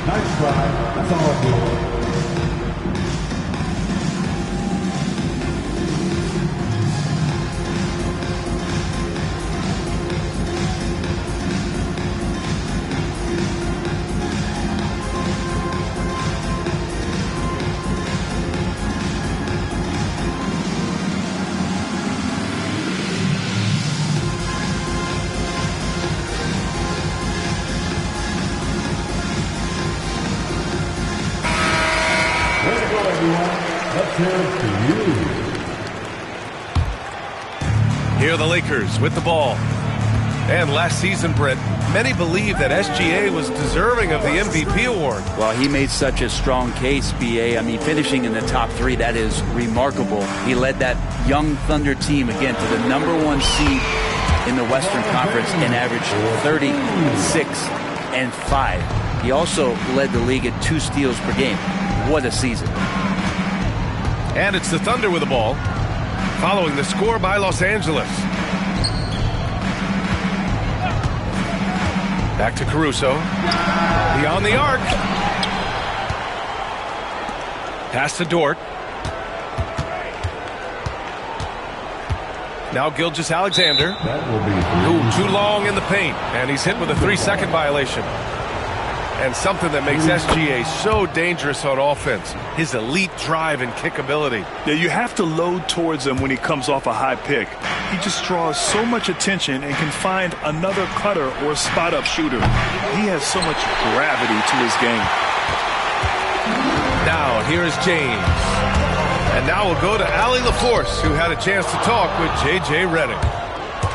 Nice try. That's all good. Here are the Lakers with the ball. And last season, Brett, many believe that SGA was deserving of the MVP award. Well, he made such a strong case, B.A. I mean, finishing in the top 3, that is remarkable. He led that young Thunder team, again, to the #1 seed in the Western Conference and averaged 36 and 5. He also led the league at 2 steals per game. What a season. And it's the Thunder with the ball, following the score by Los Angeles. Back to Caruso. Beyond the arc. Pass to Dort. Now Gilgeous-Alexander. Ooh, too long in the paint. And he's hit with a 3-second violation. And something that makes SGA so dangerous on offense, his elite drive and kick ability. Yeah, you have to load towards him when he comes off a high pick. He just draws so much attention and can find another cutter or spot-up shooter. He has so much gravity to his game. Now, here is James. And now we'll go to Allie LaForce, who had a chance to talk with J.J. Redick.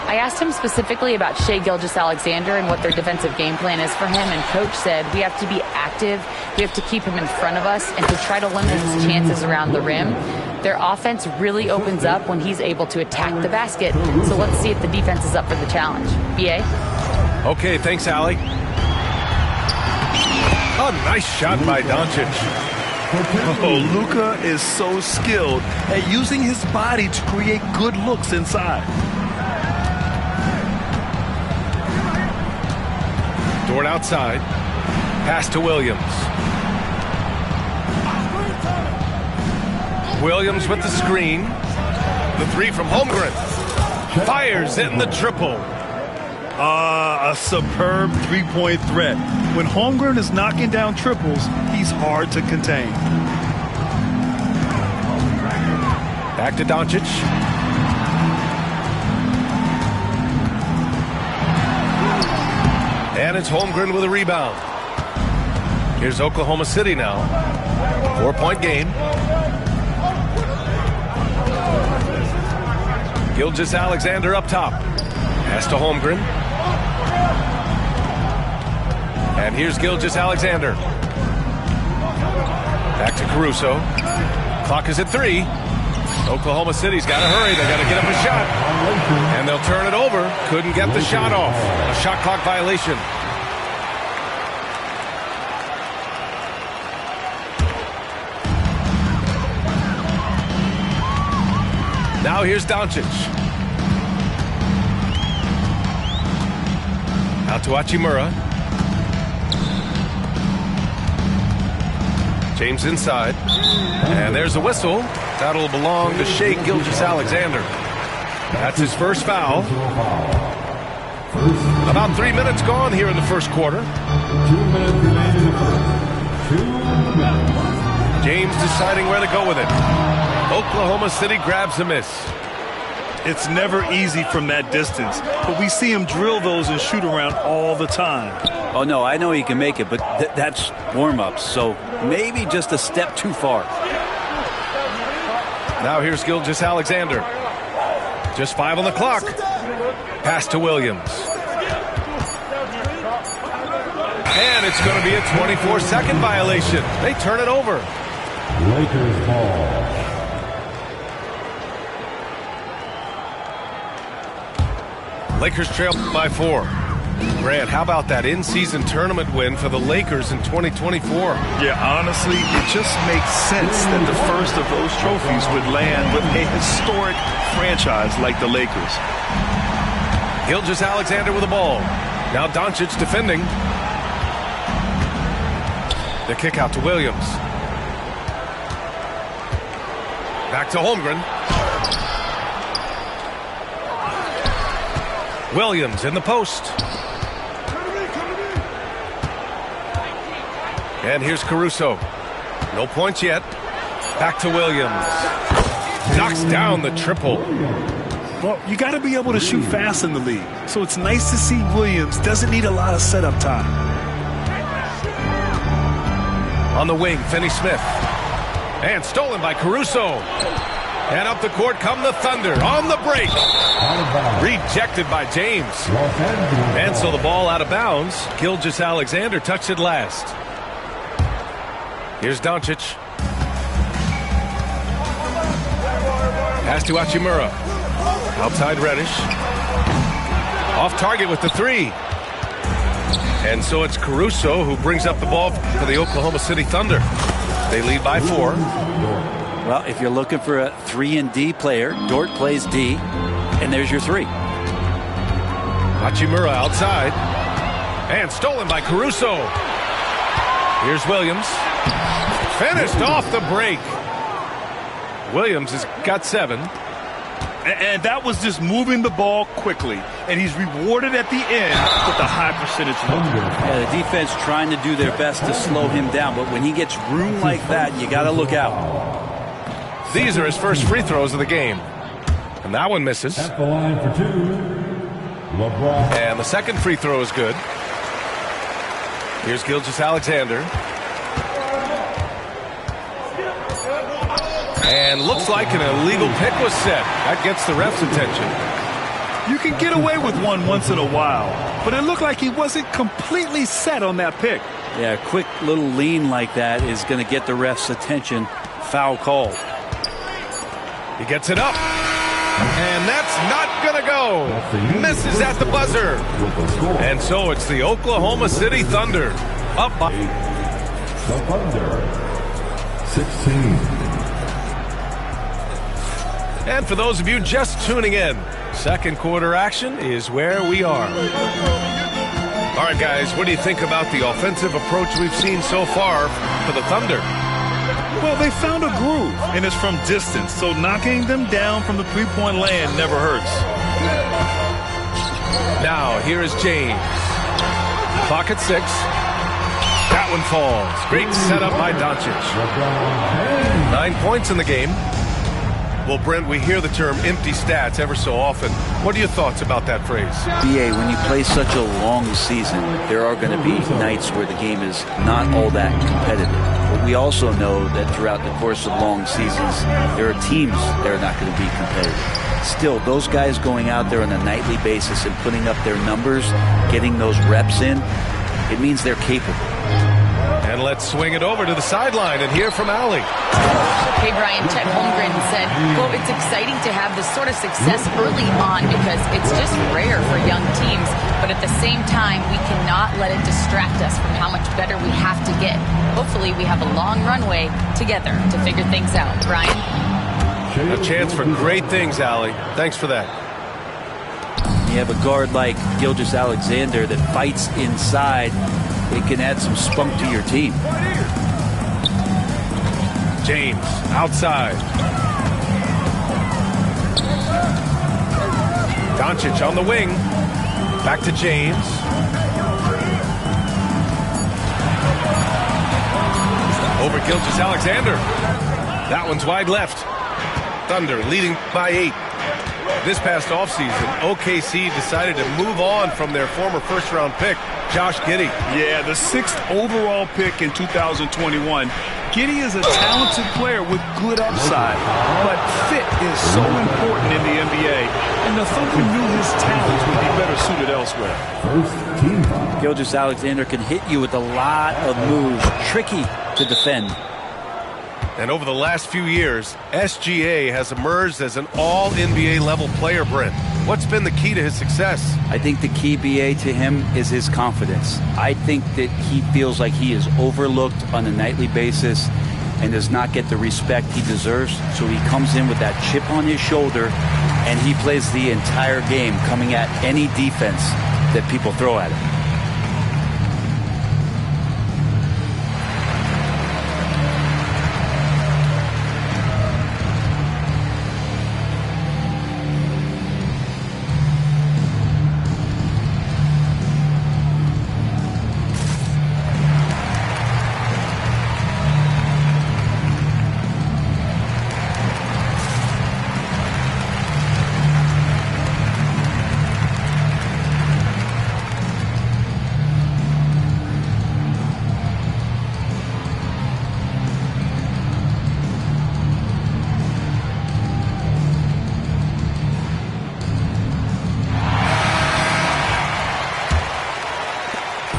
I asked him specifically about Shai Gilgeous-Alexander and what their defensive game plan is for him, and Coach said we have to be active, we have to keep him in front of us, and to try to limit his chances around the rim. Their offense really opens up when he's able to attack the basket, so let's see if the defense is up for the challenge. B.A.? Okay, thanks, Allie. A nice shot by Doncic. Oh, Luka is so skilled at using his body to create good looks inside. Dort outside. Pass to Williams. Williams with the screen. The 3 from Holmgren. Fires in the triple. A superb three-point threat. When Holmgren is knocking down triples, he's hard to contain. Back to Doncic. And it's Holmgren with a rebound. Here's Oklahoma City now. 4-point game. Gilgeous-Alexander up top. Pass to Holmgren. And here's Gilgeous-Alexander. Back to Caruso. Clock is at 3. Oklahoma City's got to hurry. They got to get up a shot. And they'll turn it over. Couldn't get the shot off. A shot clock violation. Now here's Doncic. Out to Hachimura. James inside. And there's a whistle. That'll belong to Shai Gilgeous-Alexander. That's his first foul. About 3 minutes gone here in the first quarter. 2 minutes remaining in the first. 2 minutes. James deciding where to go with it. Oklahoma City grabs a miss. It's never easy from that distance, but we see him drill those and shoot around all the time. Oh, no, I know he can make it, but that's warm-ups, so maybe just a step too far. Now here's Gilgeous-Alexander. Just 5 on the clock. Pass to Williams. And it's going to be a 24-second violation. They turn it over. Lakers ball. Lakers trail by 4. Grant, how about that in-season tournament win for the Lakers in 2024? Yeah, honestly, it just makes sense that the first of those trophies would land with a historic franchise like the Lakers. Gilgeous-Alexander with the ball. Now Doncic defending. The kick out to Williams. Back to Holmgren. Williams in the post. And here's Caruso. No points yet. Back to Williams. Knocks down the triple. Well, you got to be able to shoot fast in the league. So it's nice to see Williams doesn't need a lot of setup time. On the wing, Finney-Smith. And stolen by Caruso. And up the court come the Thunder on the break. Rejected by James. And so the ball out of bounds. Gilgeous-Alexander touched it last. Here's Doncic. Pass to Hachimura. Outside Reddish. Off target with the 3. And so it's Caruso who brings up the ball for the Oklahoma City Thunder. They lead by 4. Well, if you're looking for a 3-and-D player, Dort plays D, and there's your 3. Hachimura outside. And stolen by Caruso. Here's Williams. Finished off the break. Williams has got 7. And that was just moving the ball quickly. And he's rewarded at the end with a high percentage look. Yeah, the defense trying to do their best to slow him down, but when he gets room like that, you got to look out. These are his first free throws of the game. And that one misses. At the line for 2, LeBron. And the second free throw is good. Here's Gilgeous-Alexander. And looks like an illegal pick was set. That gets the ref's attention. You can get away with one once in a while, but it looked like he wasn't completely set on that pick. Yeah, a quick little lean like that is going to get the ref's attention. Foul call. He gets it up. And that's not going to go. Misses at the buzzer. And so it's the Oklahoma City Thunder. Up by. The Thunder. 16. And for those of you just tuning in, second quarter action is where we are. All right, guys, what do you think about the offensive approach we've seen so far for the Thunder? Well, they found a groove, and it's from distance, so knocking them down from the three-point land never hurts. Now, here is James. Clock at 6. That one falls. Great setup by Doncic. 9 points in the game. Well, Brent, we hear the term empty stats ever so often. What are your thoughts about that phrase? BA, when you play such a long season, there are going to be nights where the game is not all that competitive. But we also know that throughout the course of long seasons, there are teams that are not going to be competitive. Still, those guys going out there on a nightly basis and putting up their numbers, getting those reps in, it means they're capable. And let's swing it over to the sideline and hear from Allie. Hey, Brian, Chet Holmgren said, quote, it's exciting to have this sort of success early on because it's just rare for young teams. But at the same time, we cannot let it distract us from how much better we have to get. Hopefully, we have a long runway together to figure things out. Brian? A chance for great things, Allie. Thanks for that. You have a guard like Gilgeous-Alexander that fights inside. It can add some spunk to your team. James outside. Doncic on the wing. Back to James. Over Gilgeous-Alexander. That one's wide left. Thunder leading by 8. This past offseason, OKC decided to move on from their former first-round pick, Josh Giddey. Yeah, the 6th overall pick in 2021. Giddey is a talented player with good upside, but fit is so important in the NBA, and the Thunder knew his talents would be better suited elsewhere. Gilgeous-Alexander can hit you with a lot of moves, tricky to defend. And over the last few years, SGA has emerged as an all-NBA level player, Brent. What's been the key to his success? I think the key, BA, to him is his confidence. I think that he feels like he is overlooked on a nightly basis and does not get the respect he deserves. So he comes in with that chip on his shoulder, and he plays the entire game, coming at any defense that people throw at him.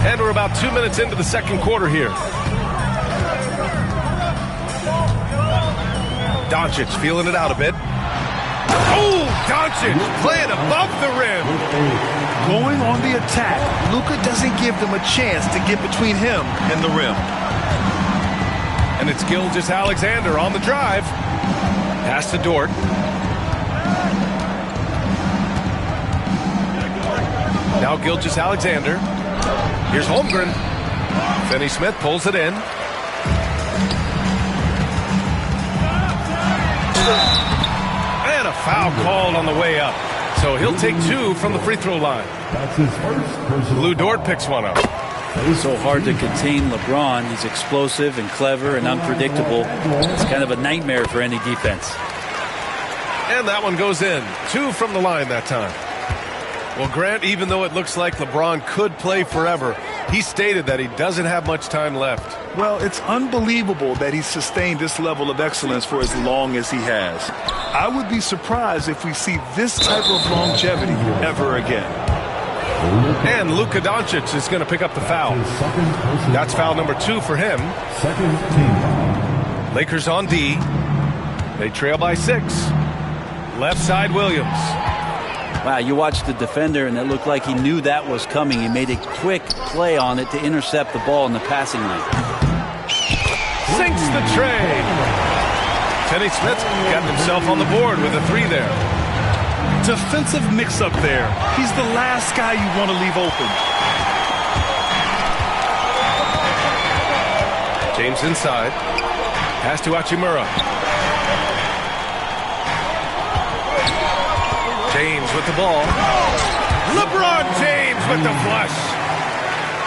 And we're about 2 minutes into the second quarter here. Doncic feeling it out a bit. Oh, Doncic playing above the rim. Going on the attack, Luka doesn't give them a chance to get between him and the rim. And it's Gilgeous-Alexander on the drive. Pass to Dort. Now Gilgeous-Alexander. Here's Holmgren. Finney Smith pulls it in. And a foul called on the way up. So he'll take 2 from the free throw line. That's his first personal. Lou Dort picks one up. It's so hard to contain LeBron. He's explosive and clever and unpredictable. It's kind of a nightmare for any defense. And that one goes in. 2 from the line that time. Well, Grant, even though it looks like LeBron could play forever, he stated that he doesn't have much time left. Well, it's unbelievable that he's sustained this level of excellence for as long as he has. I would be surprised if we see this type of longevity ever again. And Luka Doncic is going to pick up the foul. That's foul number 2 for him. Second team. Lakers on D. They trail by 6. Left side, Williams. Wow, you watched the defender, and it looked like he knew that was coming. He made a quick play on it to intercept the ball in the passing lane. Sinks the tray. Finney Smith got himself on the board with a 3 there. Defensive mix-up there. He's the last guy you want to leave open. James inside. Pass to Hachimura. James with the ball. LeBron James with the flush.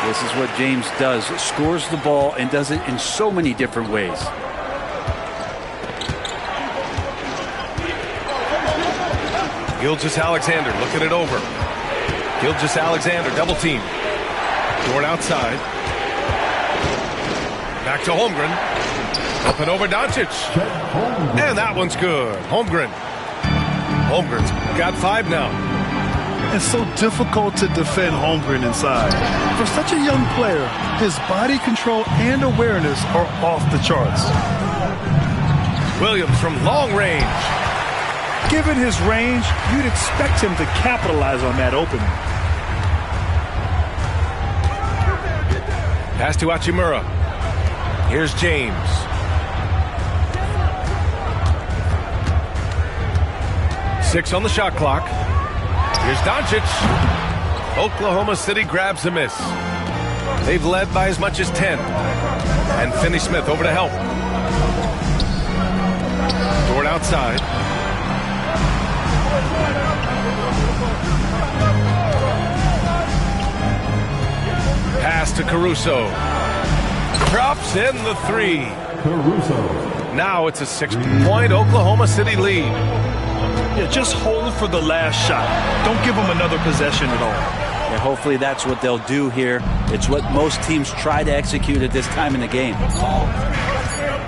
This is what James does. Scores the ball and does it in so many different ways. Gilgeous-Alexander looking it over. Gilgeous-Alexander double team. Dort outside. Back to Holmgren. Up and over Doncic. And that one's good. Holmgren's got 5 now. It's so difficult to defend Holmgren inside. For such a young player, his body control and awareness are off the charts. Williams from long range. Given his range, you'd expect him to capitalize on that opening. Pass to Hachimura. Here's James. Six on the shot clock. Here's Doncic. Oklahoma City grabs a miss. They've led by as much as 10. And Finney Smith over to help. Dort outside. Pass to Caruso. Drops in the 3. Caruso. Now it's a 6-point Oklahoma City lead. Yeah, just hold for the last shot. Don't give them another possession at all. Yeah, hopefully that's what they'll do here. It's what most teams try to execute at this time in the game.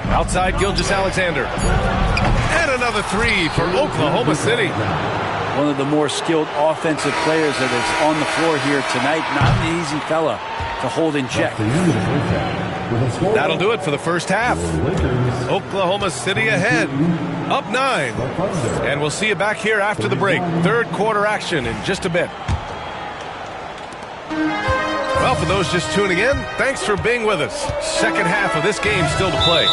Outside Gilgeous-Alexander. And another three for Oklahoma City. One of the more skilled offensive players that is on the floor here tonight. Not an easy fella to hold in check. That'll do it for the first half. Oklahoma City ahead, up 9. And we'll see you back here after the break. Third quarter action in just a bit. Well, for those just tuning in, thanks for being with us. Second half of this game still to play.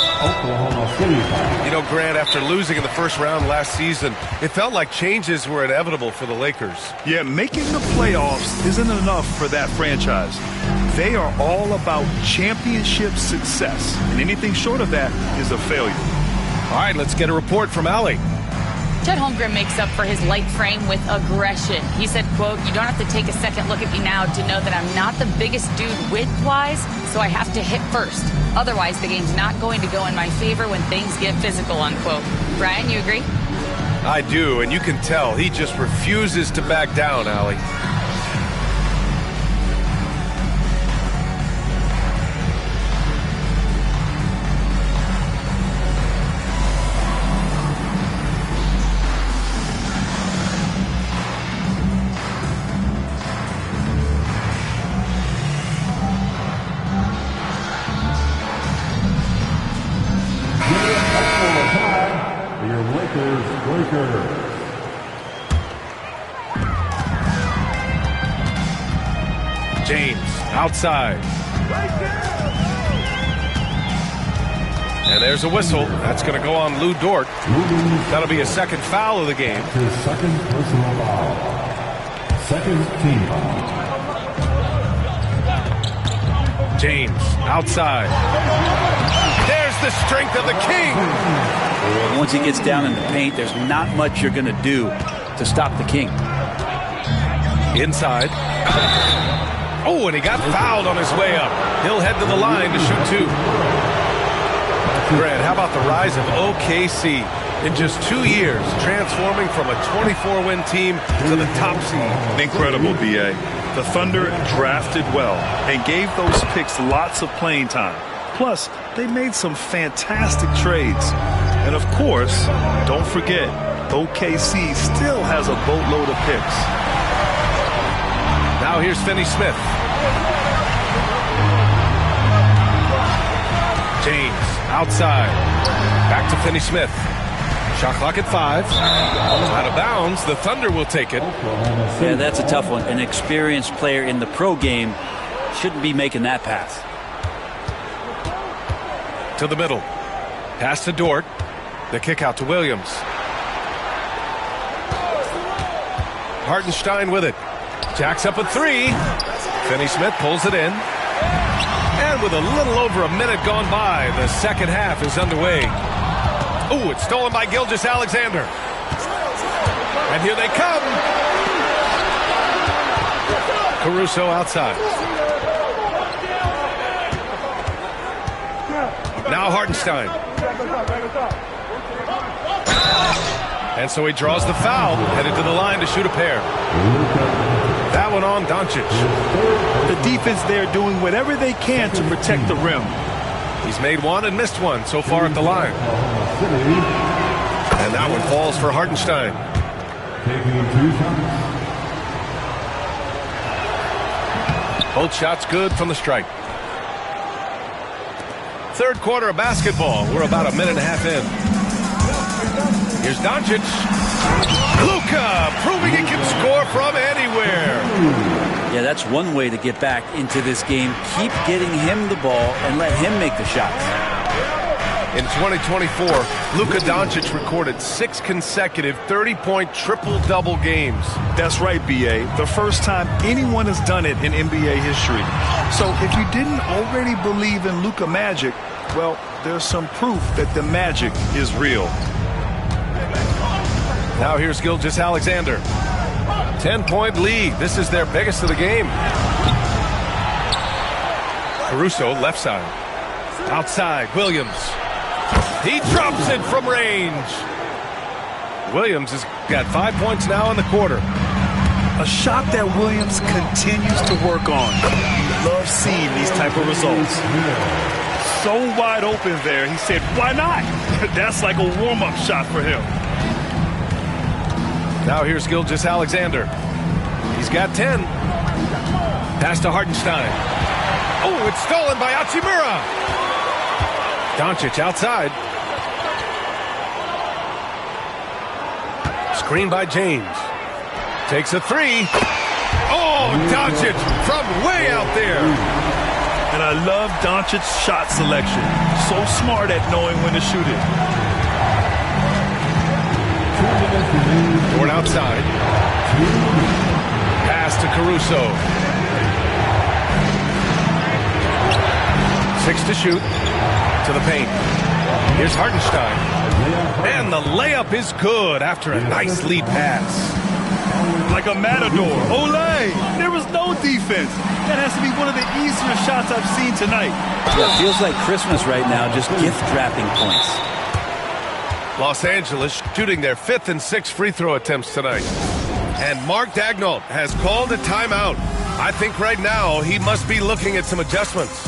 You know, Grant, after losing in the first round last season, it felt like changes were inevitable for the Lakers. Yeah, making the playoffs isn't enough for that franchise. They are all about championship success, and anything short of that is a failure. All right, let's get a report from Allie. Chet Holmgren makes up for his light frame with aggression. He said, quote, "You don't have to take a second look at me now to know that I'm not the biggest dude width-wise, so I have to hit first. Otherwise, the game's not going to go in my favor when things get physical," unquote. Brian, you agree? I do, and you can tell he just refuses to back down, Allie. James outside. And there's a whistle. That's going to go on Lou Dort. That'll be a second foul of the game. His second personal foul. Second team foul. James outside. There's the strength of the King. Once he gets down in the paint, there's not much you're going to do to stop the King. Inside. Oh, and he got fouled on his way up. He'll head to the line to shoot 2. Grant, how about the rise of OKC? In just 2 years, transforming from a 24-win team to the top seed. Incredible, B.A. The Thunder drafted well and gave those picks lots of playing time. Plus, they made some fantastic trades. And of course, don't forget, OKC still has a boatload of picks. Now here's Finney-Smith. James outside. Back to Finney-Smith. Shot clock at 5. Out of bounds. The Thunder will take it. Yeah, that's a tough one. An experienced player in the pro game shouldn't be making that pass. To the middle. Pass to Dort. The kick out to Williams. Hartenstein with it. Jacks up a 3. Finney-Smith pulls it in. And with a little over a minute gone by, the second half is underway. Oh, it's stolen by Gilgeous-Alexander. And here they come. Caruso outside. Now Hartenstein. And so he draws the foul, headed to the line to shoot a pair. That one on Doncic. The defense there doing whatever they can to protect the rim. He's made one and missed one so far at the line. And that one falls for Hartenstein. Both shots good from the stripe. Third quarter of basketball. We're about a minute and a half in. Here's Doncic. Luka proving he can score from anywhere. Yeah, that's one way to get back into this game. Keep getting him the ball and let him make the shots. In 2024, Luka Doncic recorded 6 consecutive 30-point triple-double games. That's right, B.A. The first time anyone has done it in NBA history. So if you didn't already believe in Luka magic, well, there's some proof that the magic is real. Now here's Gilgeous-Alexander. 10-point lead. This is their biggest of the game. Caruso left side. Outside, Williams. He drops it from range. Williams is Got 5 points now in the quarter. A shot that Williams continues to work on. You love seeing these type of results. So wide open there. He said, why not? That's like a warm-up shot for him. Now here's Gilgeous-Alexander. He's got 10. Pass to Hartenstein. Oh, it's stolen by Hachimura. Doncic outside. Screen by James. Takes a three. Oh, Doncic from way out there. And I love Doncic's shot selection. So smart at knowing when to shoot it. Toward outside. Pass to Caruso. 6 to shoot. To the paint. Here's Hartenstein. And the layup is good after a nice lead pass. Like a matador. Olay! There was no defense. That has to be one of the easier shots I've seen tonight. Yeah, it feels like Christmas right now, just gift wrapping points. Los Angeles shooting their 5th and 6th free throw attempts tonight. And Mark Daigneault has called a timeout. I think right now he must be looking at some adjustments.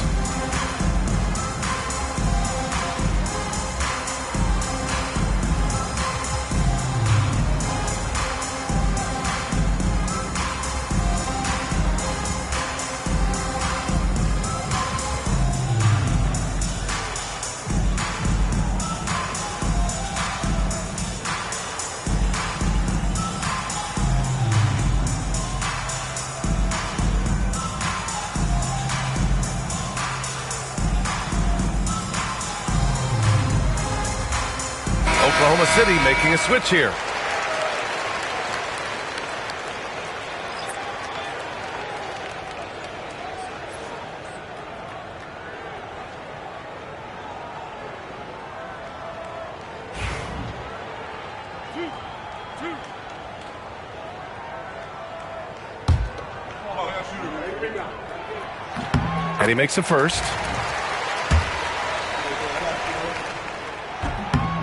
Oklahoma City making a switch here. And he makes a first.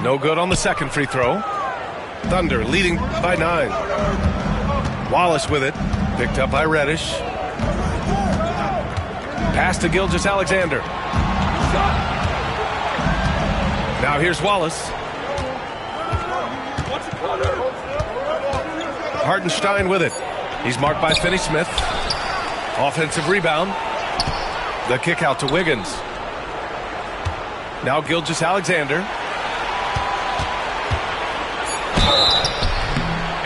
No good on the second free throw. Thunder leading by 9. Wallace with it. Picked up by Reddish. Pass to Gilgeous-Alexander. Now here's Wallace. Hartenstein with it. He's marked by Finney-Smith. Offensive rebound. The kick out to Wiggins. Now Gilgeous-Alexander.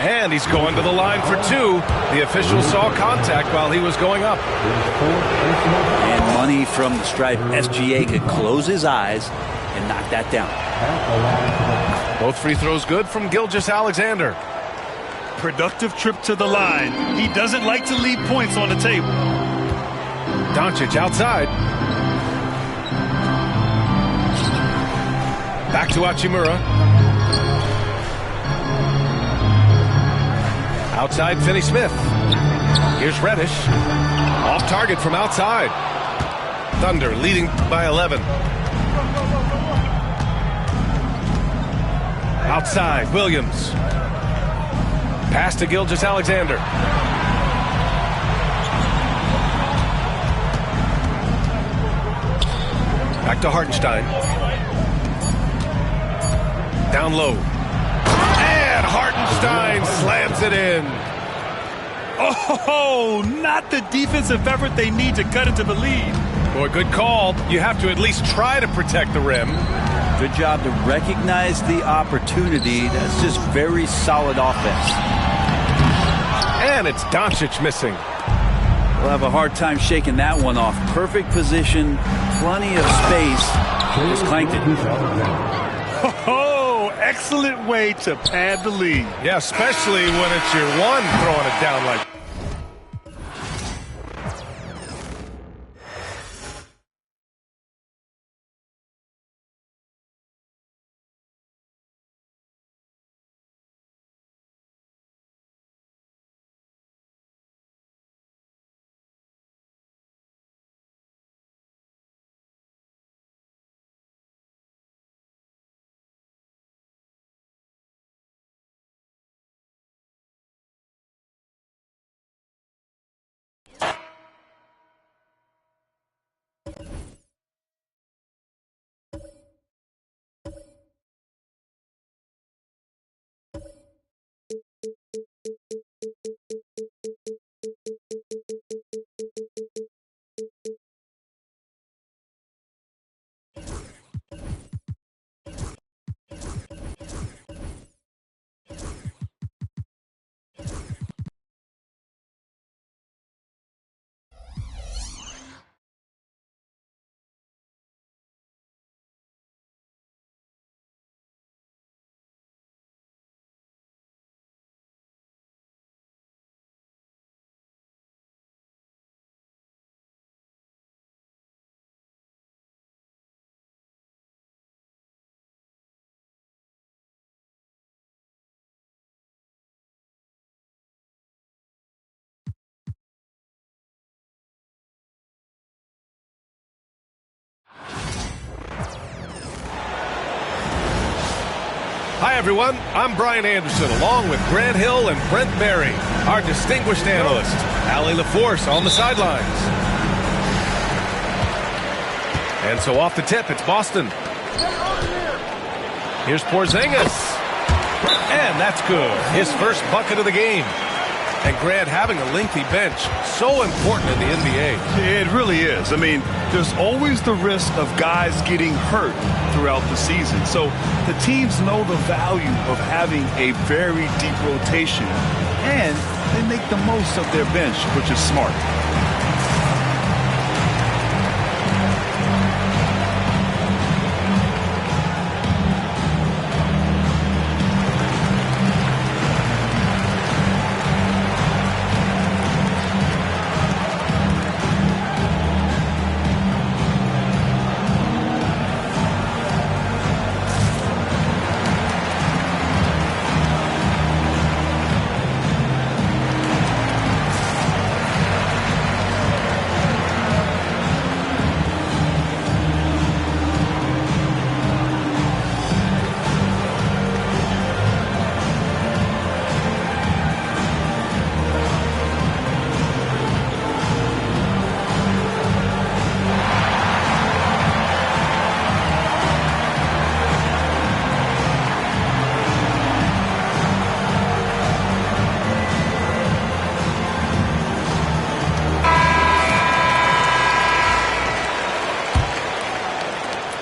And he's going to the line for 2. The official saw contact while he was going up. And money from the stripe. SGA could close his eyes and knock that down. Both free throws good from Gilgeous-Alexander. Productive trip to the line. He doesn't like to leave points on the table. Doncic outside. Back to Hachimura. Outside Finney-Smith. Here's Reddish. Off target from outside. Thunder leading by 11. Outside Williams. Pass to Gilgeous-Alexander. Back to Hartenstein. Down low. And Hartenstein slams it in. Oh, not the defensive effort they need to cut into the lead. Boy, good call. You have to at least try to protect the rim. Good job to recognize the opportunity. That's just very solid offense. And it's Doncic missing. We'll have a hard time shaking that one off. Perfect position, plenty of space. Just clanked it. Oh, excellent way to pad the lead. Yeah, especially when it's your one throwing it down like Hi, everyone. I'm Brian Anderson, along with Grant Hill and Brent Barry, our distinguished analyst. Allie LaForce on the sidelines. And so off the tip, it's Boston. Here's Porzingis. And that's good. His first bucket of the game. And Grant, having a lengthy bench, so important in the NBA. It really is. I mean, there's always the risk of guys getting hurt throughout the season. So the teams know the value of having a very deep rotation, and they make the most of their bench, which is smart.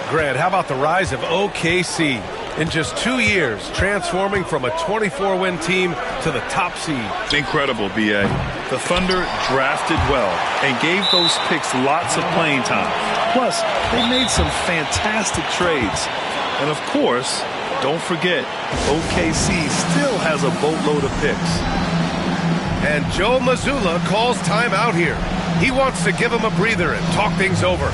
Grant, how about the rise of OKC? In just 2 years, transforming from a 24-win team to the top seed. Incredible, B.A. The Thunder drafted well and gave those picks lots of playing time. Plus, they made some fantastic trades. And of course, don't forget, OKC still has a boatload of picks. And Joe Mazzulla calls timeout here. He wants to give him a breather and talk things over.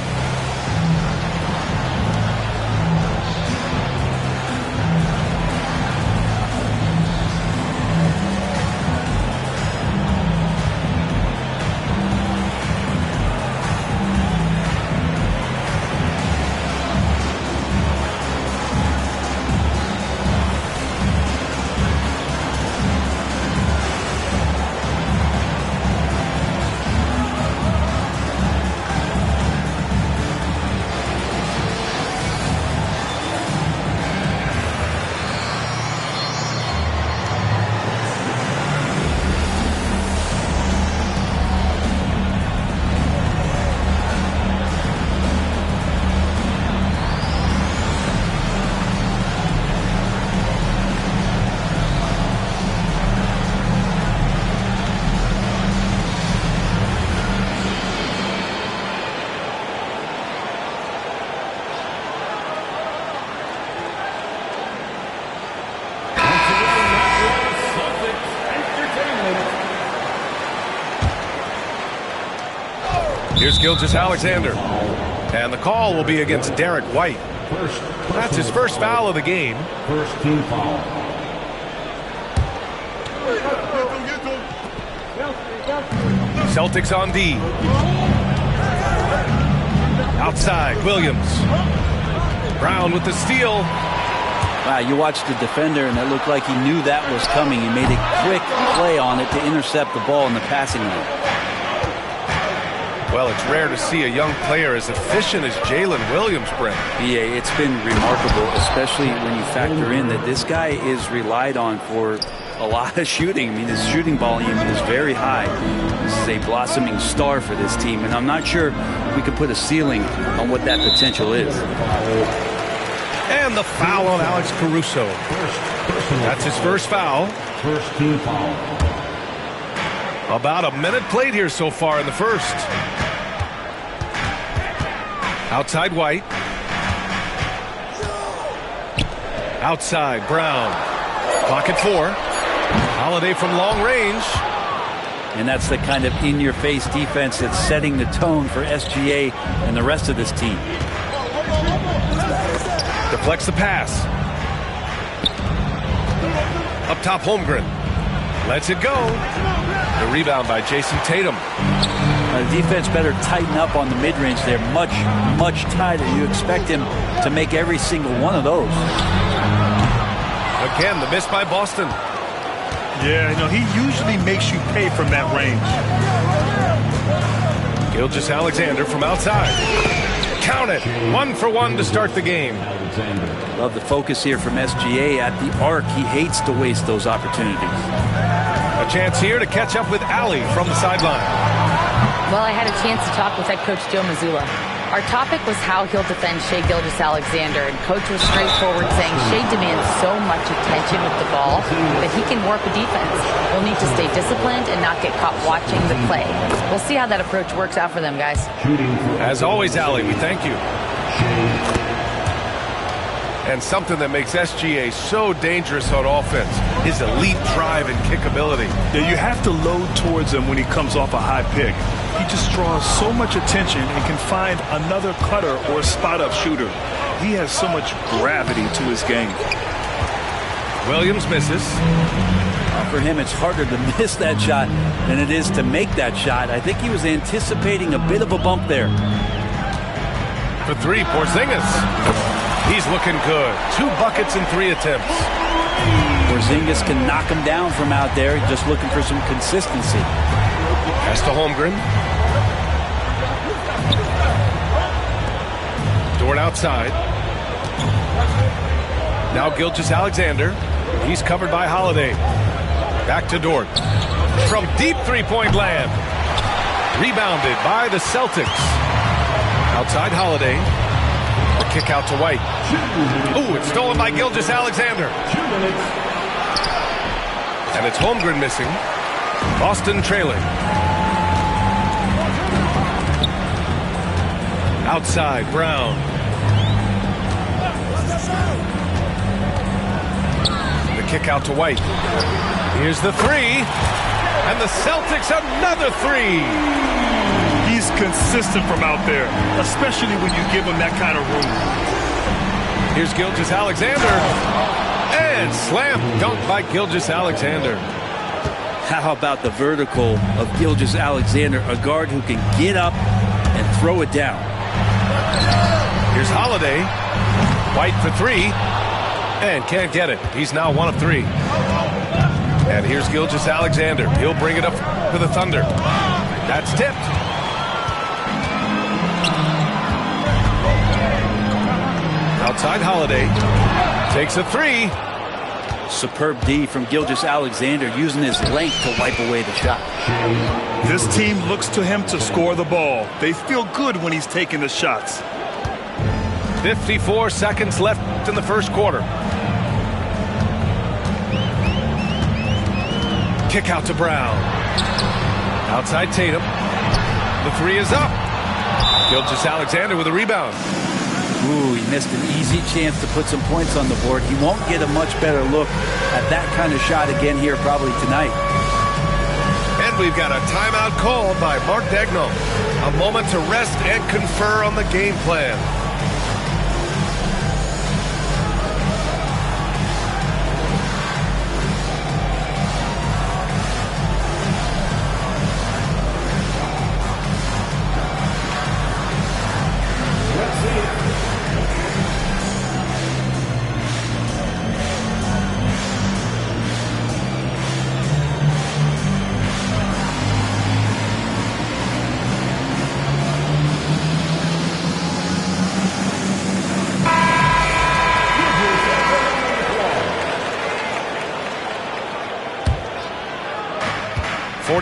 Here's Gilgeous-Alexander. And the call will be against Derek White. That's his first foul of the game. First team foul. Celtics on D. Outside, Williams. Brown with the steal. Wow, you watched the defender, and it looked like he knew that was coming. He made a quick play on it to intercept the ball in the passing lane. Well, it's rare to see a young player as efficient as Jalen Williams, Brent. Yeah, it's been remarkable, especially when you factor in that this guy is relied on for a lot of shooting. I mean, his shooting volume is very high. This is a blossoming star for this team, and I'm not sure we could put a ceiling on what that potential is. And the foul on Alex Caruso. That's his first foul. First team foul. About a minute played here so far in the first. Outside White. Outside Brown. Clock at 4. Holiday from long range. And that's the kind of in-your-face defense that's setting the tone for SGA and the rest of this team. Deflects the pass. Up top, Holmgren. Lets it go. The rebound by Jason Tatum. The defense better tighten up on the mid-range. They're much, much tighter. You expect him to make every single one of those. Again, the miss by Boston. Yeah, you know, he usually makes you pay from that range. Gilgeous-Alexander from outside. Count it. 1 for 1 to start the game. Love the focus here from SGA at the arc. He hates to waste those opportunities. A chance here to catch up with Ali from the sideline. Well, I had a chance to talk with head coach Joe Mazzulla. Our topic was how he'll defend Shai Gilgeous-Alexander, and coach was straightforward, saying Shai demands so much attention with the ball that he can warp a defense. We'll need to stay disciplined and not get caught watching the play. We'll see how that approach works out for them, guys. As always, Ali, we thank you. And something that makes SGA so dangerous on offense, his elite drive and kick ability. Yeah, you have to load towards him when he comes off a high pick. He just draws so much attention and can find another cutter or spot-up shooter. He has so much gravity to his game. Williams misses. For him, it's harder to miss that shot than it is to make that shot. I think he was anticipating a bit of a bump there. For 3, Porzingis. He's looking good. 2 buckets in 3 attempts. Porzingis can knock him down from out there, just looking for some consistency. Pass to Holmgren. Dort outside. Now Gilgeous-Alexander. He's covered by Holiday. Back to Dort. From deep three-point land. Rebounded by the Celtics. Outside Holiday. The kick out to White. Oh, it's stolen by Gilgeous-Alexander. And it's Holmgren missing. Boston trailing. Outside, Brown. The kick out to White. Here's the 3. And the Celtics another 3. He's consistent from out there, especially when you give him that kind of room. Here's Gilgeous-Alexander. And slam dunk by Gilgeous-Alexander. How about the vertical of Gilgeous-Alexander, a guard who can get up and throw it down. Here's Holiday. White for 3. And can't get it. He's now 1 of 3. And here's Gilgeous-Alexander. He'll bring it up for the Thunder. That's tipped. Outside Holiday. Takes a 3. Superb D from Gilgeous-Alexander, using his length to wipe away the shot. This team looks to him to score the ball. They feel good when he's taking the shots. 54 seconds left in the first quarter. Kick out to Brown. Outside Tatum. The 3 is up. Gilgeous-Alexander with a rebound. Ooh, he missed an easy chance to put some points on the board. He won't get a much better look at that kind of shot again here probably tonight. And we've got a timeout called by Mark Daigneault. A moment to rest and confer on the game plan.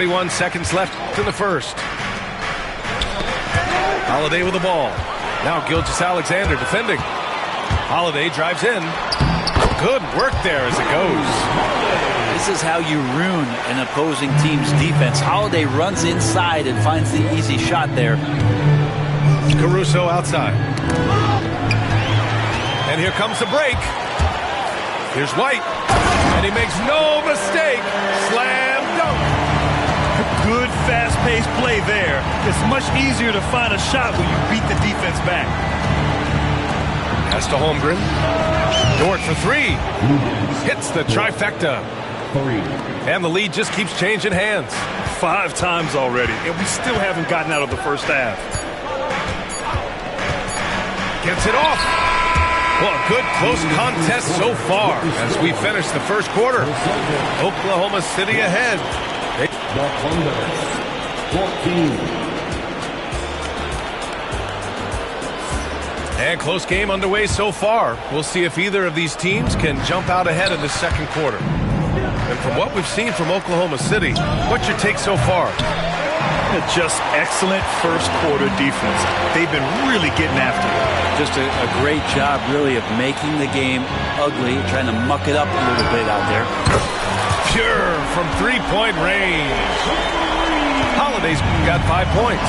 41 seconds left in the first. Holiday with the ball. Now Gilgeous-Alexander defending. Holiday drives in. Good work there as it goes. This is how you ruin an opposing team's defense. Holiday runs inside and finds the easy shot there. Caruso outside. And here comes the break. Here's White. And he makes no mistake. Slam dunk. Good fast-paced play there. It's much easier to find a shot when you beat the defense back. Pass to Holmgren. Dort for three. Hits the trifecta. And the lead just keeps changing hands. 5 times already, and we still haven't gotten out of the first half. Gets it off. Well, a good close contest so far as we finish the first quarter. Oklahoma City ahead. And close game underway so far. We'll see if either of these teams can jump out ahead in the second quarter. And from what we've seen from Oklahoma City, what's your take so far? Just excellent first quarter defense. They've been really getting after it. Just a great job, really, of making the game ugly, trying to muck it up a little bit out there. Pure from three-point range. Holiday's got 5 points.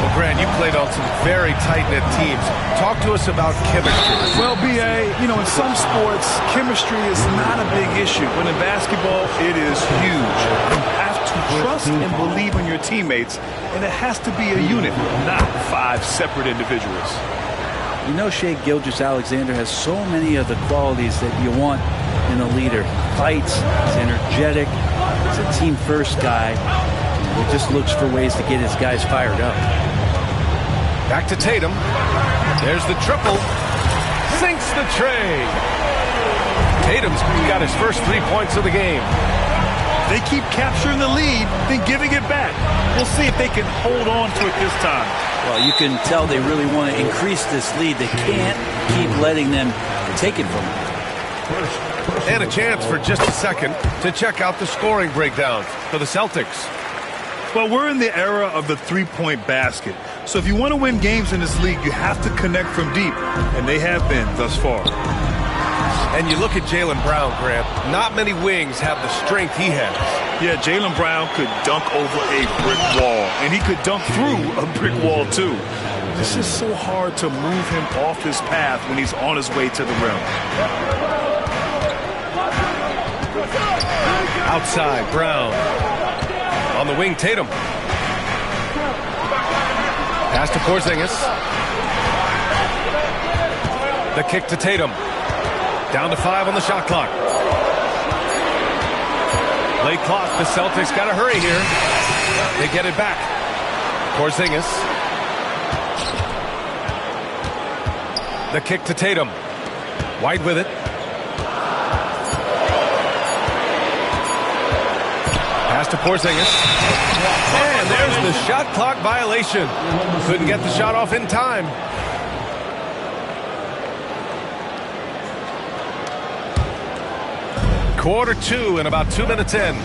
Well, Grant, you played on some very tight-knit teams. Talk to us about chemistry. Well, B.A., you know, in some sports, chemistry is not a big issue. But in basketball, it is huge. You have to trust and believe in your teammates, and it has to be a unit, not 5 separate individuals. You know, Shai Gilgeous-Alexander has so many of the qualities that you want in a leader. Fights, he's energetic, he's a team-first guy. He just looks for ways to get his guys fired up. Back to Tatum. There's the triple. Sinks the tray. Tatum's got his first 3 points of the game. They keep capturing the lead, then giving it back. We'll see if they can hold on to it this time. Well, you can tell they really want to increase this lead. They can't keep letting them take it from them. And a chance for just a second to check out the scoring breakdown for the Celtics. Well, we're in the era of the three-point basket. So if you want to win games in this league, you have to connect from deep, and they have been thus far. And you look at Jaylen Brown, Grant. Not many wings have the strength he has. Yeah, Jaylen Brown could dunk over a brick wall, and he could dunk through a brick wall, too. It's just so hard to move him off his path when he's on his way to the rim. Outside, Brown. On the wing, Tatum. Pass to Porzingis. The kick to Tatum. Down to 5 on the shot clock. Late clock. The Celtics got to hurry here. They get it back. Porzingis. The kick to Tatum. White with it. Pass to Porzingis. And there's the shot clock violation. Couldn't get the shot off in time. Quarter 2 and about 2 minutes in.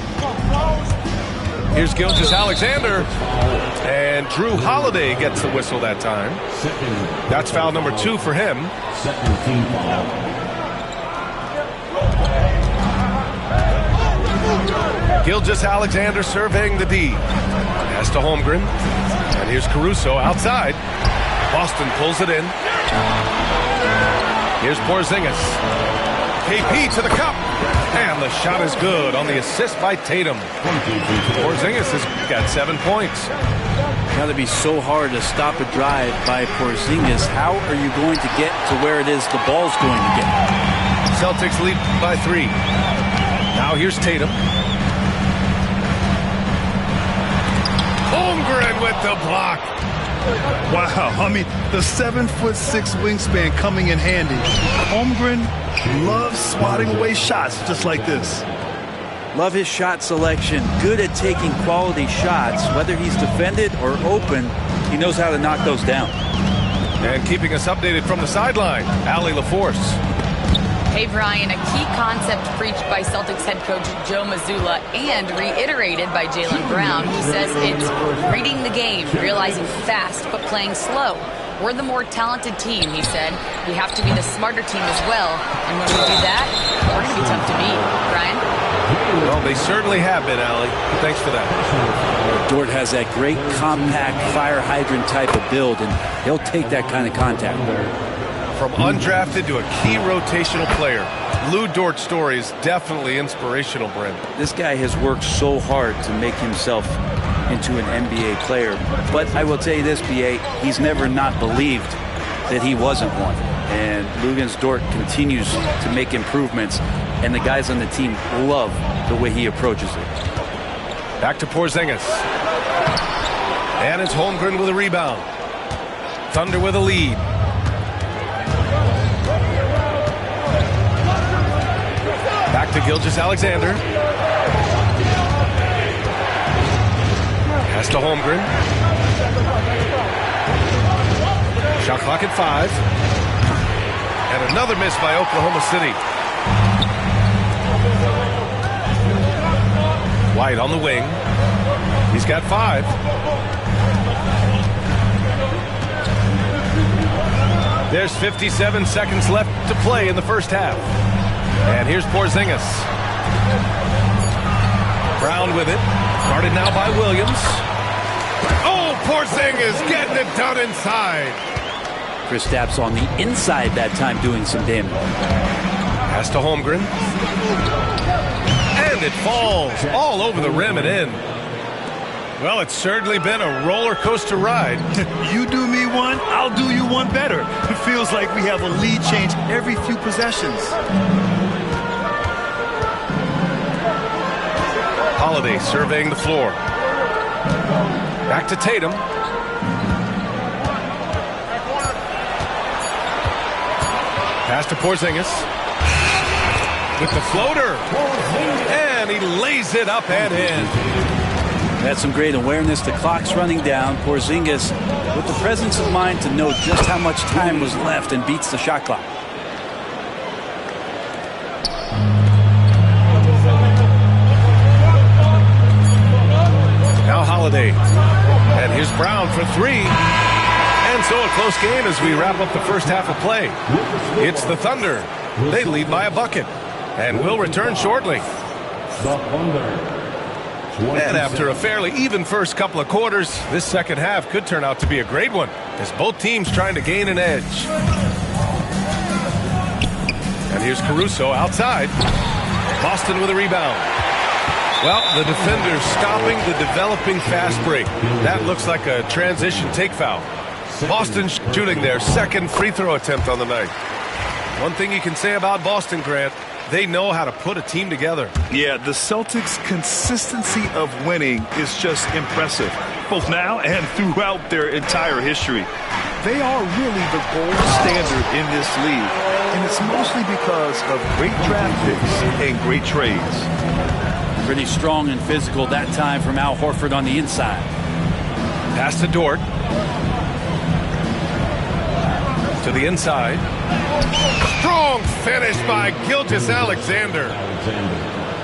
Here's Gilgeous-Alexander. And Drew Holiday gets the whistle that time. That's foul number 2 for him. Second team foul. Gilgeous-Alexander surveying the D. Pass to Holmgren. And here's Caruso outside. Boston pulls it in. Here's Porzingis. KP to the cup. And the shot is good on the assist by Tatum. Porzingis has got 7 points. Got to be so hard to stop a drive by Porzingis. How are you going to get to where it is the ball's going to get? Celtics lead by 3. Now here's Tatum. Holmgren with the block. Wow, I mean, the 7'6" wingspan coming in handy. Holmgren loves swatting away shots just like this. Love his shot selection. Good at taking quality shots. Whether he's defended or open, he knows how to knock those down. And keeping us updated from the sideline, Allie LaForce. Hey, Brian, a key concept preached by Celtics head coach Joe Mazzulla and reiterated by Jaylen Brown, who says it's reading the game, realizing fast, but playing slow. We're the more talented team, he said. We have to be the smarter team as well. And when we do that, we're going to be tough to beat. Brian? Well, they certainly have been, Allie. Thanks for that. Dort has that great compact fire hydrant type of build, and he'll take that kind of contact. From undrafted to a key rotational player, Lou Dort's story is definitely inspirational, Brent. This guy has worked so hard to make himself into an NBA player. But I will tell you this, B.A., he's never not believed that he wasn't one. And Luguentz Dort continues to make improvements, and the guys on the team love the way he approaches it. Back to Porzingis. And it's Holmgren with a rebound. Thunder with a lead. Back to Gilgeous-Alexander. Pass to Holmgren. Shot clock at 5. And another miss by Oklahoma City. White on the wing. He's got 5. There's 57 seconds left to play in the first half. And here's Porzingis. Brown with it. Guarded now by Williams. Oh, Porzingis getting it done inside. Kristaps on the inside that time doing some damage. Pass to Holmgren. And it falls all over the rim and in. Well, it's certainly been a roller coaster ride. You do me one, I'll do you one better. It feels like we have a lead change every few possessions. Holiday surveying the floor. Back to Tatum. Pass to Porzingis. With the floater. And he lays it up and in. That's some great awareness. The clock's running down. Porzingis with the presence of mind to know just how much time was left and beats the shot clock. Now Holiday. And here's Brown for 3. And so a close game as we wrap up the first half of play. It's the Thunder. They lead by a bucket. And will return shortly. And after a fairly even first couple of quarters, this second half could turn out to be a great one as both teams trying to gain an edge. And here's Caruso outside. Boston with a rebound. Well, the defender's stopping the developing fast break. That looks like a transition take foul. Boston shooting their second free throw attempt on the night. One thing you can say about Boston, Grant, they know how to put a team together. Yeah, the Celtics' consistency of winning is just impressive, both now and throughout their entire history. They are really the gold standard in this league, and it's mostly because of great draft picks and great trades. Pretty strong and physical that time from Al Horford on the inside. Pass to Dort. To the inside. Strong finish by Gilgeous-Alexander.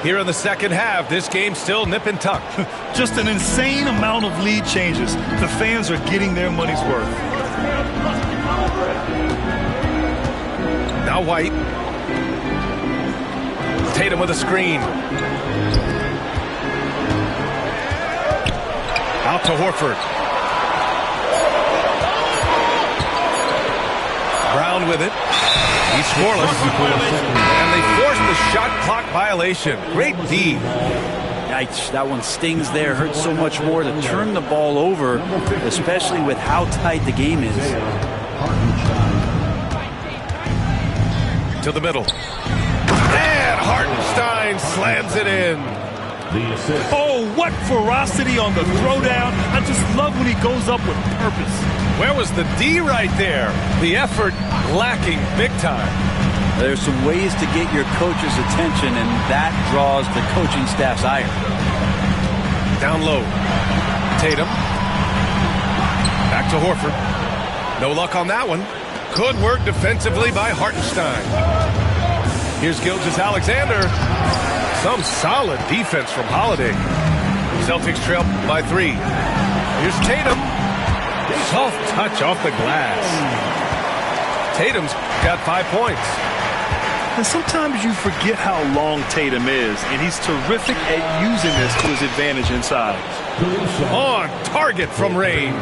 Here in the second half, this game's still nip and tuck. Just an insane amount of lead changes. The fans are getting their money's worth. Now White. Tatum with a screen. Out to Horford. Brown with it. He's scoreless. And they force the shot clock violation. Great D. Yikes, that one stings there. Hurts so much more to turn the ball over, especially with how tight the game is. To the middle. And Hartenstein slams it in. Oh, what ferocity on the throwdown. I just love when he goes up with purpose. Where was the D right there? The effort lacking big time. There's some ways to get your coach's attention, and that draws the coaching staff's ire. Down low. Tatum. Back to Horford. No luck on that one. Good work defensively by Hartenstein. Here's Gilgeous-Alexander. Some solid defense from Holiday. Celtics trail by 3. Here's Tatum. Soft touch off the glass. Tatum's got 5 points. And sometimes you forget how long Tatum is, and he's terrific at using this to his advantage inside. On target from range.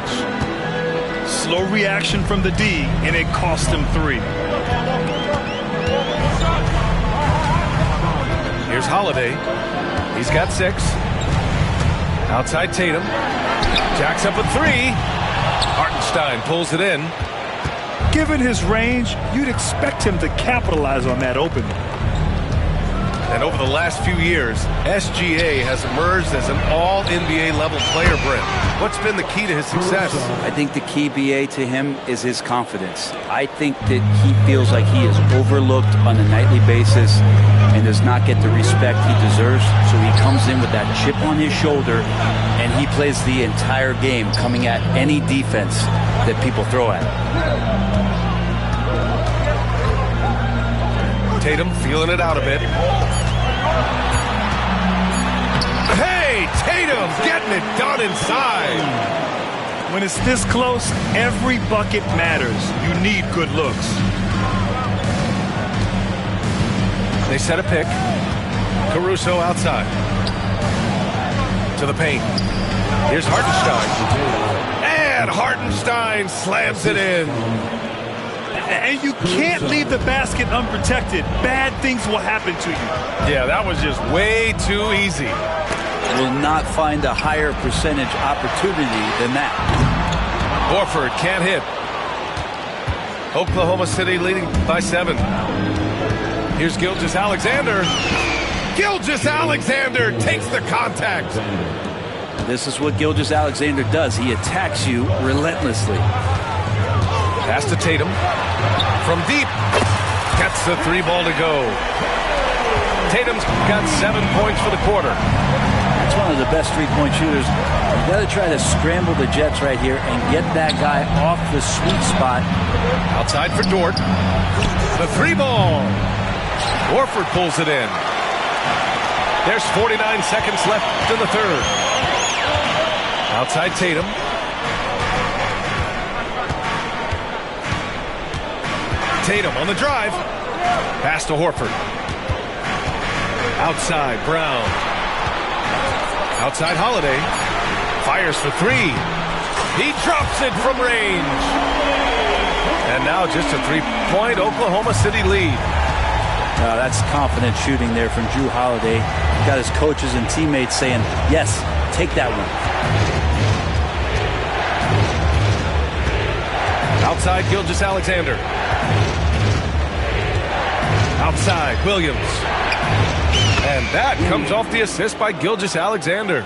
Slow reaction from the D, and it cost him 3. Here's Holiday. He's got 6. Outside Tatum. Jacks up a 3. Hartenstein pulls it in. Given his range, you'd expect him to capitalize on that opening. And over the last few years, SGA has emerged as an all-NBA level player, Brent. What's been the key to his success? I think the key, BA, to him is his confidence. I think that he feels like he is overlooked on a nightly basis and does not get the respect he deserves. So he comes in with that chip on his shoulder, and he plays the entire game coming at any defense that people throw at him. Tatum feeling it out a bit. Hey, Tatum getting it done inside. When it's this close, every bucket matters. You need good looks. They set a pick. Caruso outside. To the paint. Here's Hartenstein. And Hartenstein slams it in. And you can't leave the basket unprotected. Bad things will happen to you. Yeah, that was just way too easy. Will not find a higher percentage opportunity than that. Horford can't hit. Oklahoma City leading by 7. Here's Gilgeous-Alexander. Gilgeous-Alexander takes the contact. This is what Gilgeous-Alexander does. He attacks you relentlessly. Pass to Tatum. From deep. Gets the 3 ball to go. Tatum's got 7 points for the quarter. That's one of the best three-point shooters. You got to try to scramble the Jets right here and get that guy off the sweet spot. Outside for Dort. The 3 ball. Horford pulls it in. There's 49 seconds left in the third. Outside Tatum. Tatum on the drive. Pass to Horford. Outside Brown. Outside Holiday. Fires for 3. He drops it from range. And now just a 3-point Oklahoma City lead. That's confident shooting there from Jrue Holiday. Got his coaches and teammates saying, yes, take that one. Outside Gilgeous-Alexander. Outside Williams. And that comes off the assist by Gilgeous-Alexander.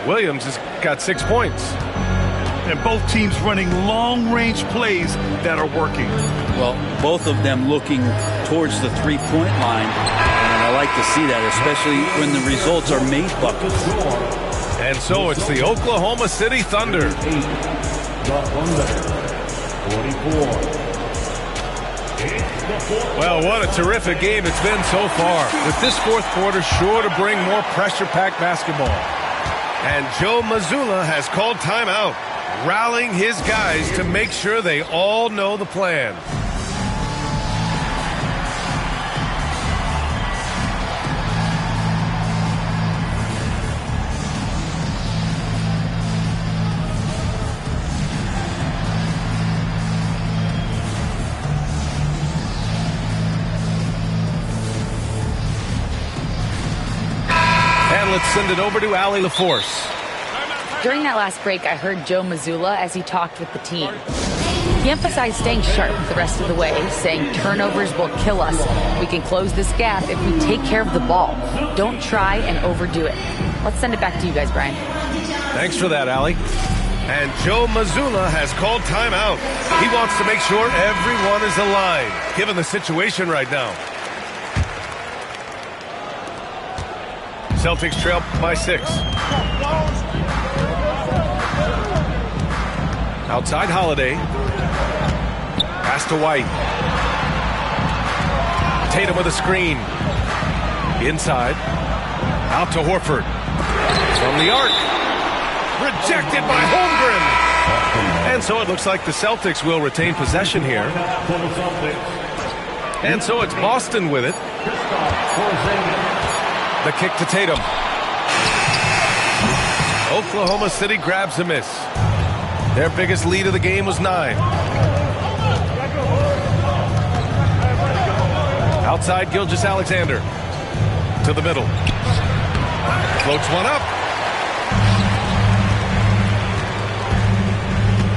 Williams has got 6 points. And both teams running long-range plays that are working. Well, both of them looking towards the three-point line. And I like to see that, especially when the results are made buckets. And so it's the Oklahoma City Thunder. 44. Well, what a terrific game it's been so far. With this fourth quarter sure to bring more pressure-packed basketball. And Joe Mazzulla has called timeout, rallying his guys to make sure they all know the plan. Let's send it over to Allie LaForce. During that last break, I heard Joe Mazzulla as he talked with the team. He emphasized staying sharp the rest of the way, saying turnovers will kill us. We can close this gap if we take care of the ball. Don't try and overdo it. Let's send it back to you guys, Brian. Thanks for that, Allie. And Joe Mazzulla has called timeout. He wants to make sure everyone is aligned, given the situation right now. Celtics trail by 6. Outside Holiday. Pass to White. Tatum with a screen. Inside. Out to Horford. From the arc. Rejected by Holmgren. And so it looks like the Celtics will retain possession here. And so it's Boston with it. The kick to Tatum. Oklahoma City grabs a miss. Their biggest lead of the game was 9. Outside Gilgeous-Alexander. To the middle. Floats one up.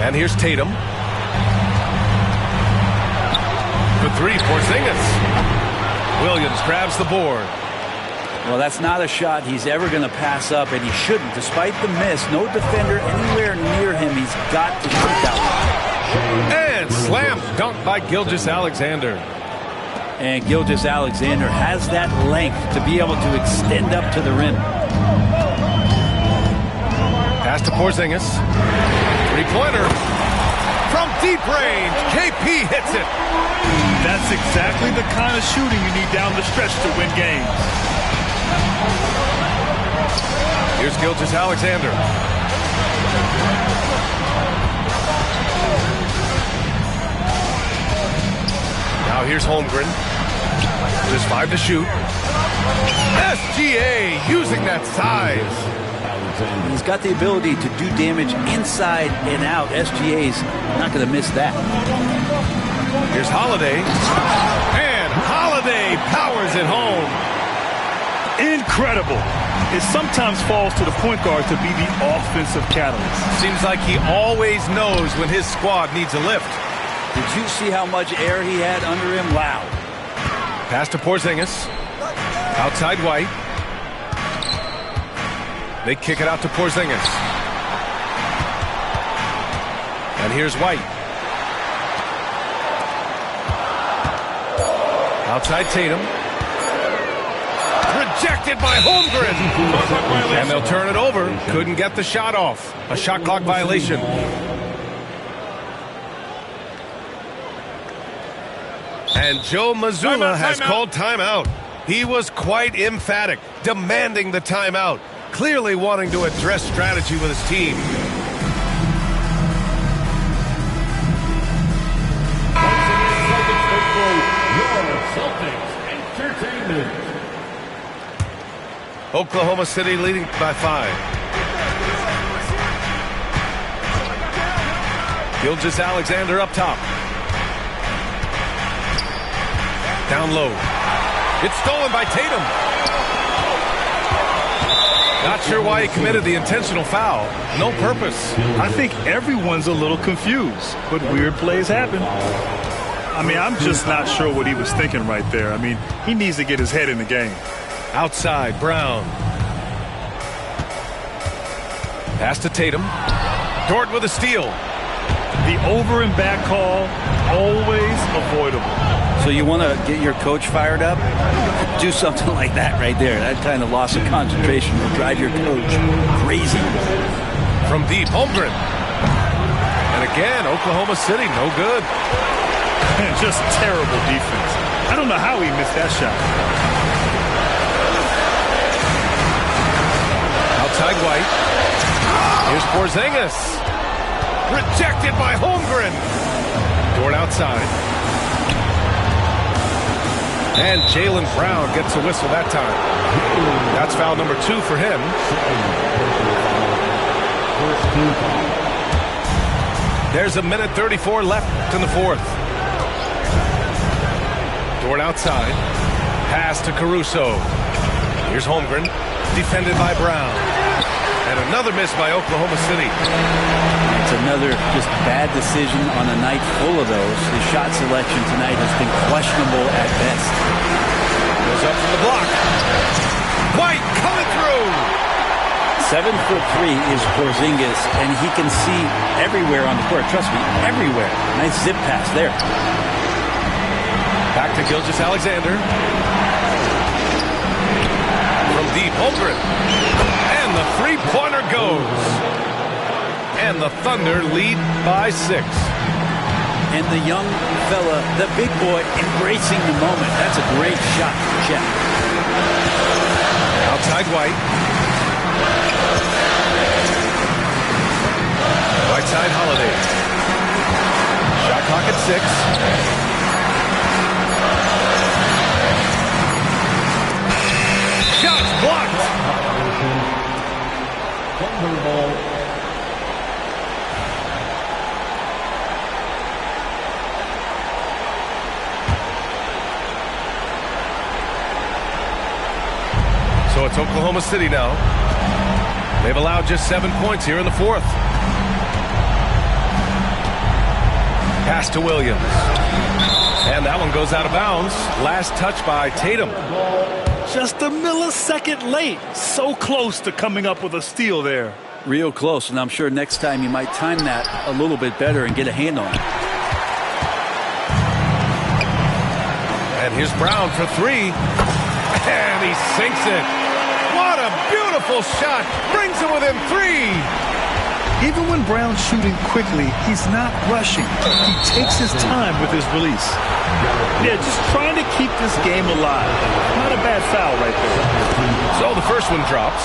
And here's Tatum. For 3, Porzingis. Williams grabs the board. Well, that's not a shot he's ever going to pass up, and he shouldn't. Despite the miss, no defender anywhere near him. He's got to shoot that one. And slam dunk by Gilgeous-Alexander. And Gilgeous-Alexander has that length to be able to extend up to the rim. Pass to Porzingis. 3-pointer. From deep range, KP hits it. That's exactly the kind of shooting you need down the stretch to win games. Here's Gilgeous-Alexander. Now here's Holmgren. There's 5 to shoot. SGA using that size. He's got the ability to do damage inside and out. SGA's not going to miss that. Here's Holiday. And Holiday powers it home. Incredible. It sometimes falls to the point guard to be the offensive catalyst. Seems like he always knows when his squad needs a lift. Did you see how much air he had under him? Wow. Pass to Porzingis. Outside White. They kick it out to Porzingis. And here's White. Outside Tatum. Rejected by Holmgren. And they'll turn it over. Couldn't get the shot off. A shot clock violation. And Joe Mazzulla has called timeout. He was quite emphatic, demanding the timeout, clearly wanting to address strategy with his team. Oklahoma City leading by 5. Gilgeous-Alexander up top. Down low. It's stolen by Tatum. Not sure why he committed the intentional foul. No purpose. I think everyone's a little confused, but weird plays happen. I mean, I'm just not sure what he was thinking right there. I mean, he needs to get his head in the game. Outside, Brown. Pass to Tatum. Dort with a steal. The over and back call, always avoidable. So you want to get your coach fired up? Do something like that right there. That kind of loss of concentration will drive your coach crazy. From deep, Holmgren. And again, Oklahoma City, no good. Just terrible defense. I don't know how he missed that shot. Outside White. Here's Porzingis. Rejected by Holmgren. Dort outside. And Jaylen Brown gets a whistle that time. That's foul number 2 for him. There's a minute 34 left in the 4th. Dort outside. Pass to Caruso. Here's Holmgren. Defended by Brown. And another miss by Oklahoma City. It's another just bad decision on a night full of those. His shot selection tonight has been questionable at best. Goes up from the block. White coming through. 7'3" is Porzingis, and he can see everywhere on the court. Trust me, everywhere. Nice zip pass there. Back to Gilgeous-Alexander. From deep, Holmgren. And the three-pointer goes. And the Thunder lead by 6. And the young fella, the big boy, embracing the moment. That's a great shot for Chet. Outside White. Right side Holiday. Shot clock at 6. Shots blocked. So it's Oklahoma City now. They've allowed just 7 points here in the fourth. Pass to Williams. And that one goes out of bounds. Last touch by Tatum. Just a millisecond late. So close to coming up with a steal there. Real close, and I'm sure next time you might time that a little bit better and get a hand on it. And here's Brown for 3. And he sinks it. What a beautiful shot. Brings it within 3. Even when Brown's shooting quickly, he's not rushing. He takes his time with his release. Yeah, just trying to keep this game alive. Not a bad foul right there. So the first one drops,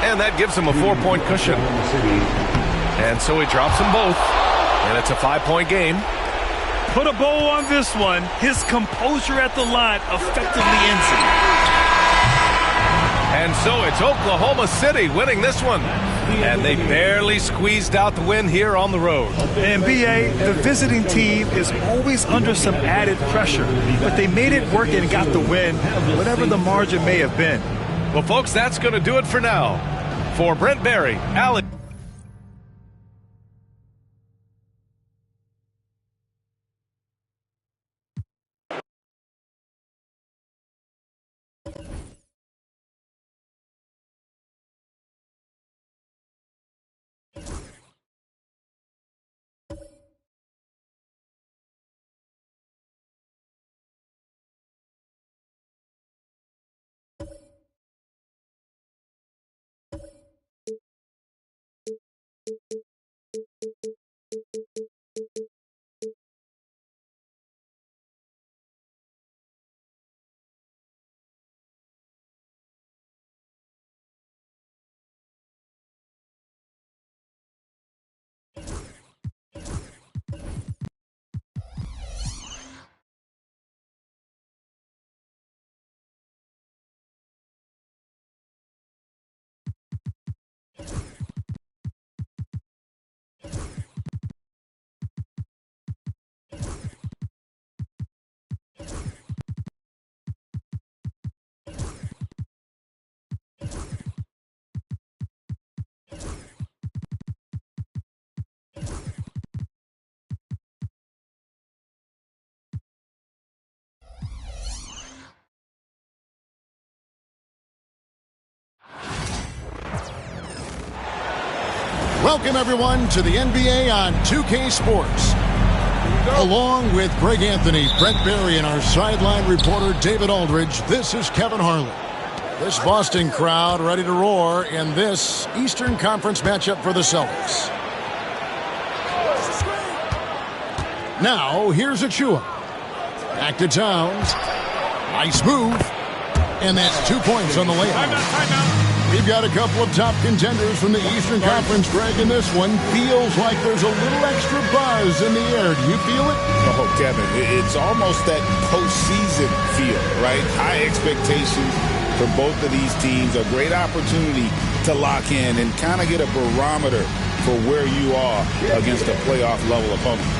and that gives him a 4-point cushion. And so he drops them both, and it's a 5-point game. Put a bow on this one. His composure at the line effectively ends it. And so it's Oklahoma City winning this one. And they barely squeezed out the win here on the road. NBA, the visiting team is always under some added pressure. But they made it work and got the win, whatever the margin may have been. Well, folks, that's going to do it for now. For Brent Barry, Alex. Welcome, everyone, to the NBA on 2K Sports. Along with Greg Anthony, Brent Barry, and our sideline reporter, David Aldridge, this is Kevin Harlan. This Boston crowd ready to roar in this Eastern Conference matchup for the Celtics. Now, here's Achua. Back to Towns. Nice move. And that's 2 points on the layup. We've got a couple of top contenders from the Eastern Conference, Greg, and this one feels like there's a little extra buzz in the air. Do you feel it? Oh, Kevin, it's almost that postseason feel, right? High expectations for both of these teams. A great opportunity to lock in and kind of get a barometer for where you are against a playoff-level opponent.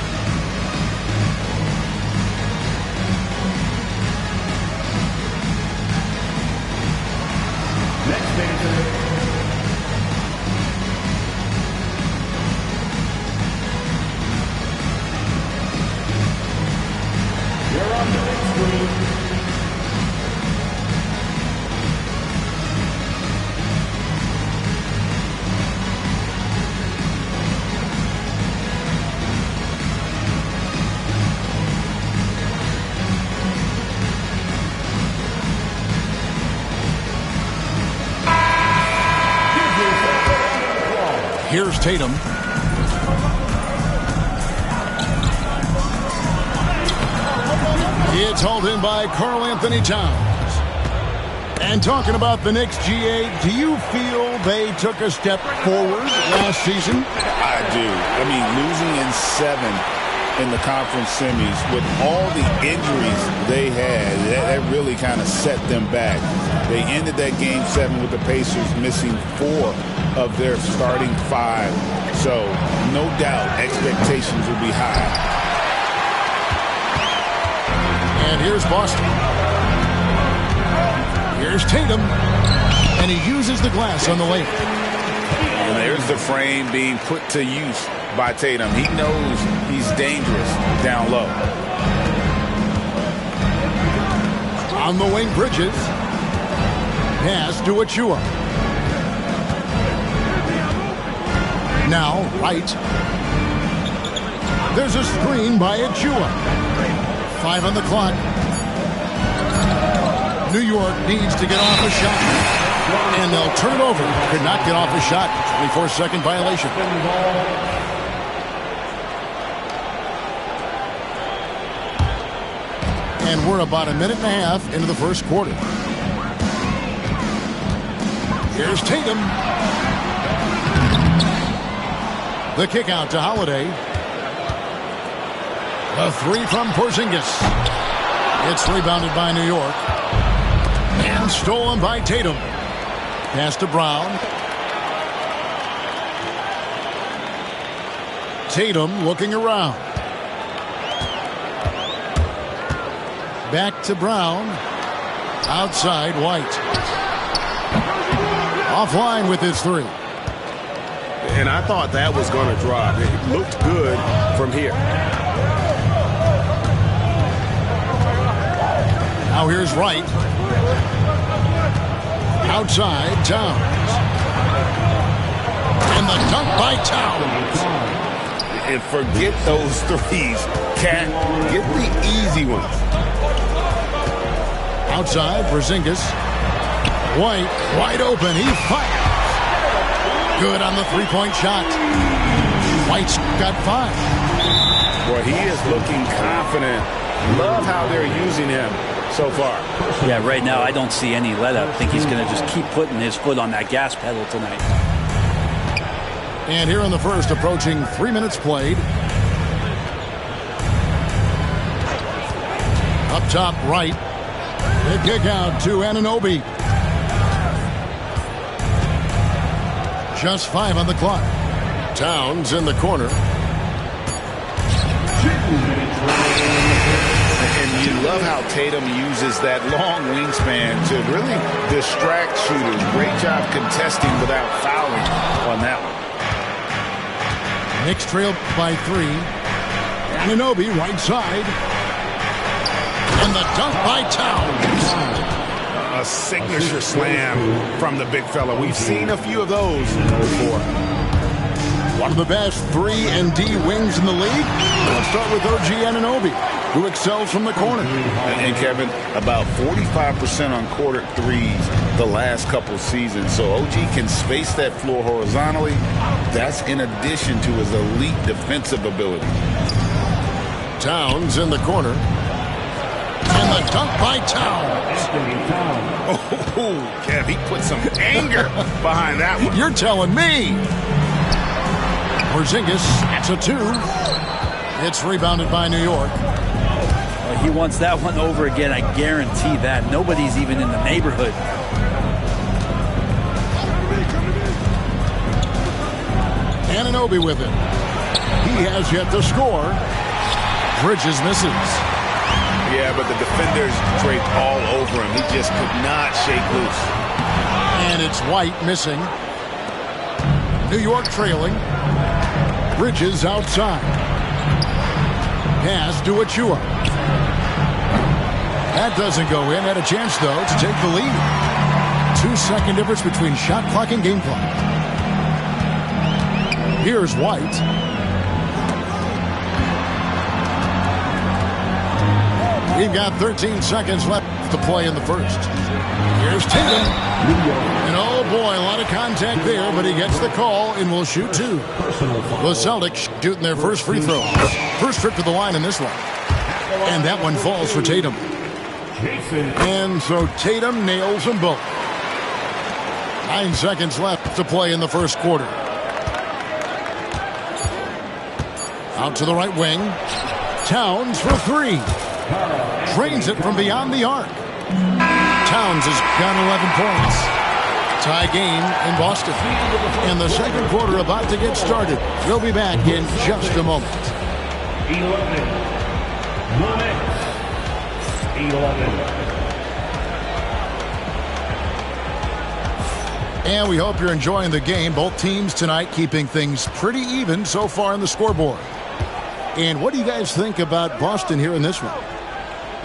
Here's Tatum. It's hauled in by Karl Anthony Towns. And talking about the Knicks, GA, do you feel they took a step forward last season? I do. I mean, losing in 7 in the conference semis with all the injuries they had, that really kind of set them back. They ended that game 7 with the Pacers missing 4 of their starting 5. So, no doubt, expectations will be high. And here's Boston. Here's Tatum. And he uses the glass on the layup. And there's the frame being put to use by Tatum. He knows he's dangerous down low. On the wing, Bridges. Pass to Achua. Now, right. There's a screen by Achua. 5 on the clock. New York needs to get off a shot. And they'll turn it over. Could not get off a shot. 24-second violation. And we're about a minute and a half into the first quarter. Here's Tatum. The kick out to Holiday. A 3 from Porzingis. It's rebounded by New York. And stolen by Tatum. Pass to Brown. Tatum looking around. Back to Brown. Outside, White. Offline with his 3. And I thought that was going to drop. It looked good from here. Now here's Wright. Outside, Towns. And the dunk by Towns. And forget those threes. Cat, get the easy ones. Outside, Porzingis. White, wide open. He fires. Good on the three-point shot. White's got 5. Boy, he is looking confident. Love how they're using him so far. Yeah, right now I don't see any let-up. I think he's going to just keep putting his foot on that gas pedal tonight. And here in the first, approaching 3 minutes played. Up top right. The kick out to Anunoby. Just 5 on the clock. Towns in the corner. And you love how Tatum uses that long wingspan to really distract shooters. Great job contesting without fouling on that one. Knicks trail by 3. Anunoby right side. And the dunk by Towns. A signature slam from the big fella. We've seen a few of those before. One of the best 3 and D wings in the league. Let's start with OG Anunoby, who excels from the corner. And Kevin, about 45% on quarter threes the last couple seasons. So OG can space that floor horizontally. That's in addition to his elite defensive ability. Towns in the corner. And the dunk by Towns. Oh, Kev, he put some anger behind that one. You're telling me. Porzingis, it's a 2. It's rebounded by New York. He wants that one over again, I guarantee that. Nobody's even in the neighborhood. Anunoby with it. He has yet to score. Bridges misses. Yeah, but the defenders draped all over him. He just could not shake loose. And it's White missing. New York trailing. Bridges outside. Pass to Achua. That doesn't go in. Had a chance, though, to take the lead. 2-second difference between shot clock and game clock. Here's White. We've got 13 seconds left to play in the first. Here's Tatum. And oh boy, a lot of contact there, but he gets the call and will shoot 2. The Celtics shooting their first free throw. First trip to the line in this one. And that one falls for Tatum. And so Tatum nails them both. 9 seconds left to play in the first quarter. Out to the right wing. Towns for 3. Drains it from beyond the arc. Towns has got 11 points. Tie game in Boston. And the second quarter about to get started. We'll be back in just a moment. 11. And we hope you're enjoying the game. Both teams tonight keeping things pretty even so far on the scoreboard. And what do you guys think about Boston here in this one?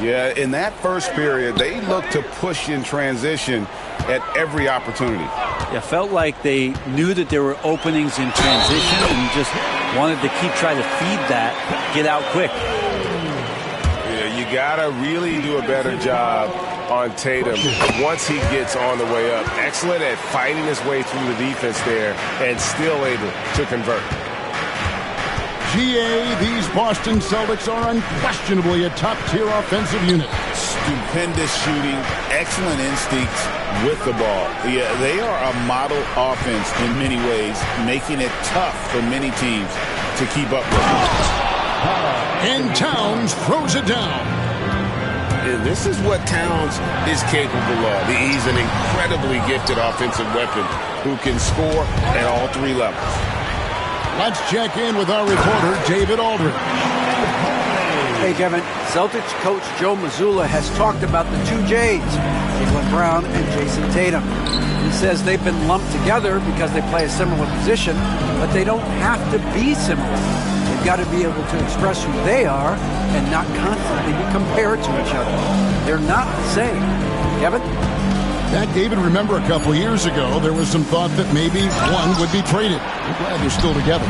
Yeah, in that first period, they looked to push in transition at every opportunity. Yeah, felt like they knew that there were openings in transition and just wanted to keep trying to feed that, get out quick. Yeah, you got to really do a better job on Tatum once he gets on the way up. Excellent at fighting his way through the defense there and still able to convert. GA, these Boston Celtics are unquestionably a top-tier offensive unit. Stupendous shooting, excellent instincts with the ball. Yeah, they are a model offense in many ways, making it tough for many teams to keep up with them. And Towns throws it down. And this is what Towns is capable of. He's an incredibly gifted offensive weapon who can score at all 3 levels. Let's check in with our reporter, David Aldridge. Hey, Kevin. Celtics coach Joe Mazzulla has talked about the 2 J's, Jaylen Brown and Jason Tatum. He says they've been lumped together because they play a similar position, but they don't have to be similar. They've got to be able to express who they are and not constantly be compared to each other. They're not the same. Kevin? That, David, remember a couple years ago, there was some thought that maybe one would be traded. We're glad they're still together.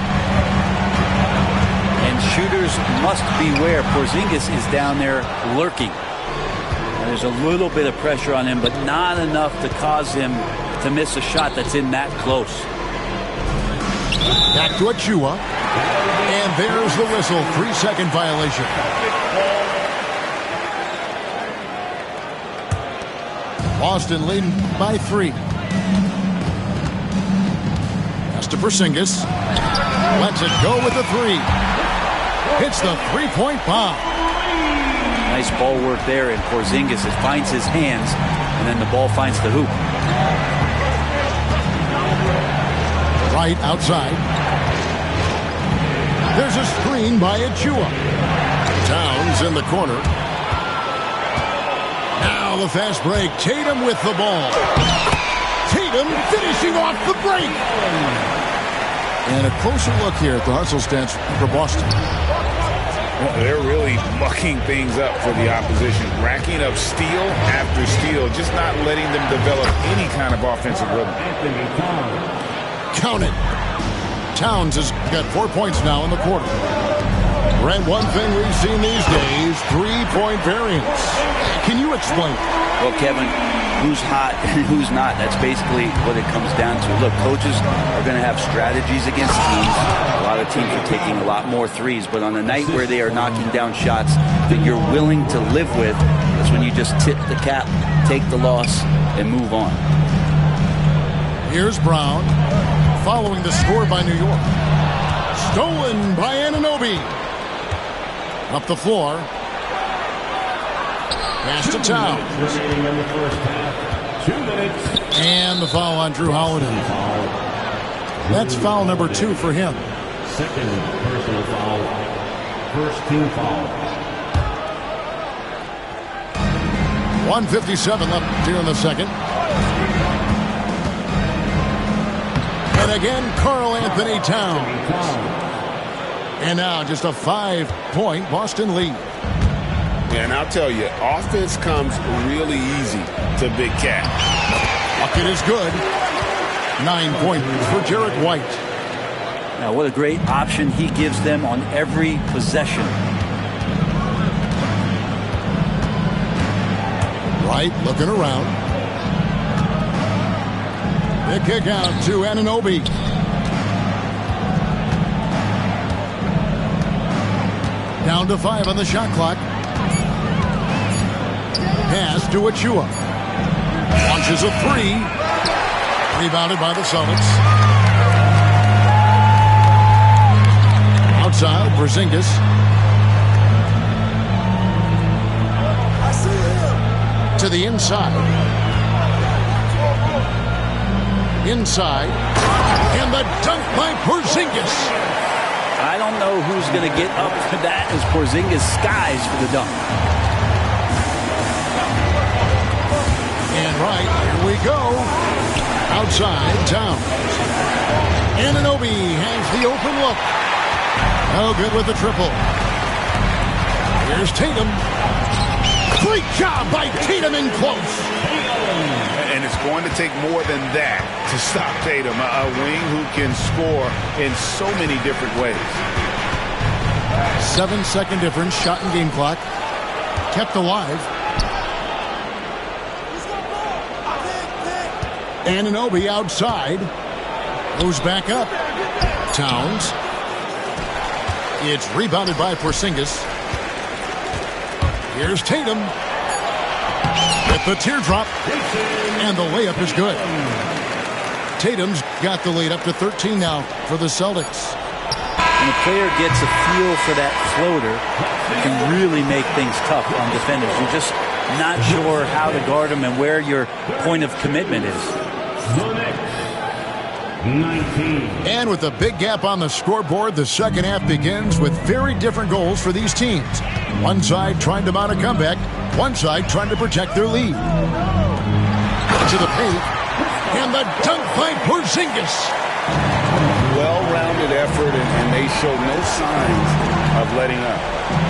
And shooters must beware. Porzingis is down there lurking. And there's a little bit of pressure on him, but not enough to cause him to miss a shot that's in that close. Back to Achua. And there's the whistle. 3-second violation. Boston leading by 3. Pass to Porzingis. Lets it go with the 3. Hits the 3-point bomb. Nice ball work there, and Porzingis, it finds his hands, and then the ball finds the hoop. Right outside. There's a screen by Achua. Towns in the corner. Now the fast break. Tatum with the ball. Tatum finishing off the break. And a closer look here at the hustle stance for Boston. They're really mucking things up for the opposition, racking up steal after steal, just not letting them develop any kind of offensive rhythm. Count it. Towns has got 4 points now in the quarter. Brent, one thing we've seen these days, 3-point variance. Can you explain? Well, Kevin, who's hot and who's not? That's basically what it comes down to. Look, coaches are going to have strategies against teams. A lot of teams are taking a lot more threes, but on a night where they are knocking down shots that you're willing to live with, that's when you just tip the cap, take the loss, and move on. Here's Brown, following the score by New York. Stolen by Anunoby. Up the floor. Pass to Towns. And the foul on Drew Holiday. That's foul number 2 for him. Second personal foul. First team foul. 1:57 left here in the second. And again, Karl Anthony Towns. And now just a 5-point Boston lead. And I'll tell you, offense comes really easy to Big Cat. Bucket is good. 9 points for Jarrett White. Now, what a great option he gives them on every possession. Wright looking around. The kick out to Anunoby. Down to 5 on the shot clock. Pass to Achua. Launches a three. Rebounded by the Celtics. Outside, Porzingis. To the inside. Inside. And the dunk by Porzingis. I don't know who's going to get up for that as Porzingis skies for the dunk. And right, here we go. Outside, Towns. Anunoby has the open look. No good with the triple. Here's Tatum. Great job by Tatum in close. And it's going to take more than that to stop Tatum, a wing who can score in so many different ways. 7-second difference, shot and game clock. Kept alive. Anunoby outside. Goes back up. Towns. It's rebounded by Porzingis. Here's Tatum. With the teardrop. And the layup is good. Tatum's got the lead up to 13 now for the Celtics. When a player gets a feel for that floater, it can really make things tough on defenders. You're just not sure how to guard them and where your point of commitment is. 19. And with a big gap on the scoreboard, the second half begins with very different goals for these teams. One side trying to mount a comeback, one side trying to protect their lead. To the paint, and the dunk by Porzingis. Well-rounded effort, and they show no signs of letting up.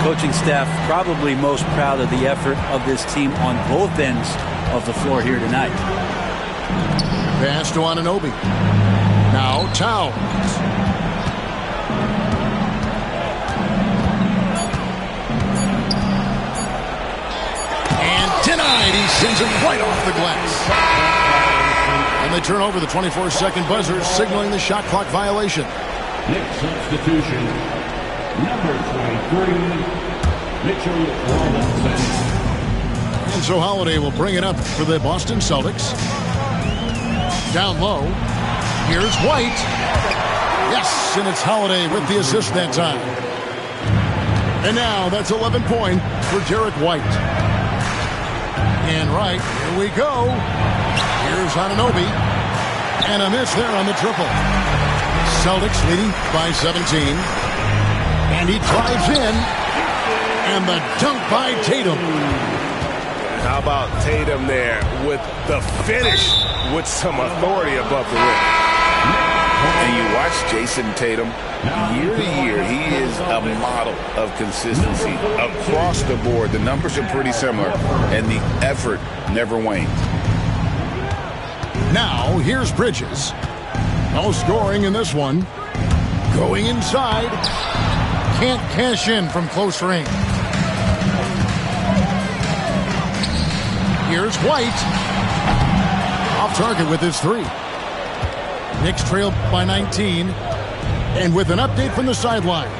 Coaching staff probably most proud of the effort of this team on both ends of the floor here tonight. Pass to Anunoby. Now Towns. And denied. He sends it right off the glass. And they turn over the 24-second buzzer, signaling the shot clock violation. Next substitution, number 23, Mitchell Robinson. And so Holiday will bring it up for the Boston Celtics. Down low. Here's White. Yes, and it's Holiday with the assist that time. And now that's 11 points for Derek White. And right, here we go. Here's Anunoby. And a miss there on the triple. Celtics leading by 17. And he drives in. And the dunk by Tatum. How about Tatum there with the finish with some authority above the rim. And you watch Jason Tatum, year to year, he is a model of consistency. Across the board, the numbers are pretty similar, and the effort never waned. Now, here's Bridges. No scoring in this one. Going inside. Can't cash in from close range. Here's White. Off target with his three. Knicks trail by 19. And with an update from the sidelines,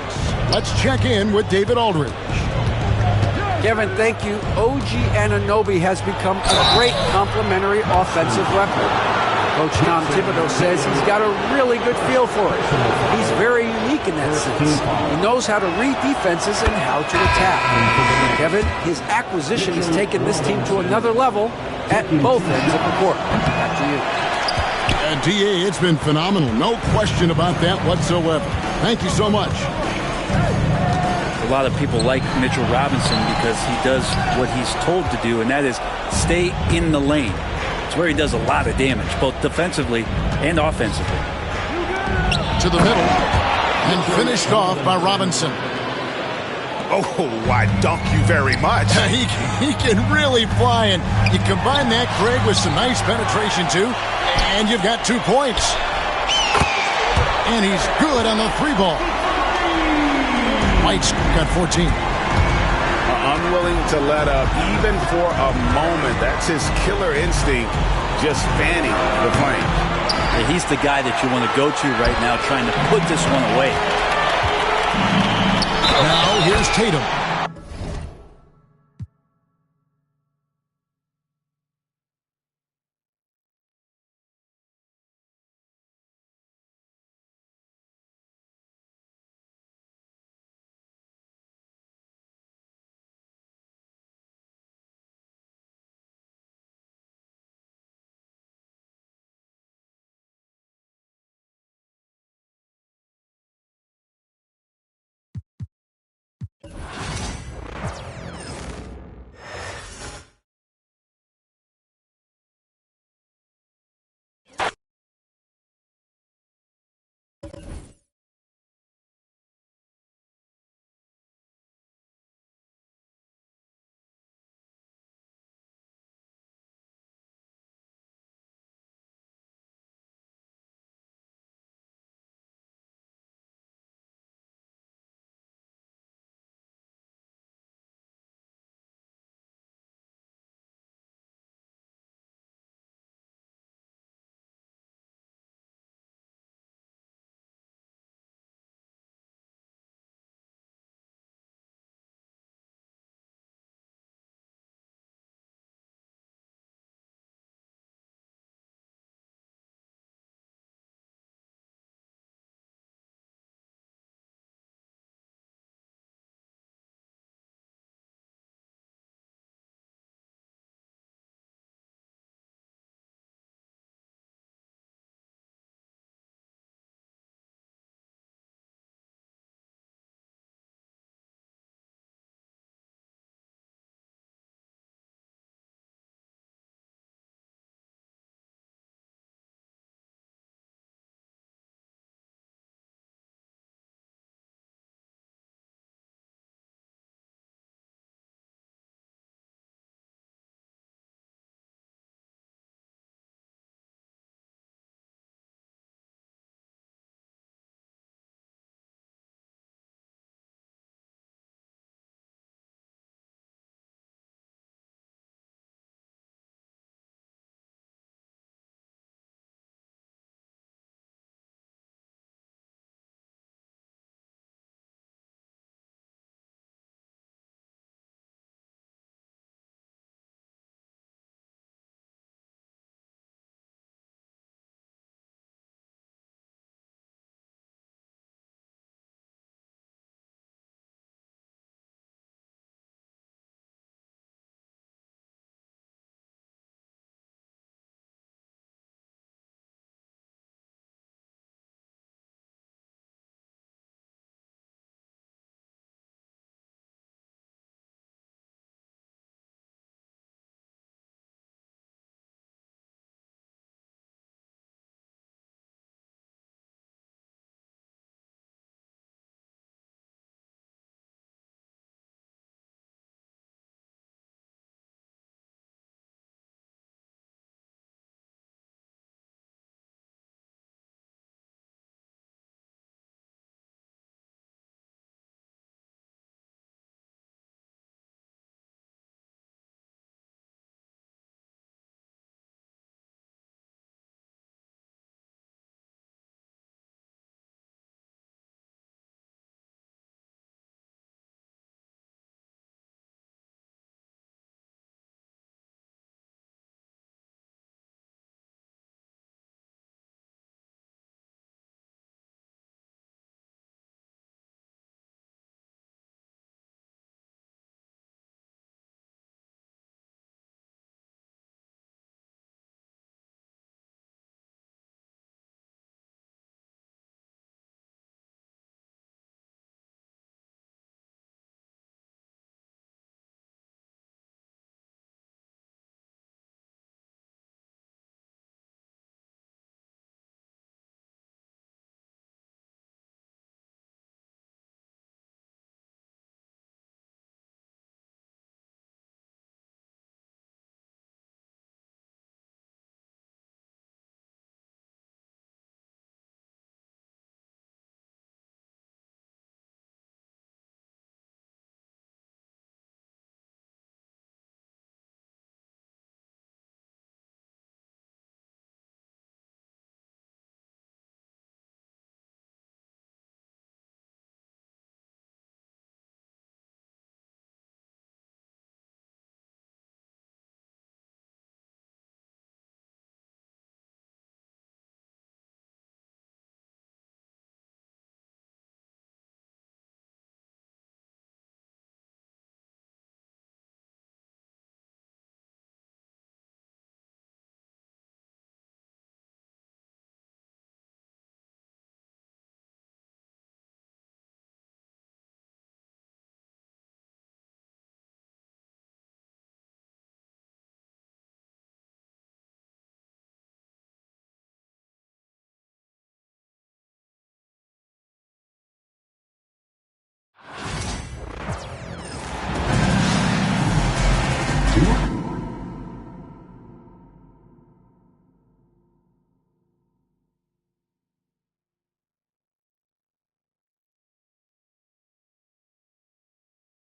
let's check in with David Aldridge. Kevin, thank you. OG Anunoby has become a great complementary offensive weapon. Coach Tom Thibodeau says he's got a really good feel for it. He's very unique in that sense. He knows how to read defenses and how to attack. Kevin, his acquisition has taken this team to another level at both ends of the court. Back to you. DA, it's been phenomenal. No question about that whatsoever. Thank you so much. A lot of people like Mitchell Robinson because he does what he's told to do, and that is stay in the lane. It's where he does a lot of damage, both defensively and offensively. To the middle, and finished off by Robinson. Oh, I dunk you very much. He can really fly, and you combine that, Craig, with some nice penetration, too, and you've got 2 points. And he's good on the 3 ball. White's got 14. Unwilling to let up, even for a moment. That's his killer instinct, just fanning the flame. He's the guy that you want to go to right now, trying to put this one away. Now here's Tatum.